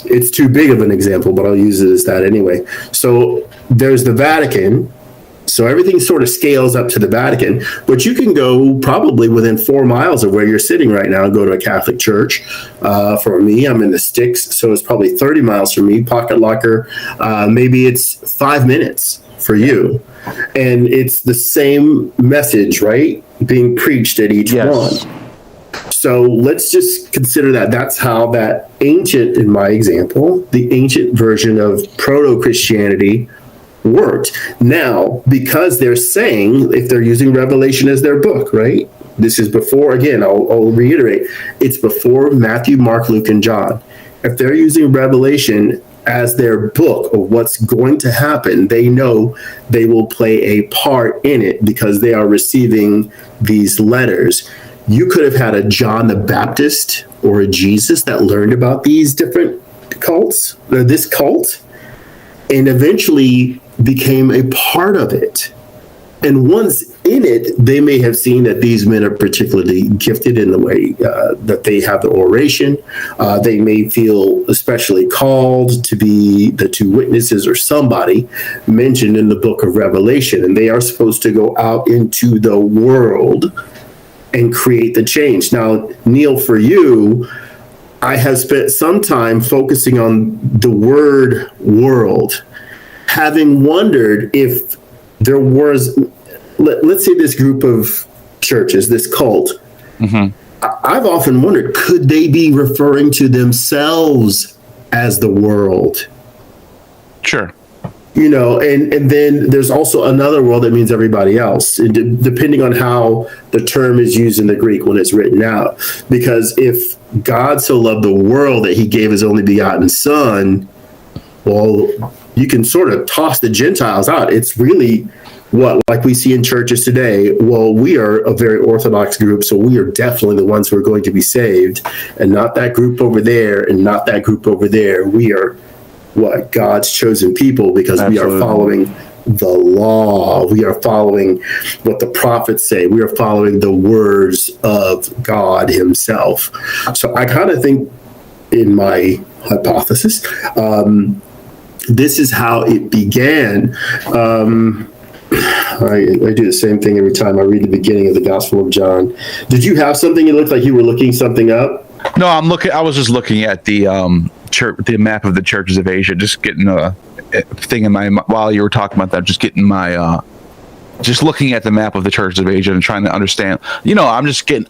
It's too big of an example, but I'll use it as that anyway. So there's the Vatican. So everything sort of scales up to the Vatican, but you can go probably within 4 miles of where you're sitting right now and go to a Catholic church. For me, I'm in the sticks, so it's probably 30 miles from me. Pocket Locker, maybe it's 5 minutes for you. And it's the same message, right, being preached at each one. So let's just consider that that's how that ancient, in my example, the ancient version of proto-Christianity worked. Now, because they're saying, if they're using Revelation as their book, right? This is before, again, I'll reiterate, it's before Matthew, Mark, Luke, and John. If they're using Revelation as their book of what's going to happen, they know they will play a part in it because they are receiving these letters. You could have had a John the Baptist or a Jesus that learned about these different cults, or this cult, and eventually became a part of it. And once in it, they may have seen that these men are particularly gifted in the way that they have the oration. They may feel especially called to be the two witnesses or somebody mentioned in the book of Revelation. And they are supposed to go out into the world and create the change. Now, Neil, for you, I have spent some time focusing on the word world, having wondered if there was, let's say this group of churches, this cult, I've often wondered, could they be referring to themselves as the world? Sure. You know, and then there's also another world that means everybody else, depending on how the term is used in the Greek when it's written out. Because if God so loved the world that he gave his only begotten son, well, you can sort of toss the Gentiles out. It's really what, like we see in churches today, well, we are a very orthodox group, so we are definitely the ones who are going to be saved, and not that group over there, and not that group over there. We are what, God's chosen people, because we are following the law. We are following what the prophets say. We are following the words of God himself. So I kind of think, in my hypothesis, this is how it began. I do the same thing every time I read the beginning of the Gospel of John. Did you have something? It looked like you were looking something up. No, I was just looking at the the map of the churches of Asia, just getting a thing in my, while you were talking about that, just getting my just looking at the map of the churches of Asia and trying to understand. You know, I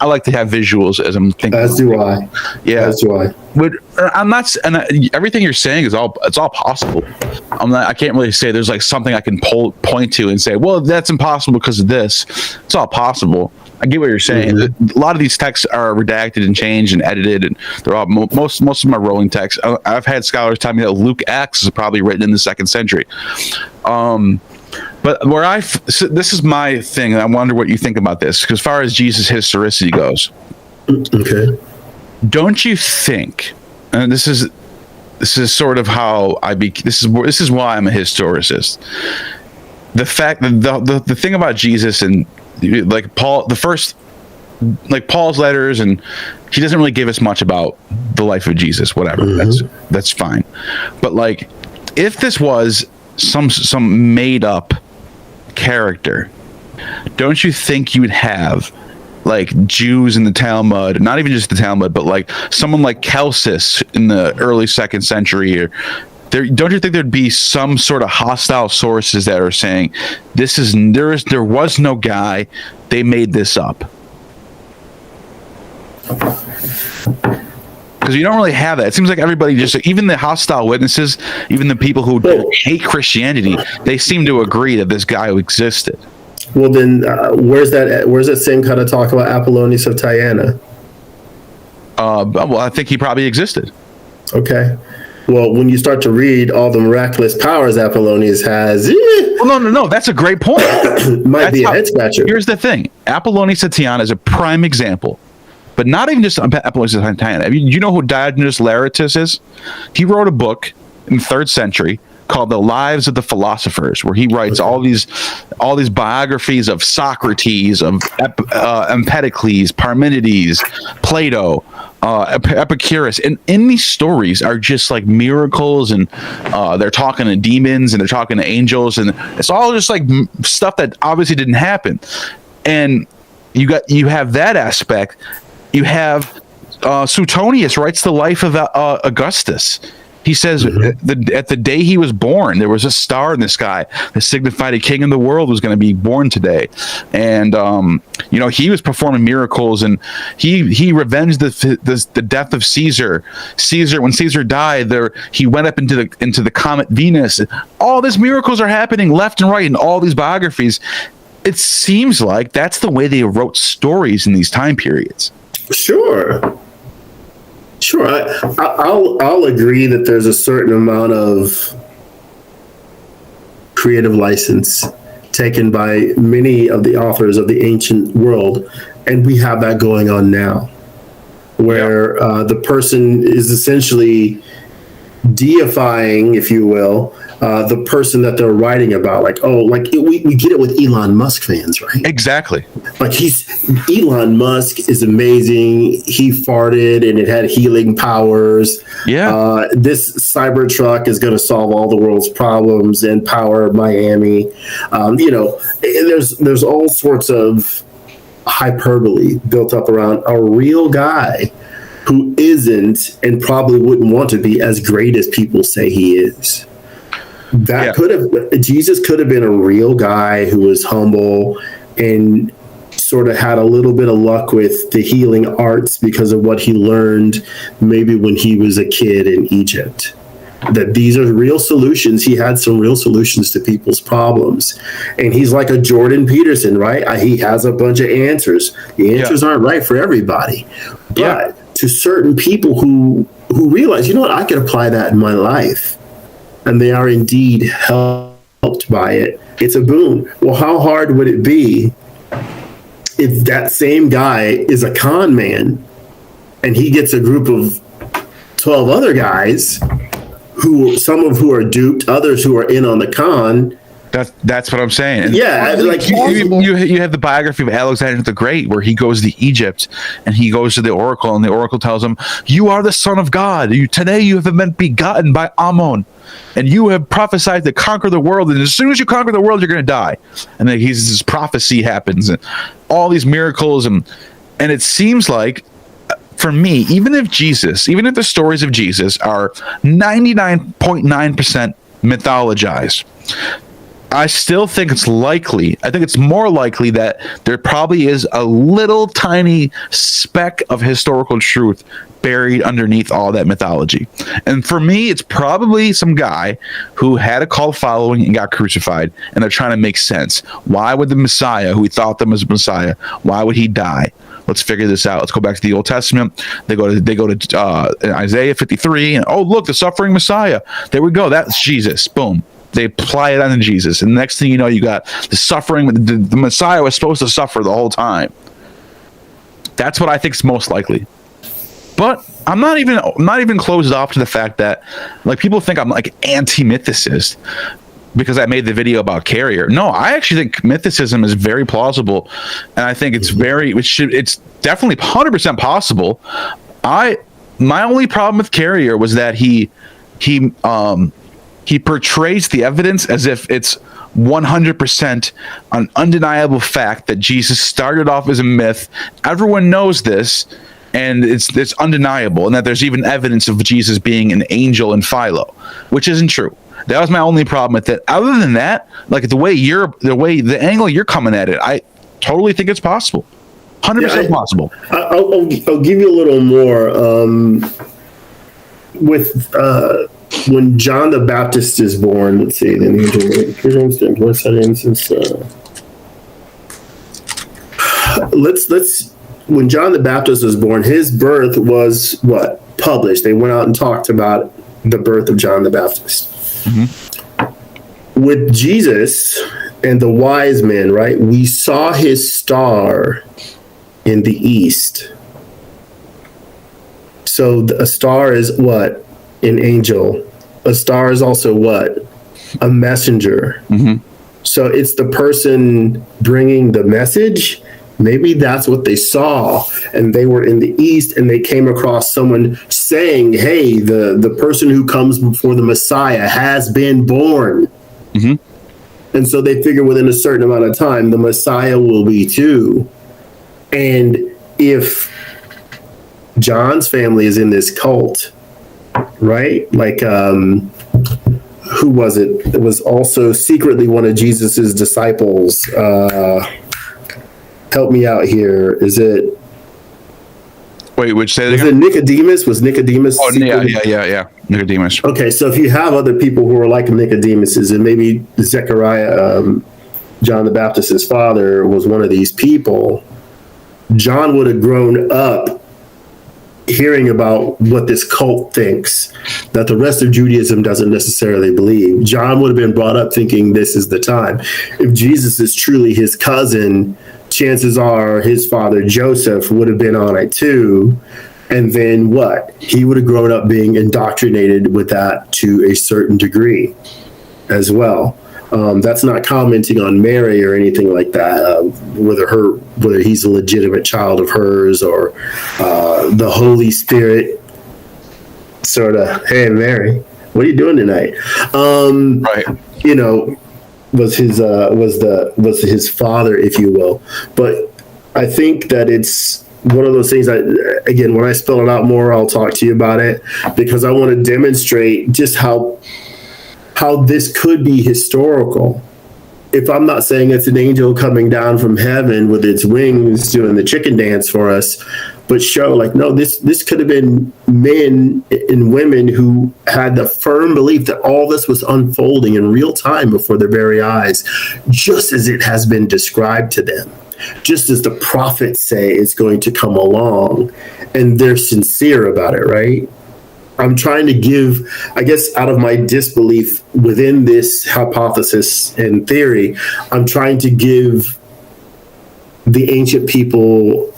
like to have visuals as I'm thinking. As do I. Yeah, as do I. But I'm not, and everything you're saying is all possible. I can't really say there's like something I can point to and say, well, that's impossible because of this. It's all possible. I get what you're saying. A lot of these texts are redacted and changed and edited, and they're all most of them are rolling texts. I've had scholars tell me that Luke Acts is probably written in the 2nd century. But this is my thing, and I wonder what you think about this. Because as far as Jesus' historicity goes, okay, don't you think? And this is this is sort of how this is why I'm a historicist. The fact that the thing about Jesus and like Paul, Paul's letters, and he doesn't really give us much about the life of Jesus, whatever. That's fine. But like, if this was some made up character, don't you think you'd have like Jews in the Talmud, not even just the Talmud, but like someone like Celsus in the early 2nd century, or don't you think there'd be some sort of hostile sources that are saying there was no guy, they made this up? Because you don't really have that. It seems like everybody even the hostile witnesses, even the people who hate Christianity, they seem to agree that this guy existed. Well, then, where's that same kind of talk about Apollonius of Tyana? Well, I think he probably existed. Okay. Well, when you start to read all the miraculous powers Apollonius has, well, no, that's a great point. Might be a head scratcher. Here's the thing: Apollonius of Tyana is a prime example, but not even just Apollonius of Tyana. You know who Diogenes Laertius is? He wrote a book in the 3rd century called The Lives of the Philosophers, where he writes all these biographies of Socrates, of Empedocles, Parmenides, Plato, Epicurus, and in these stories are just like miracles, and they're talking to demons and they're talking to angels, and it's all just like stuff that obviously didn't happen. And you have that aspect. You have Suetonius writes the life of Augustus. He says at the day he was born, there was a star in the sky that signified a king in the world was going to be born today. And, he was performing miracles, and he revenged the death of Caesar. When Caesar died, he went up into the comet Venus. All these miracles are happening left and right in all these biographies. It seems like that's the way they wrote stories in these time periods. Sure. I'll agree that there's a certain amount of creative license taken by many of the authors of the ancient world, and we have that going on now, where the person is essentially deifying, if you will, the person that they're writing about. We get it with Elon Musk fans, right? Exactly. Like Elon Musk is amazing. He farted and it had healing powers. Yeah. This Cybertruck is going to solve all the world's problems and power Miami. There's all sorts of hyperbole built up around a real guy who isn't and probably wouldn't want to be as great as people say he is. Jesus could have been a real guy who was humble and sort of had a little bit of luck with the healing arts because of what he learned maybe when he was a kid in Egypt. That these are real solutions. He had some real solutions to people's problems. And he's like a Jordan Peterson, right? He has a bunch of answers. The answers aren't right for everybody. But to certain people who realize, you know what, I can apply that in my life, and they are indeed helped by it, it's a boon. Well, how hard would it be if that same guy is a con man and he gets a group of 12 other guys, some of who are duped, others who are in on the con? That's what I'm saying. And you have the biography of Alexander the Great, where he goes to Egypt and he goes to the oracle, and the oracle tells him, "You are the son of God. Today you have been begotten by Ammon, and you have prophesied to conquer the world. And as soon as you conquer the world, you're going to die." And then this prophecy happens, and all these miracles, and it seems like, for me, even if the stories of Jesus are 99.9% mythologized, I still think it's likely. I think it's more likely that there probably is a little tiny speck of historical truth buried underneath all that mythology. And for me, it's probably some guy who had a cult following and got crucified, and they're trying to make sense. Why would the Messiah, who we thought them as Messiah, why would he die? Let's figure this out. Let's go back to the Old Testament. They go to Isaiah 53, and look, the suffering Messiah. There we go. That's Jesus. Boom. They apply it on Jesus, and the next thing you know, you got the suffering. The Messiah was supposed to suffer the whole time. That's what I think is most likely. But I'm not even closed off to the fact that, like, people think I'm like anti-mythicist because I made the video about Carrier. No, I actually think mythicism is very plausible, and I think it's definitely 100% possible. My only problem with Carrier was that he portrays the evidence as if it's 100% an undeniable fact that Jesus started off as a myth. Everyone knows this, and it's undeniable, and that there's even evidence of Jesus being an angel in Philo, which isn't true. That was my only problem with it. Other than that, like the angle you're coming at it, I totally think it's possible. 100% possible. I'll give you a little more. With when John the Baptist is born, let's see. What's that instance? Let's. When John the Baptist was born, his birth was what? Published. They went out and talked about the birth of John the Baptist. Mm-hmm. With Jesus and the wise men, right? We saw his star in the east. So a star is what? An angel. A star is also what? A messenger. Mm-hmm. So it's the person bringing the message. Maybe that's what they saw, and they were in the east, and they came across someone saying, hey, the person who comes before the Messiah has been born. Mm-hmm. And so they figure within a certain amount of time, the Messiah will be too. And if John's family is in this cult, right? Like, who was it? It was also secretly one of Jesus's disciples. Help me out here. Is it? Wait, which say was it Nicodemus? Was Nicodemus? Oh, yeah. Nicodemus. Okay, so if you have other people who are like Nicodemus's, and maybe Zechariah, John the Baptist's father, was one of these people, John would have grown up hearing about what this cult thinks that the rest of Judaism doesn't necessarily believe. John would have been brought up thinking this is the time. If Jesus is truly his cousin, chances are his father Joseph would have been on it too. And then what? He would have grown up being indoctrinated with that to a certain degree as well. That's not commenting on Mary or anything like that, whether he's a legitimate child of hers or the Holy Spirit sort of, hey, Mary, what are you doing tonight? Right. You know, was his father, if you will. But I think that it's one of those things again, when I spell it out more, I'll talk to you about it, because I want to demonstrate just how this could be historical. If I'm not saying it's an angel coming down from heaven with its wings doing the chicken dance for us, but show like, no, this could have been men and women who had the firm belief that all this was unfolding in real time before their very eyes, just as it has been described to them, just as the prophets say it's going to come along, and they're sincere about it, right? I'm trying to give, I guess, out of my disbelief within this hypothesis and theory, I'm trying to give the ancient people,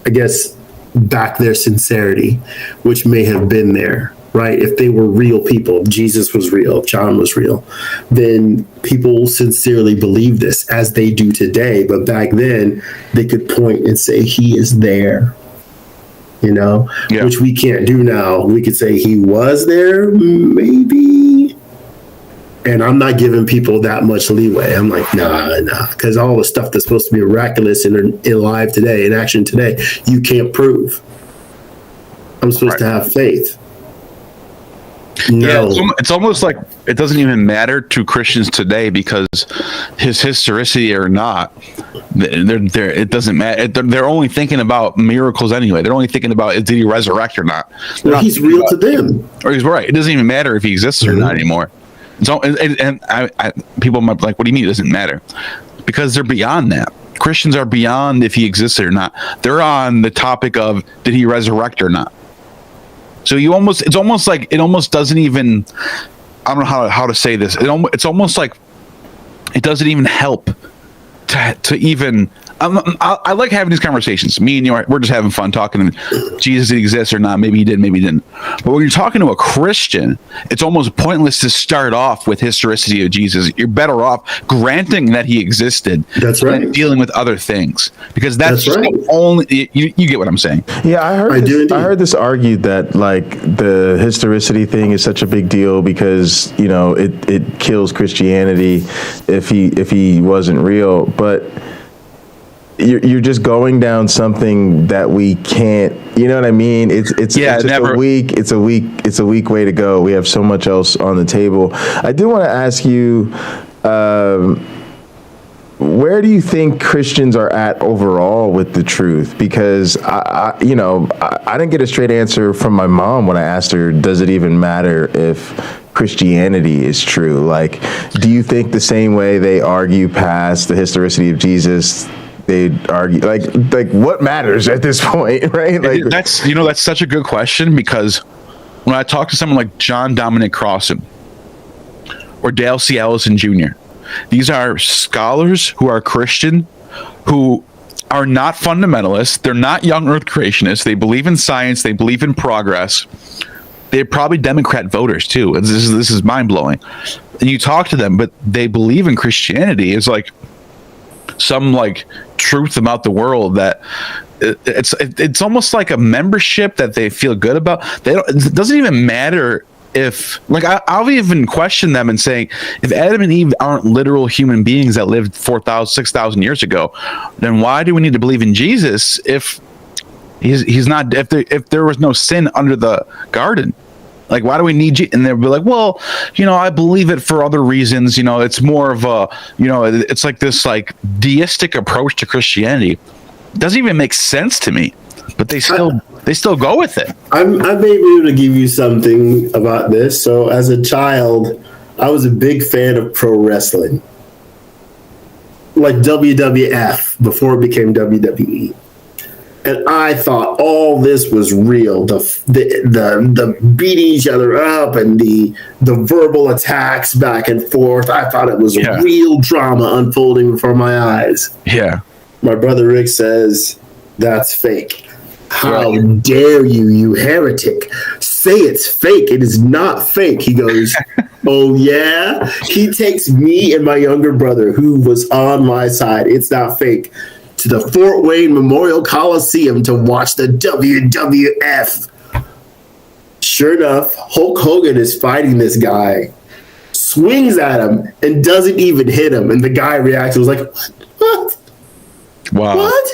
I guess, back their sincerity, which may have been there, right? If they were real people, if Jesus was real, if John was real, then people sincerely believe this as they do today. But back then, they could point and say, he is there. You know, yeah. Which we can't do now. We could say he was there, maybe. And I'm not giving people that much leeway. I'm like, nah, because all the stuff that's supposed to be miraculous and in live today, in action today, you can't prove. I'm supposed to have faith. No. Yeah, it's almost like it doesn't even matter to Christians today, because his historicity or not, it doesn't matter. They're only thinking about miracles anyway. They're only thinking about, did he resurrect or not? Well, he's real to them. Or he's right. It doesn't even matter if he exists or not anymore. So, people might be like, what do you mean it doesn't matter? Because they're beyond that. Christians are beyond if he existed or not. They're on the topic of, did he resurrect or not? So it's almost like it almost doesn't even, I don't know how to say this. It's almost like it doesn't even help to even I like having these conversations. Me and you, we're just having fun talking. Jesus exists or not? Maybe he did, maybe he didn't. But when you're talking to a Christian, it's almost pointless to start off with historicity of Jesus. You're better off granting that he existed. That's right. Than dealing with other things, because that's right. the only. You get what I'm saying? Yeah, I heard this argued that like the historicity thing is such a big deal because it kills Christianity if he wasn't real, but you're just going down something that we can't, you know what I mean? It's a weak way to go. We have so much else on the table. I do want to ask you, where do you think Christians are at overall with the truth? Because I didn't get a straight answer from my mom when I asked her, does it even matter if Christianity is true? Like, do you think the same way they argue past the historicity of Jesus, they'd argue like what matters at this point, right? Like that's such a good question, because when I talk to someone like John Dominic Crossan or Dale C. Ellison Jr., these are scholars who are Christian, who are not fundamentalists. They're not young earth creationists. They believe in science. They believe in progress. They're probably Democrat voters too. This is mind blowing. And you talk to them, but they believe in Christianity. It's like some like truth about the world that it's almost like a membership that they feel good about. It doesn't even matter if, like, I'll even question them and saying, if Adam and Eve aren't literal human beings that lived 4,000, 6,000 years ago, then why do we need to believe in Jesus if he's not? If there was no sin under the garden, like, why do we need you? And they'll be like, well, I believe it for other reasons. It's more of a, it's like this like deistic approach to Christianity. It doesn't even make sense to me, but they still go with it. I may be able to give you something about this. So as a child, I was a big fan of pro wrestling, like WWF before it became WWE. And I thought all this was real. The beating each other up and the verbal attacks back and forth. I thought it was real drama unfolding before my eyes. Yeah. My brother Rick says, that's fake. How dare you, you heretic? Say it's fake. It is not fake. He goes, oh, yeah? He takes me and my younger brother, who was on my side, it's not fake, to the Fort Wayne Memorial Coliseum to watch the WWF. Sure enough, Hulk Hogan is fighting this guy, swings at him, and doesn't even hit him. And the guy reacts, was like, what? Wow. What?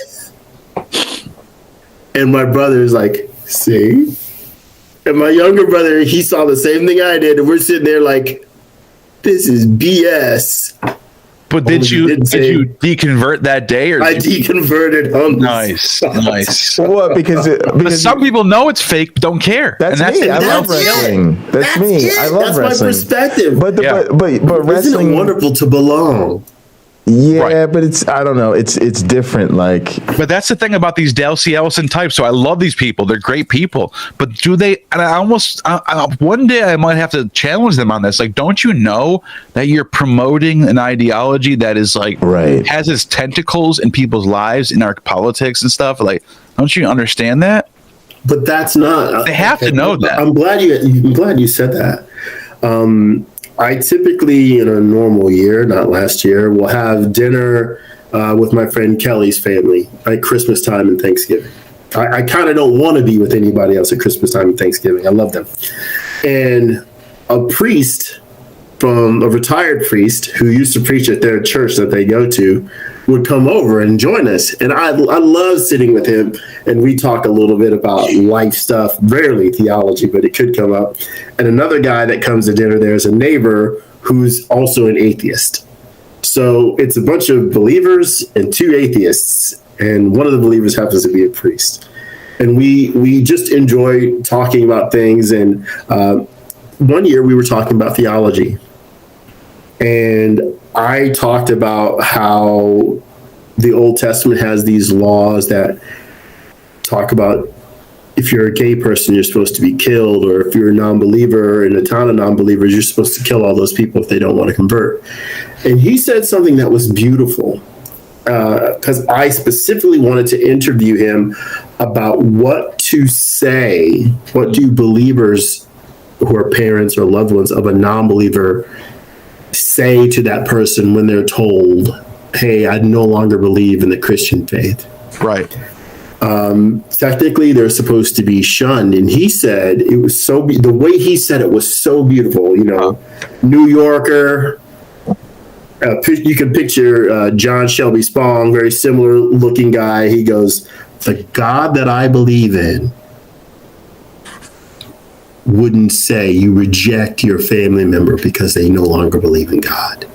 And my brother is like, see? And my younger brother, he saw the same thing I did, and we're sitting there like, this is BS. But did you deconvert that day? Or I deconverted. Nice. What? Because some people know it's fake, but don't care. That's me. I love wrestling. That's me. I love wrestling. That's my perspective. But wrestling, isn't it wonderful to belong? Yeah, but I don't know. It's different. Like, but that's the thing about these Dale C. Ellison types. So I love these people. They're great people. But do they? And I one day I might have to challenge them on this. Like, don't you know that you're promoting an ideology that is like has its tentacles in people's lives, in our politics and stuff? Like, don't you understand that? But that's not. They have to know that. I'm glad you said that. I typically, in a normal year, not last year, will have dinner with my friend Kelly's family at Christmas time and Thanksgiving. I kind of don't want to be with anybody else at Christmas time and Thanksgiving. I love them. And a retired priest who used to preach at their church that they go to would come over and join us. And I love sitting with him, and we talk a little bit about life stuff, rarely theology, but it could come up. And another guy that comes to dinner there is a neighbor who's also an atheist. So it's a bunch of believers and two atheists, and one of the believers happens to be a priest. And we just enjoy talking about things. And one year we were talking about theology. And I talked about how the Old Testament has these laws that talk about if you're a gay person, you're supposed to be killed, or if you're a non-believer in a town of non-believers, you're supposed to kill all those people if they don't want to convert. And he said something that was beautiful. because I specifically wanted to interview him about what to say. What do believers who are parents or loved ones of a non-believer say to that person when they're told, hey, I no longer believe in the Christian faith? Right. Technically, they're supposed to be shunned. And he said it was the way he said it was so beautiful. You know, New Yorker. You can picture John Shelby Spong, very similar looking guy. He goes, the God that I believe in wouldn't say you reject your family member because they no longer believe in God.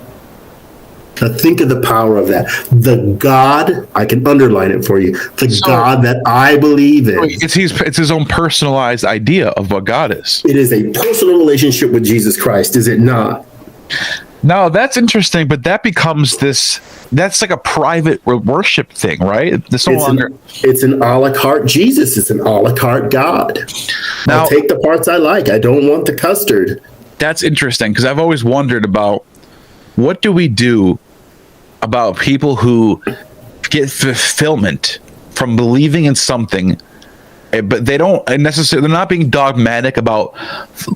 Now think of the power of that. The God, I can underline it for you, God that I believe in. It's his own personalized idea of what God is. It is a personal relationship with Jesus Christ, is it not? No, that's interesting, but that becomes that's like a private worship thing, right? It's an a la carte Jesus. It's an a la carte God. Now, I'll take the parts I like. I don't want the custard. That's interesting, because I've always wondered about what do we do about people who get fulfillment from believing in something, but they don't necessarily, they're not being dogmatic about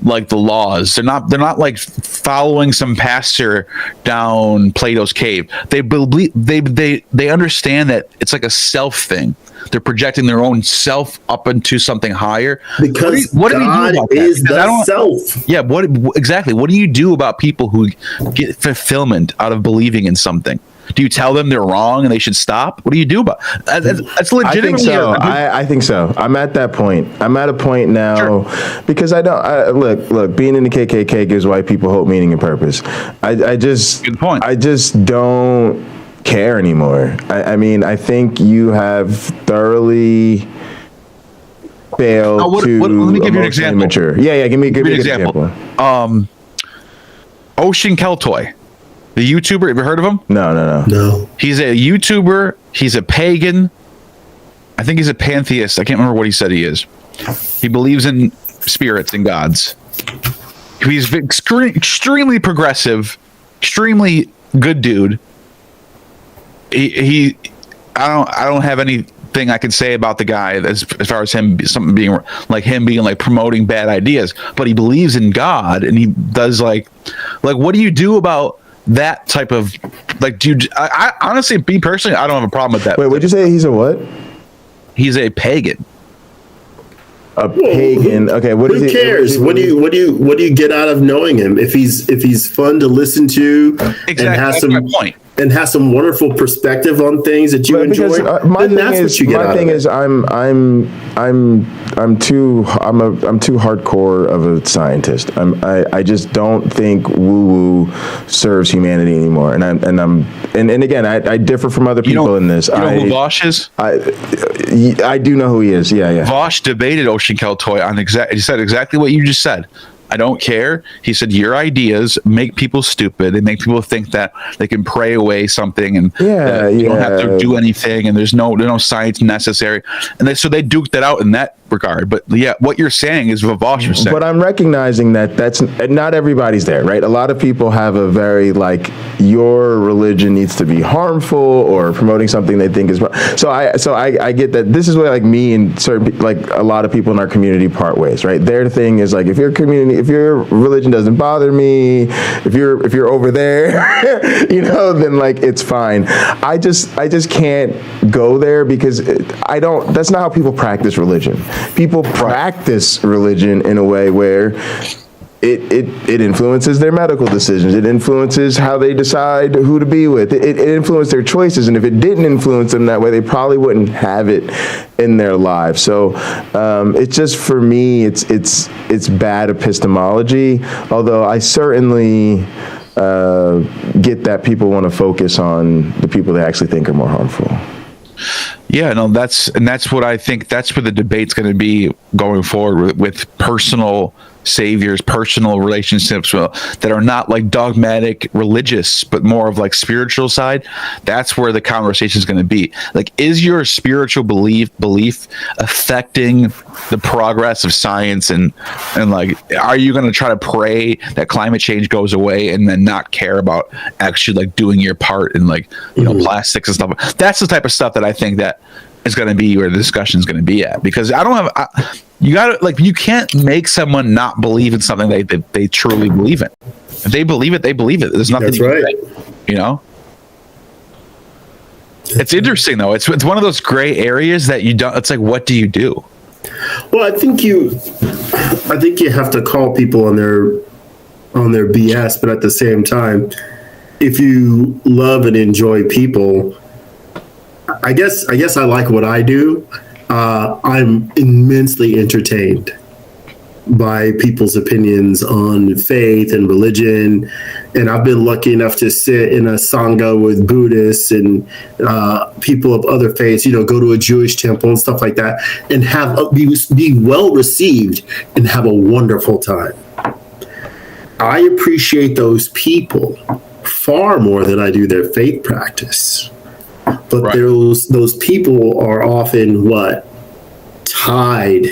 like the laws. They're not like following some pastor down Plato's cave. They believe, they understand that it's like a self thing. They're projecting their own self up into something higher. Because what do we do about that? Is the self. Yeah, exactly? What do you do about people who get fulfillment out of believing in something? Do you tell them they're wrong and they should stop? What do you do about that's legitimately? I think so. I'm at that point. I'm at a point now because look, being in the KKK gives white people hope, meaning, and purpose. Good point. I just don't care anymore. I mean, I think you have thoroughly failed to. Let me give you an example. Mature. Yeah. Give me a good example. Ocean Keltoy, the YouTuber. Have you heard of him? No. He's a YouTuber. He's a pagan. I think he's a pantheist. I can't remember what he said he is. He believes in spirits and gods. He's extremely progressive, extremely good dude. I don't have anything I can say about the guy as far as him being like promoting bad ideas, but he believes in God, and he does like what do you do about that type of I honestly, me personally, I don't have a problem with that. Wait, what'd you say? He's a what? He's a pagan. A pagan. Okay, who cares? What do you get out of knowing him? If he's fun to listen to, exactly, that's my point. And has some wonderful perspective on things that you enjoy. Then that's what you get out of it. My thing is, I'm too hardcore of a scientist. I just don't think woo woo serves humanity anymore. And again, I differ from other people in this. You know who Vosh is? I do know who he is. Yeah. Vosh debated Ocean Keltoy on he said exactly what you just said. I don't care. He said your ideas make people stupid. They make people think that they can pray away something and you don't have to do anything, and there's no science necessary. And so they duked that out in that regard. But yeah, what you're saying is what Vosh was saying. But I'm recognizing that that's not everybody's there, right? A lot of people have a very your religion needs to be harmful or promoting something they think is wrong. So I get that. This is where me and certain a lot of people in our community part ways, right? Their thing is if your religion doesn't bother me, if you're over there, then it's fine. I just can't go there because that's not how people practice religion. People practice religion in a way where it influences their medical decisions. It influences how they decide who to be with. It influences their choices. And if it didn't influence them that way, they probably wouldn't have it in their lives. So it's just, for me, it's bad epistemology. Although I certainly get that people want to focus on the people they actually think are more harmful. Yeah, no, that's what I think. That's where the debate's going to be going forward with personal saviors, personal relationships that are not like dogmatic religious, but more of like spiritual side, that's where the conversation is going to be. Like, is your spiritual belief affecting the progress of science, and like, are you going to try to pray that climate change goes away and then not care about actually like doing your part in like, you know, plastics and stuff? That's the type of stuff that I think that is going to be where the discussion is going to be at, because you got to, like, you can't make someone not believe in something they truly believe in. If they believe it, they believe it. There's nothing. That's right. You know, it's interesting though. It's one of those gray areas that you don't. It's like, what do you do? Well, I think you have to call people on their BS, but at the same time, if you love and enjoy people, I guess I like what I do. I'm immensely entertained by people's opinions on faith and religion. And I've been lucky enough to sit in a Sangha with Buddhists and people of other faiths, you know, go to a Jewish temple and stuff like that, and be well received and have a wonderful time. I appreciate those people far more than I do their faith practice. But right. those people are often tied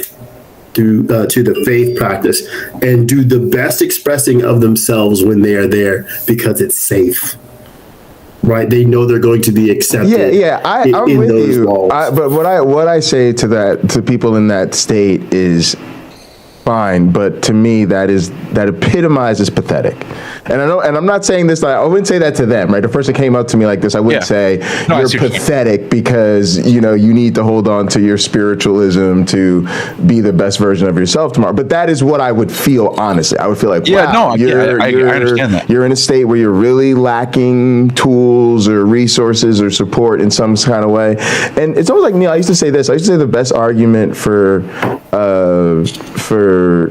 to the faith practice and do the best expressing of themselves when they are there because it's safe, right? They know they're going to be accepted. Yeah, I'm with you. But what I say to people in that state is fine, but to me that epitomizes pathetic. And I'm not saying this, I wouldn't say that to them, right? The person came up to me like this, I wouldn't say you're pathetic because, you know, you need to hold on to your spiritualism to be the best version of yourself tomorrow. But that is what I would feel, honestly. I would feel like, wow, I understand that. You're in a state where you're really lacking tools or resources or support in some kind of way. And it's almost like, Neil, I used to say this, I used to say the best argument for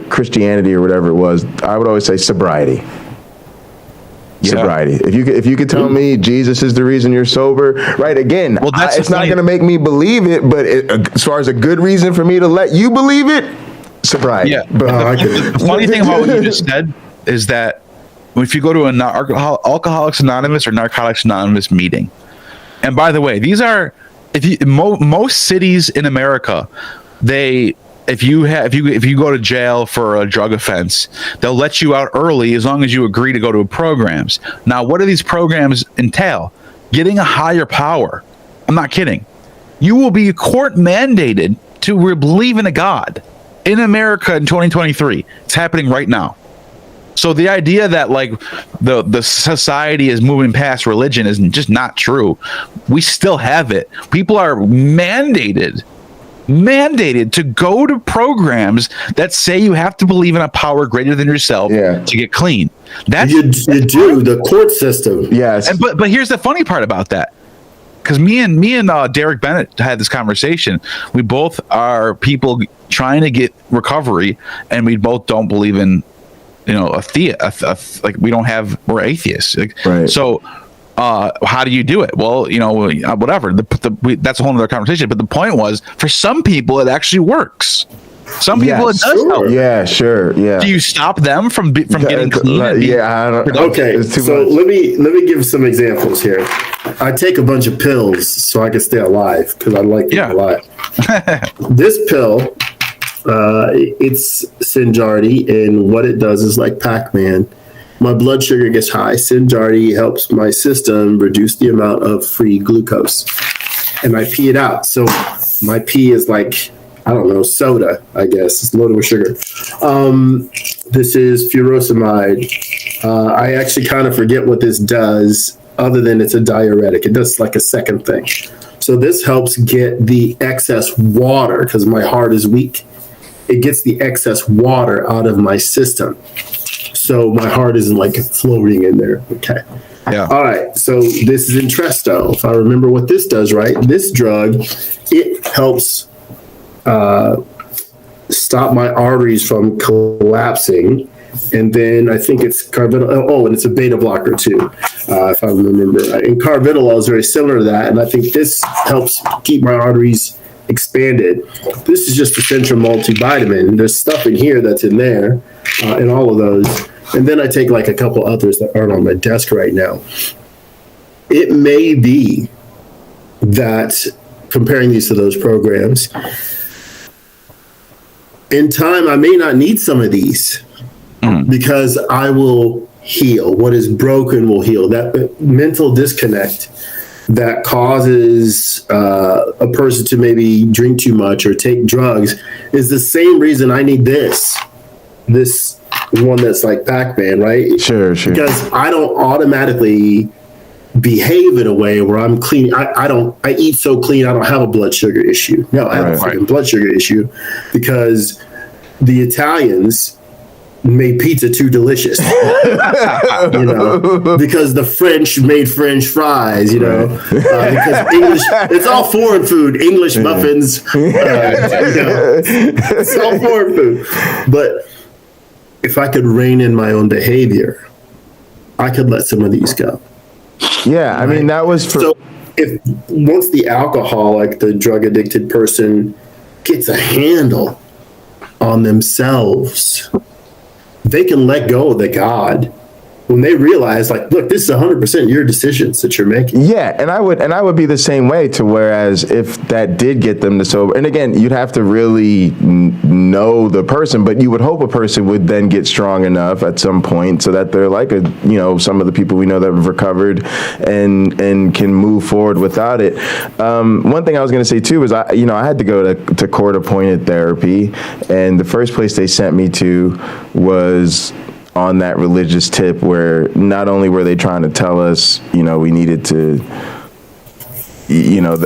Christianity or whatever it was, I would always say sobriety. Sobriety. If you could tell me Jesus is the reason you're sober, right? Again, it's not going to make me believe it, but as far as a good reason for me to let you believe it, sobriety. Yeah. But the funny thing about what you just said is that if you go to an Alcoholics Anonymous or Narcotics Anonymous meeting, and by the way, these are most cities in America, if you go to jail for a drug offense, they'll let you out early as long as you agree to go to programs. Now, what do these programs entail? Getting a higher power. I'm not kidding. You will be court mandated to believe in a God in America in 2023. It's happening right now. So the idea that like the society is moving past religion is just not true. We still have it. People are mandated to go to programs that say you have to believe in a power greater than yourself to get clean. That's you do the court system. Yes. And but here's the funny part about that. Because me and Derek Bennett had this conversation. We both are people trying to get recovery, and we both don't believe in, you know, we're atheists. Right. So how do you do it? Well, you know, whatever. That's a whole other conversation. But the point was, for some people, it actually works. Some people it does help. Yeah, sure. Yeah. Do you stop them from getting clean? I don't. Okay, so let me give some examples here. I take a bunch of pills so I can stay alive because I like being alive. This pill, it's Synjardy, and what it does is like Pac-Man. My blood sugar gets high. Synjardy helps my system reduce the amount of free glucose, and I pee it out. So my pee is like, I don't know, soda, I guess. It's loaded with sugar. This is furosemide. I actually kind of forget what this does other than it's a diuretic. It does like a second thing. So this helps get the excess water because my heart is weak. It gets the excess water out of my system. So my heart isn't like floating in there. Okay. Yeah. All right. So this is Entresto. If I remember what this does, right? This drug, it helps stop my arteries from collapsing. And then I think it's carvedilol. Oh, and it's a beta blocker too, if I remember right. And carvedilol is very similar to that. And I think this helps keep my arteries expanded. This is just a central multivitamin. There's stuff in here that's in there, in all of those. And then I take like a couple others that aren't on my desk right now. It may be that comparing these to those programs, in time, I may not need some of these because I will heal. What is broken will heal. That mental disconnect that causes a person to maybe drink too much or take drugs is the same reason I need this one that's like Pac-Man, right? Sure. Because I don't automatically behave in a way where I'm clean. I eat so clean I don't have a blood sugar issue. No, I have a freaking blood sugar issue because the Italians made pizza too delicious. Because the French made French fries, because English, it's all foreign food. English muffins, it's all foreign food. But if I could rein in my own behavior, I could let some of these go. Yeah, I mean, that was for... So if once the alcoholic, the drug addicted person gets a handle on themselves, they can let go of the God when they realize, like, look, this is 100% your decisions that you're making. Yeah, and I would be the same way. To whereas if that did get them to sober, and again, you'd have to really know the person, but you would hope a person would then get strong enough at some point so that they're like some of the people we know that have recovered and can move forward without it. One thing I was going to say too is I had to go to court-appointed therapy, and the first place they sent me to was on that religious tip where not only were they trying to tell us, we needed to,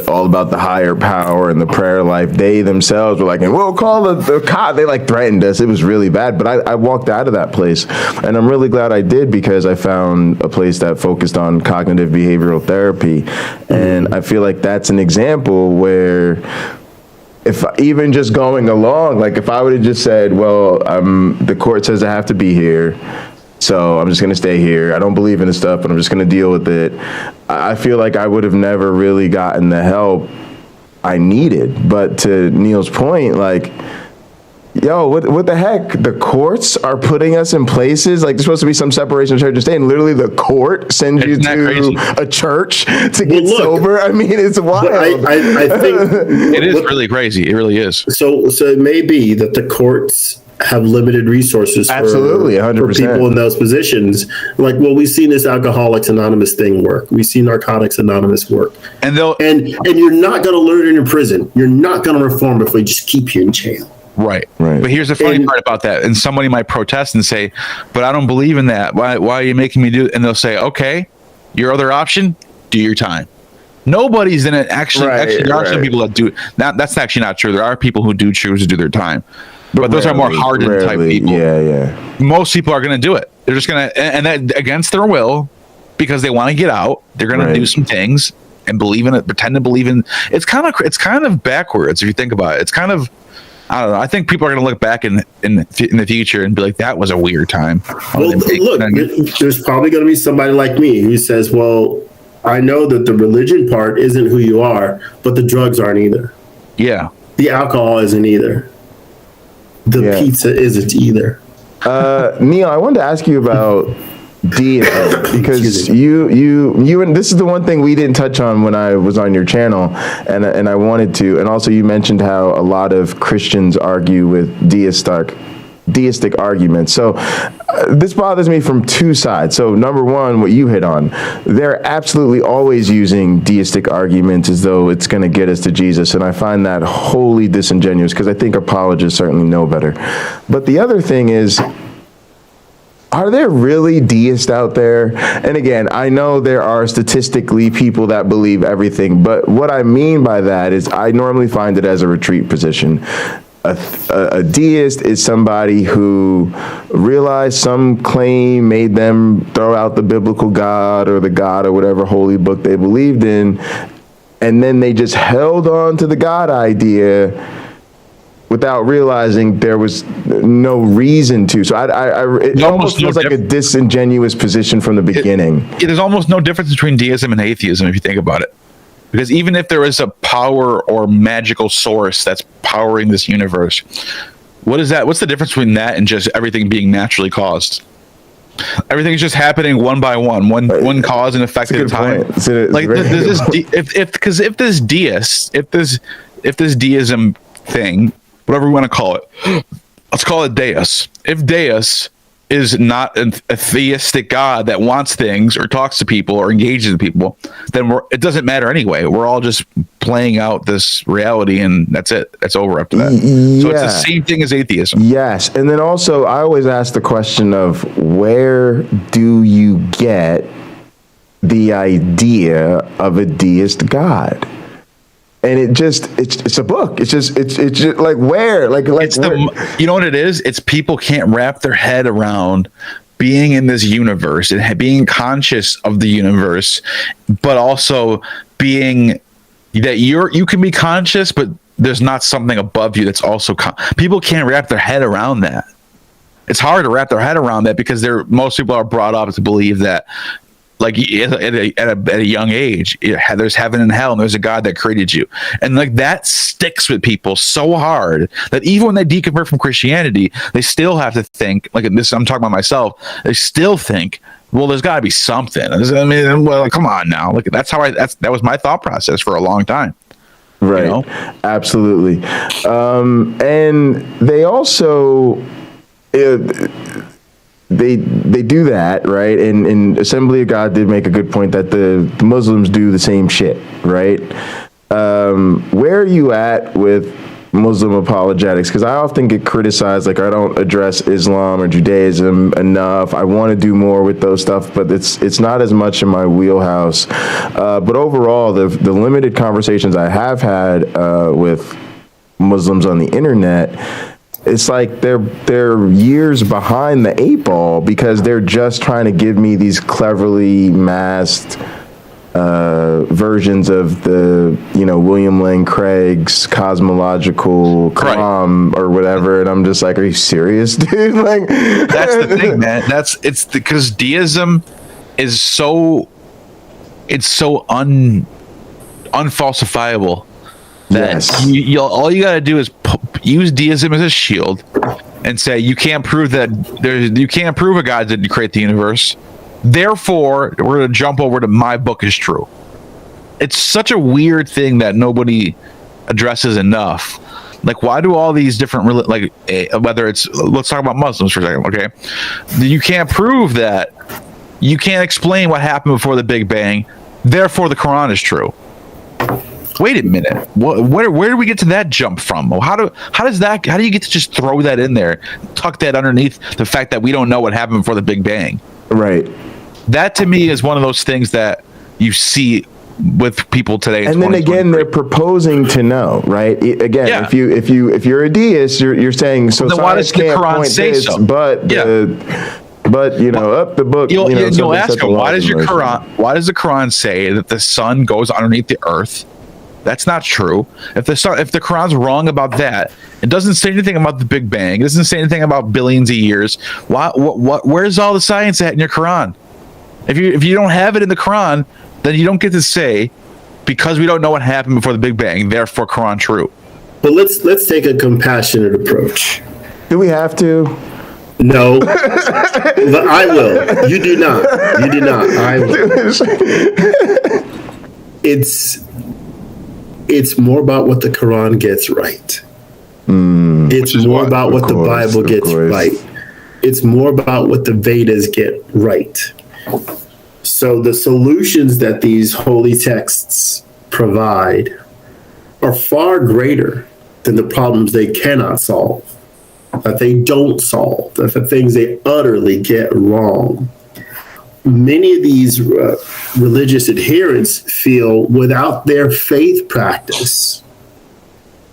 all about the higher power and the prayer life, they themselves were like, and we'll call the cop. They like threatened us. It was really bad. But I walked out of that place, and I'm really glad I did, because I found a place that focused on cognitive behavioral therapy. And I feel like that's an example where, if even just going along, like if I would have just said, well, the court says I have to be here, so I'm just going to stay here. I don't believe in this stuff, but I'm just going to deal with it. I feel like I would have never really gotten the help I needed. But to Neil's point, like, yo, what the heck? The courts are putting us in places like there's supposed to be some separation of church and state, and literally the court sends you to a church to get sober. I mean, it's wild. I think it is really crazy. It really is. So it may be that the courts have limited resources absolutely 100% for people in those positions. Like, well, we've seen this Alcoholics Anonymous thing work. We've seen Narcotics Anonymous work. And you're not going to learn it in prison. You're not going to reform if we just keep you in jail. Right. But here's the funny part about that. And somebody might protest and say, but I don't believe in that. Why are you making me do it? And they'll say, okay, your other option, do your time. Nobody's in it. Actually, there are some people that do. That's actually not true. There are people who do choose to do their time. But those are more hardened type people. Yeah. Most people are going to do it. They're just going to, and that against their will, because they want to get out. They're going to do some things and believe in it, pretend to believe in. It's kind of backwards if you think about it. It's kind of, I don't know. I think people are going to look back in the future and be like, that was a weird time. Well, look, there's probably going to be somebody like me who says, well, I know that the religion part isn't who you are, but the drugs aren't either. Yeah. The alcohol isn't either. The pizza isn't either. Neil, I wanted to ask you about deism, because you and this is the one thing we didn't touch on when I was on your channel, and I wanted to. And also you mentioned how a lot of Christians argue with deistic arguments. So this bothers me from two sides. So number one, what you hit on, they're absolutely always using deistic arguments as though it's going to get us to Jesus. And I find that wholly disingenuous, because I think apologists certainly know better. But the other thing is, are there really deists out there? And again, I know there are statistically people that believe everything, but what I mean by that is I normally find it as a retreat position. A deist is somebody who realized some claim made them throw out the biblical God or the God or whatever holy book they believed in, and then they just held on to the God idea without realizing there was no reason to. So it almost feels like a disingenuous position from the beginning. There's almost no difference between deism and atheism if you think about it. Because even if there is a power or magical source that's powering this universe, what is that? What's the difference between that and just everything being naturally caused? Everything's just happening one by one cause and effect at a time. Like if this deism thing, whatever we want to call it, let's call it Deus. If Deus is not a theistic God that wants things or talks to people or engages with people, then it doesn't matter anyway. We're all just playing out this reality, and that's it. That's over after that. So it's the same thing as atheism. Yes. And then also, I always ask the question of, where do you get the idea of a deist God? And it's a book. It's just like, where? Like where? You know what it is? It's people can't wrap their head around being in this universe and being conscious of the universe, but also being that you can be conscious, but there's not something above you that's also people can't wrap their head around that. It's hard to wrap their head around that because most people are brought up to believe that, like at a young age, there's heaven and hell, and there's a God that created you, and like that sticks with people so hard that even when they deconvert from Christianity, they still have to think like this. I'm talking about myself. They still think, well, there's got to be something. I mean, well, come on now. Like that was my thought process for a long time. Right. You know? Absolutely. And they also. They do that, right? And Assembly of God did make a good point that the Muslims do the same shit, right? Where are you at with Muslim apologetics? Because I often get criticized, like I don't address Islam or Judaism enough. I want to do more with those stuff, but it's not as much in my wheelhouse. But overall, the limited conversations I have had with Muslims on the internet, it's like they're years behind the 8 ball because they're just trying to give me these cleverly masked versions of the, William Lane Craig's cosmological Quran or whatever, and I'm just like, are you serious, dude? Like, that's the thing, man. It's because deism is so unfalsifiable. Yes. All you got to do is use deism as a shield and say you can't prove a God didn't create the universe. Therefore, we're going to jump over to my book is true. It's such a weird thing that nobody addresses enough. Like, why do all these different whether it's, let's talk about Muslims for a second, okay? You can't prove that. You can't explain what happened before the Big Bang. Therefore, the Quran is true. Wait a minute. Where do we get to that jump from? How do you get to just throw that in there, tuck that underneath the fact that we don't know what happened before the Big Bang? Right. That to me is one of those things that you see with people today. And then again, they're proposing to know, right? Again, yeah. if you're a deist, you're saying so. Then why does the Quran say so? But up the book. You'll ask them, why does the Quran say that the sun goes underneath the earth? That's not true. If the Quran's wrong about that, it doesn't say anything about the Big Bang. It doesn't say anything about billions of years. Where's all the science at in your Quran? If you don't have it in the Quran, then you don't get to say, because we don't know what happened before the Big Bang, therefore Quran true. But let's take a compassionate approach. Do we have to? No, but I will. You do not. I will. It's more about what the Quran gets right. It's more about what the Bible gets right. It's more about what the Vedas get right. So the solutions that these holy texts provide are far greater than the problems they cannot solve, that they don't solve, that the things they utterly get wrong. Many of these religious adherents feel without their faith practice,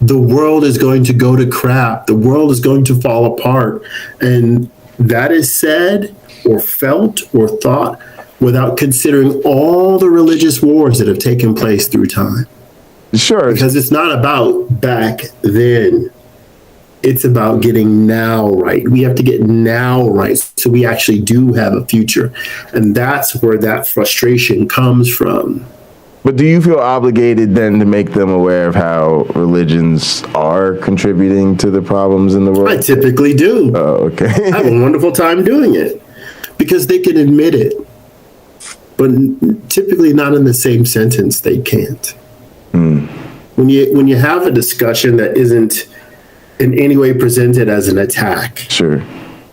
the world is going to go to crap. The world is going to fall apart. And that is said or felt or thought without considering all the religious wars that have taken place through time. Sure. Because it's not about back then. It's about getting now right. We have to get now right so we actually do have a future. And that's where that frustration comes from. But do you feel obligated then to make them aware of how religions are contributing to the problems in the world? I typically do. Oh, okay. I have a wonderful time doing it because they can admit it, but typically not in the same sentence. They can't. When you have a discussion that isn't in any way presented as an attack, Sure.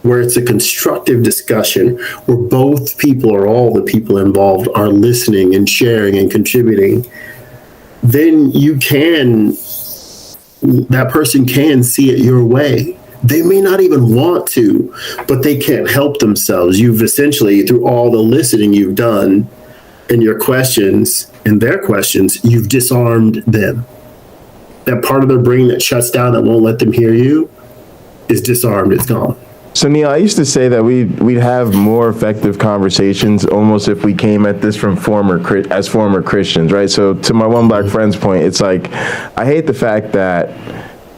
where it's a constructive discussion where both people or all the people involved are listening and sharing and contributing, then that person can see it your way. They may not even want to, but they can't help themselves. You've essentially, through all the listening you've done and your questions and their questions, you've disarmed them. That part of their brain that shuts down, that won't let them hear you, is disarmed. It's gone. So Neil, I used to say that we'd have more effective conversations almost if we came at this from former Christians, right? So to my one black friend's point, it's like, I hate the fact that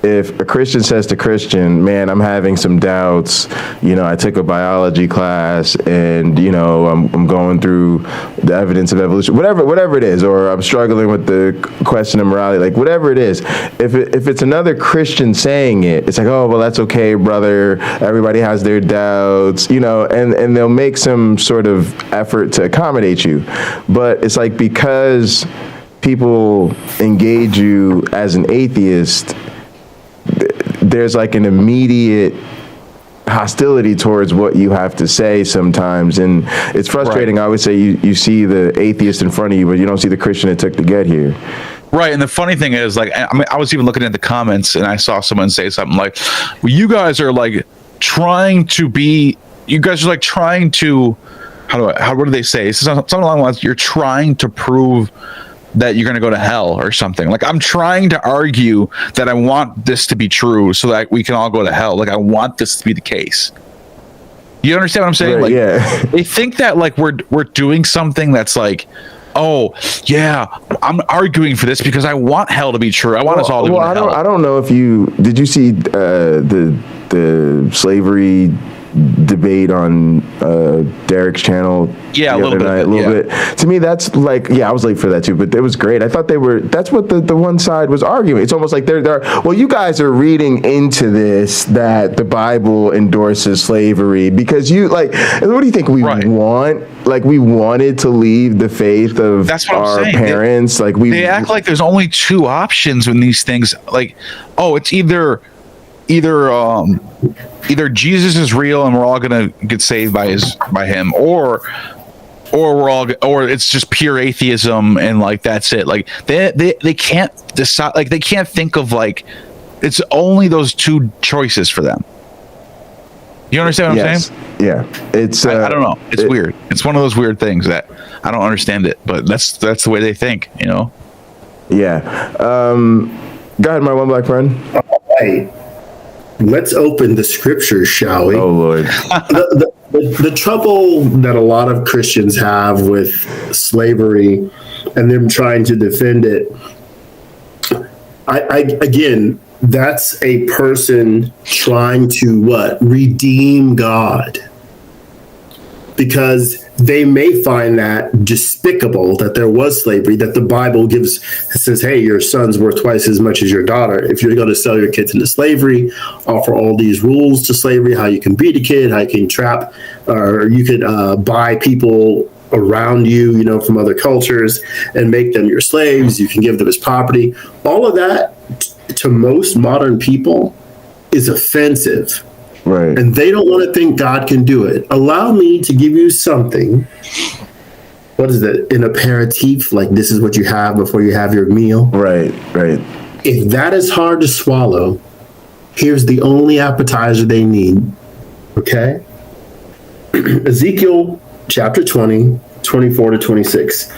if a Christian says to Christian, man, I'm having some doubts, I took a biology class and, I'm going through the evidence of evolution, whatever it is, or I'm struggling with the question of morality, like whatever it is, if it's another Christian saying it, it's like, oh, well, that's okay, brother. Everybody has their doubts, and they'll make some sort of effort to accommodate you. But it's like, because people engage you as an atheist, there's like an immediate hostility towards what you have to say sometimes, and it's frustrating. Right. I always say you see the atheist in front of you, but you don't see the Christian it took to get here. Right, and the funny thing is, like, I was even looking at the comments, and I saw someone say something like, well, you guys are like trying to, what do they say? It's something along the lines, you're trying to prove that you're going to go to hell or something. Like, I'm trying to argue that I want this to be true so that we can all go to hell. Like, I want this to be the case. You understand what I'm saying? Right, like, yeah. They think that like we're doing something that's like, oh yeah, I'm arguing for this because I want hell to be true. I want us all to go to hell. I don't know if did you see the slavery debate on Derek's channel? Yeah, a little bit. To me, that's like, I was late for that too, but it was great. I thought that's what the one side was arguing. It's almost like they're well, you guys are reading into this that the Bible endorses slavery because what do you think we want? Like, we wanted to leave the faith of our parents. They act like there's only two options in these things. Like, oh, it's either Jesus is real and we're all gonna get saved by him, or it's just pure atheism and like that's it. Like they can't decide. Like, they can't think of, like, it's only those two choices for them. You understand what I'm saying? Yeah, it's I don't know. It's weird. It's one of those weird things that I don't understand it, but that's the way they think. Yeah. Go ahead, my one black friend. All right. Let's open the scriptures, shall we? Oh, Lord. The trouble that a lot of Christians have with slavery and them trying to defend it, again, that's a person trying to redeem God. Because they may find that despicable that there was slavery, that the Bible says, hey, your son's worth twice as much as your daughter. If you're going to sell your kids into slavery, offer all these rules to slavery, how you can beat a kid, how you can trap, or you could buy people around you, from other cultures and make them your slaves. You can give them as property. All of that, to most modern people, is offensive. Right. And they don't want to think God can do it. Allow me to give you something. What is it? An aperitif, like this is what you have before you have your meal. Right. If that is hard to swallow, here's the only appetizer they need. Okay? Ezekiel chapter 20, 24 to 26.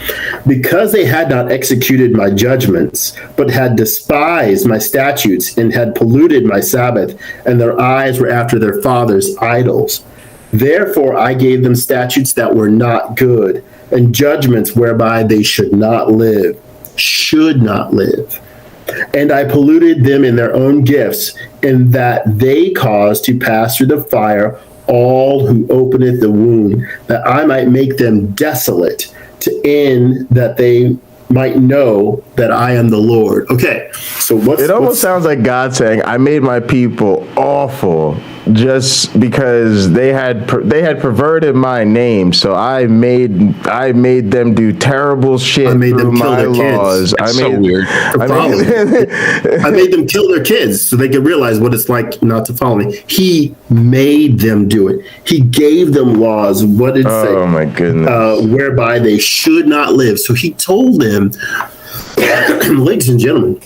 Because they had not executed my judgments, but had despised my statutes and had polluted my Sabbath, and their eyes were after their fathers' idols. Therefore I gave them statutes that were not good, and judgments whereby they should not live. And I polluted them in their own gifts, in that they caused to pass through the fire all who openeth the womb, that I might make them desolate, to end that they might know that I am the Lord. Okay, so it almost sounds like God saying, I made my people awful just because they had perverted my name, so I made them do terrible shit. I made them kill my their laws. kids. So weird. I made them kill their kids so they could realize what it's like not to follow me. He made them do it. He gave them laws. What did it say? Oh my goodness. Whereby they should not live. So he told them, ladies and gentlemen,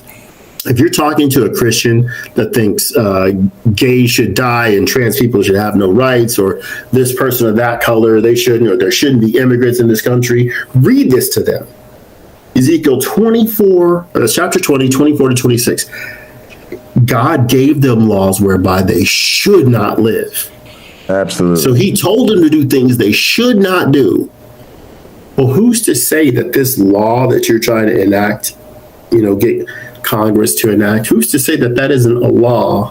if you're talking to a Christian that thinks gays should die and trans people should have no rights, or this person of that color, they shouldn't, or there shouldn't be immigrants in this country, read this to them. Ezekiel 24, chapter 20, 24 to 26. God gave them laws whereby they should not live. Absolutely. So he told them to do things they should not do. Well, who's to say that this law that you're trying to enact, get Congress to enact, who's to say that that isn't a law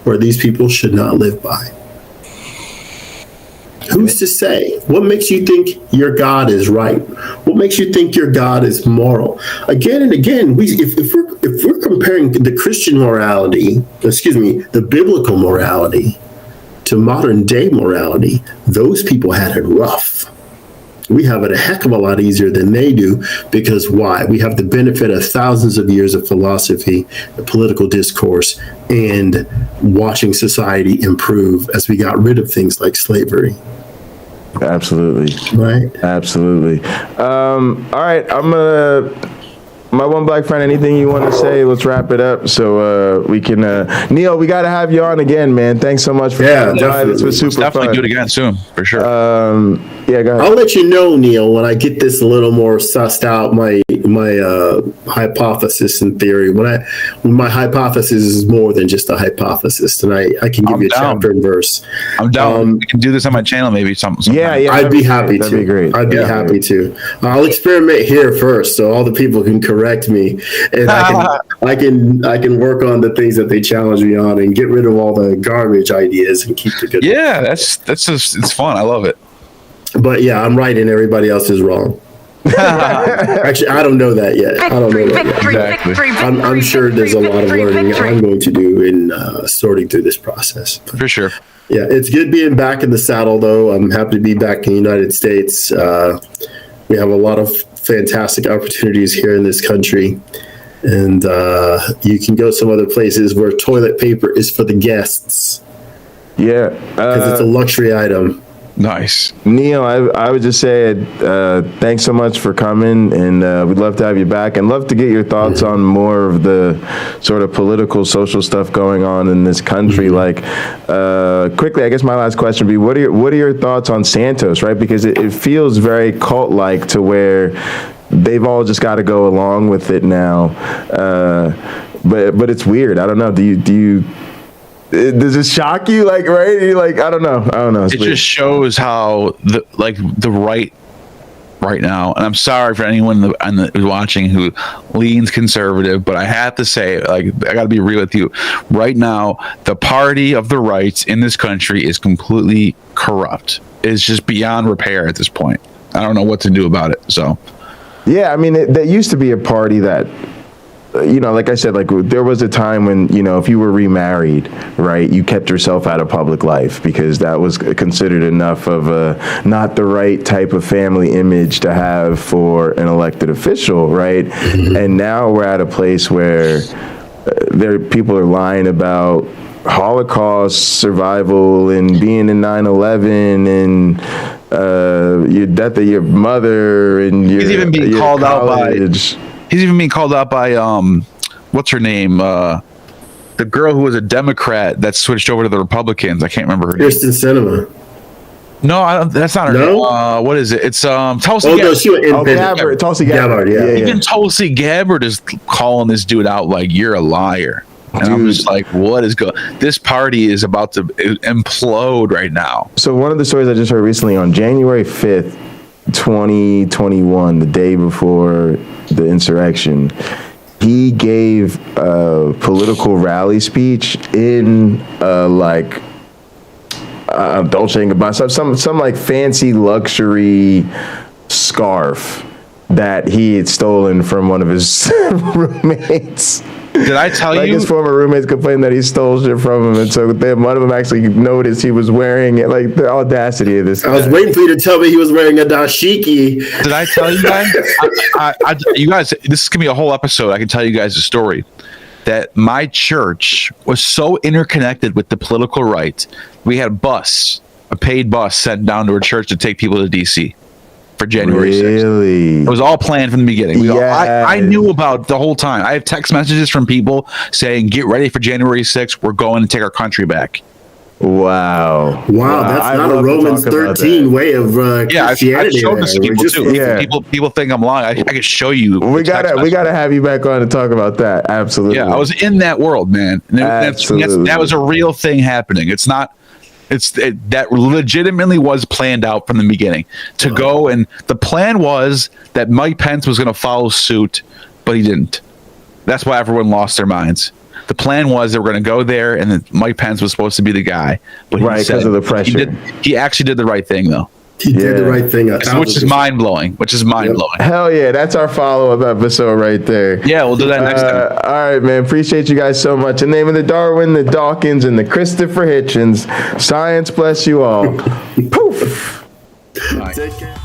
where these people should not live by? Who's to say? What makes you think your God is right? What makes you think your God is moral? Again and again, if we're comparing the Christian morality, the biblical morality to modern day morality, those people had it rough. We have it a heck of a lot easier than they do, because why? We have the benefit of thousands of years of philosophy, political discourse, and watching society improve as we got rid of things like slavery. Absolutely. Right? Absolutely. All right. My one black friend, anything you want to say? Let's wrap it up so we can. Neil, we got to have you on again, man. Thanks so much for coming by. This was super definitely fun. Do it again soon, for sure. Yeah, go ahead. I'll let you know, Neil, when I get this a little more sussed out, my hypothesis and theory. When my hypothesis is more than just a hypothesis, and I can give you a chapter and verse. I'm down. We can do this on my channel, maybe something. Yeah, I'd be happy to. That'd be great. I'd be happy to. I'll experiment here first, so all the people can correct me, and I can work on the things that they challenge me on, and get rid of all the garbage ideas and keep the good. Yeah, that's just, it's fun. I love it. But yeah, I'm right and everybody else is wrong. Actually, I don't know that yet. I don't know that yet. Exactly. I'm sure there's a lot of learning I'm going to do in sorting through this process. For sure. Yeah, it's good being back in the saddle, though. I'm happy to be back in the United States. We have a lot of fantastic opportunities here in this country. And you can go some other places where toilet paper is for the guests. Yeah. Because it's a luxury item. Nice. Neil, I would just say thanks so much for coming, and we'd love to have you back, and love to get your thoughts on more of the sort of political, social stuff going on in this country. Like, quickly, I guess my last question would be, what are your thoughts on Santos, right? Because it feels very cult-like, to where they've all just got to go along with it now. But it's weird. I don't know. Do you does it shock you? Like, right? You're like, I don't know. It's it weird. just shows how the right now, and I'm sorry for anyone who's watching who leans conservative, but I have to say, like, I got to be real with you. Right now, the party of the rights in this country is completely corrupt. It's just beyond repair at this point. I don't know what to do about it. So, yeah, I mean, that used to be a party that, like I said, like, there was a time when, if you were remarried, right, you kept yourself out of public life because that was considered enough of a not the right type of family image to have for an elected official, right? Mm-hmm. And now we're at a place where people are lying about Holocaust survival and being in 9/11 and your death of your mother and your. He's even being called college. out by. He's even being called out by what's her name? The girl who was a Democrat that switched over to the Republicans. I can't remember her name. Kirsten Sinema. No, that's not her name. What is it? It's Tulsi Gabbard. No, she went Gabbard. Tulsi Gabbard. Yeah. Even Tulsi Gabbard is calling this dude out like, you're a liar. And I'm just like, what is going? This party is about to implode right now. So one of the stories I just heard recently, on January 5th, 2021, the day before the insurrection, he gave a political rally speech in Dolce & Gabbana, some like fancy luxury scarf, that he had stolen from one of his roommates. Did I tell like you? His former roommates complained that he stole shit from him, and so then one of them actually noticed he was wearing it. Like the audacity of this. I was waiting for you to tell me he was wearing a dashiki. Did I tell you guys? You guys, this is gonna be a whole episode. I can tell you guys a story that my church was so interconnected with the political right. We had a paid bus sent down to our church to take people to DC. For January 6th. It was all planned from the beginning. I knew about the whole time. I have text messages from people saying, get ready for January 6th. We're going to take our country back. Wow. That's not a Romans 13 way of Christianity. I've shown this to people too. People think I'm lying. I can show you. We gotta have you back on to talk about that. Absolutely. Yeah, I was in that world, man. That was a real thing happening. It's not. That legitimately was planned out from the beginning to go, and the plan was that Mike Pence was going to follow suit, but he didn't. That's why everyone lost their minds. The plan was they were going to go there, and then Mike Pence was supposed to be the guy, but because of the pressure. He actually did the right thing, though. He did the right thing, which is mind blowing. Hell yeah, that's our follow-up episode right there. Yeah, we'll do that next time. All right, man. Appreciate you guys so much. In the name of the Darwin, the Dawkins, and the Christopher Hitchens, science bless you all. Poof. Take care.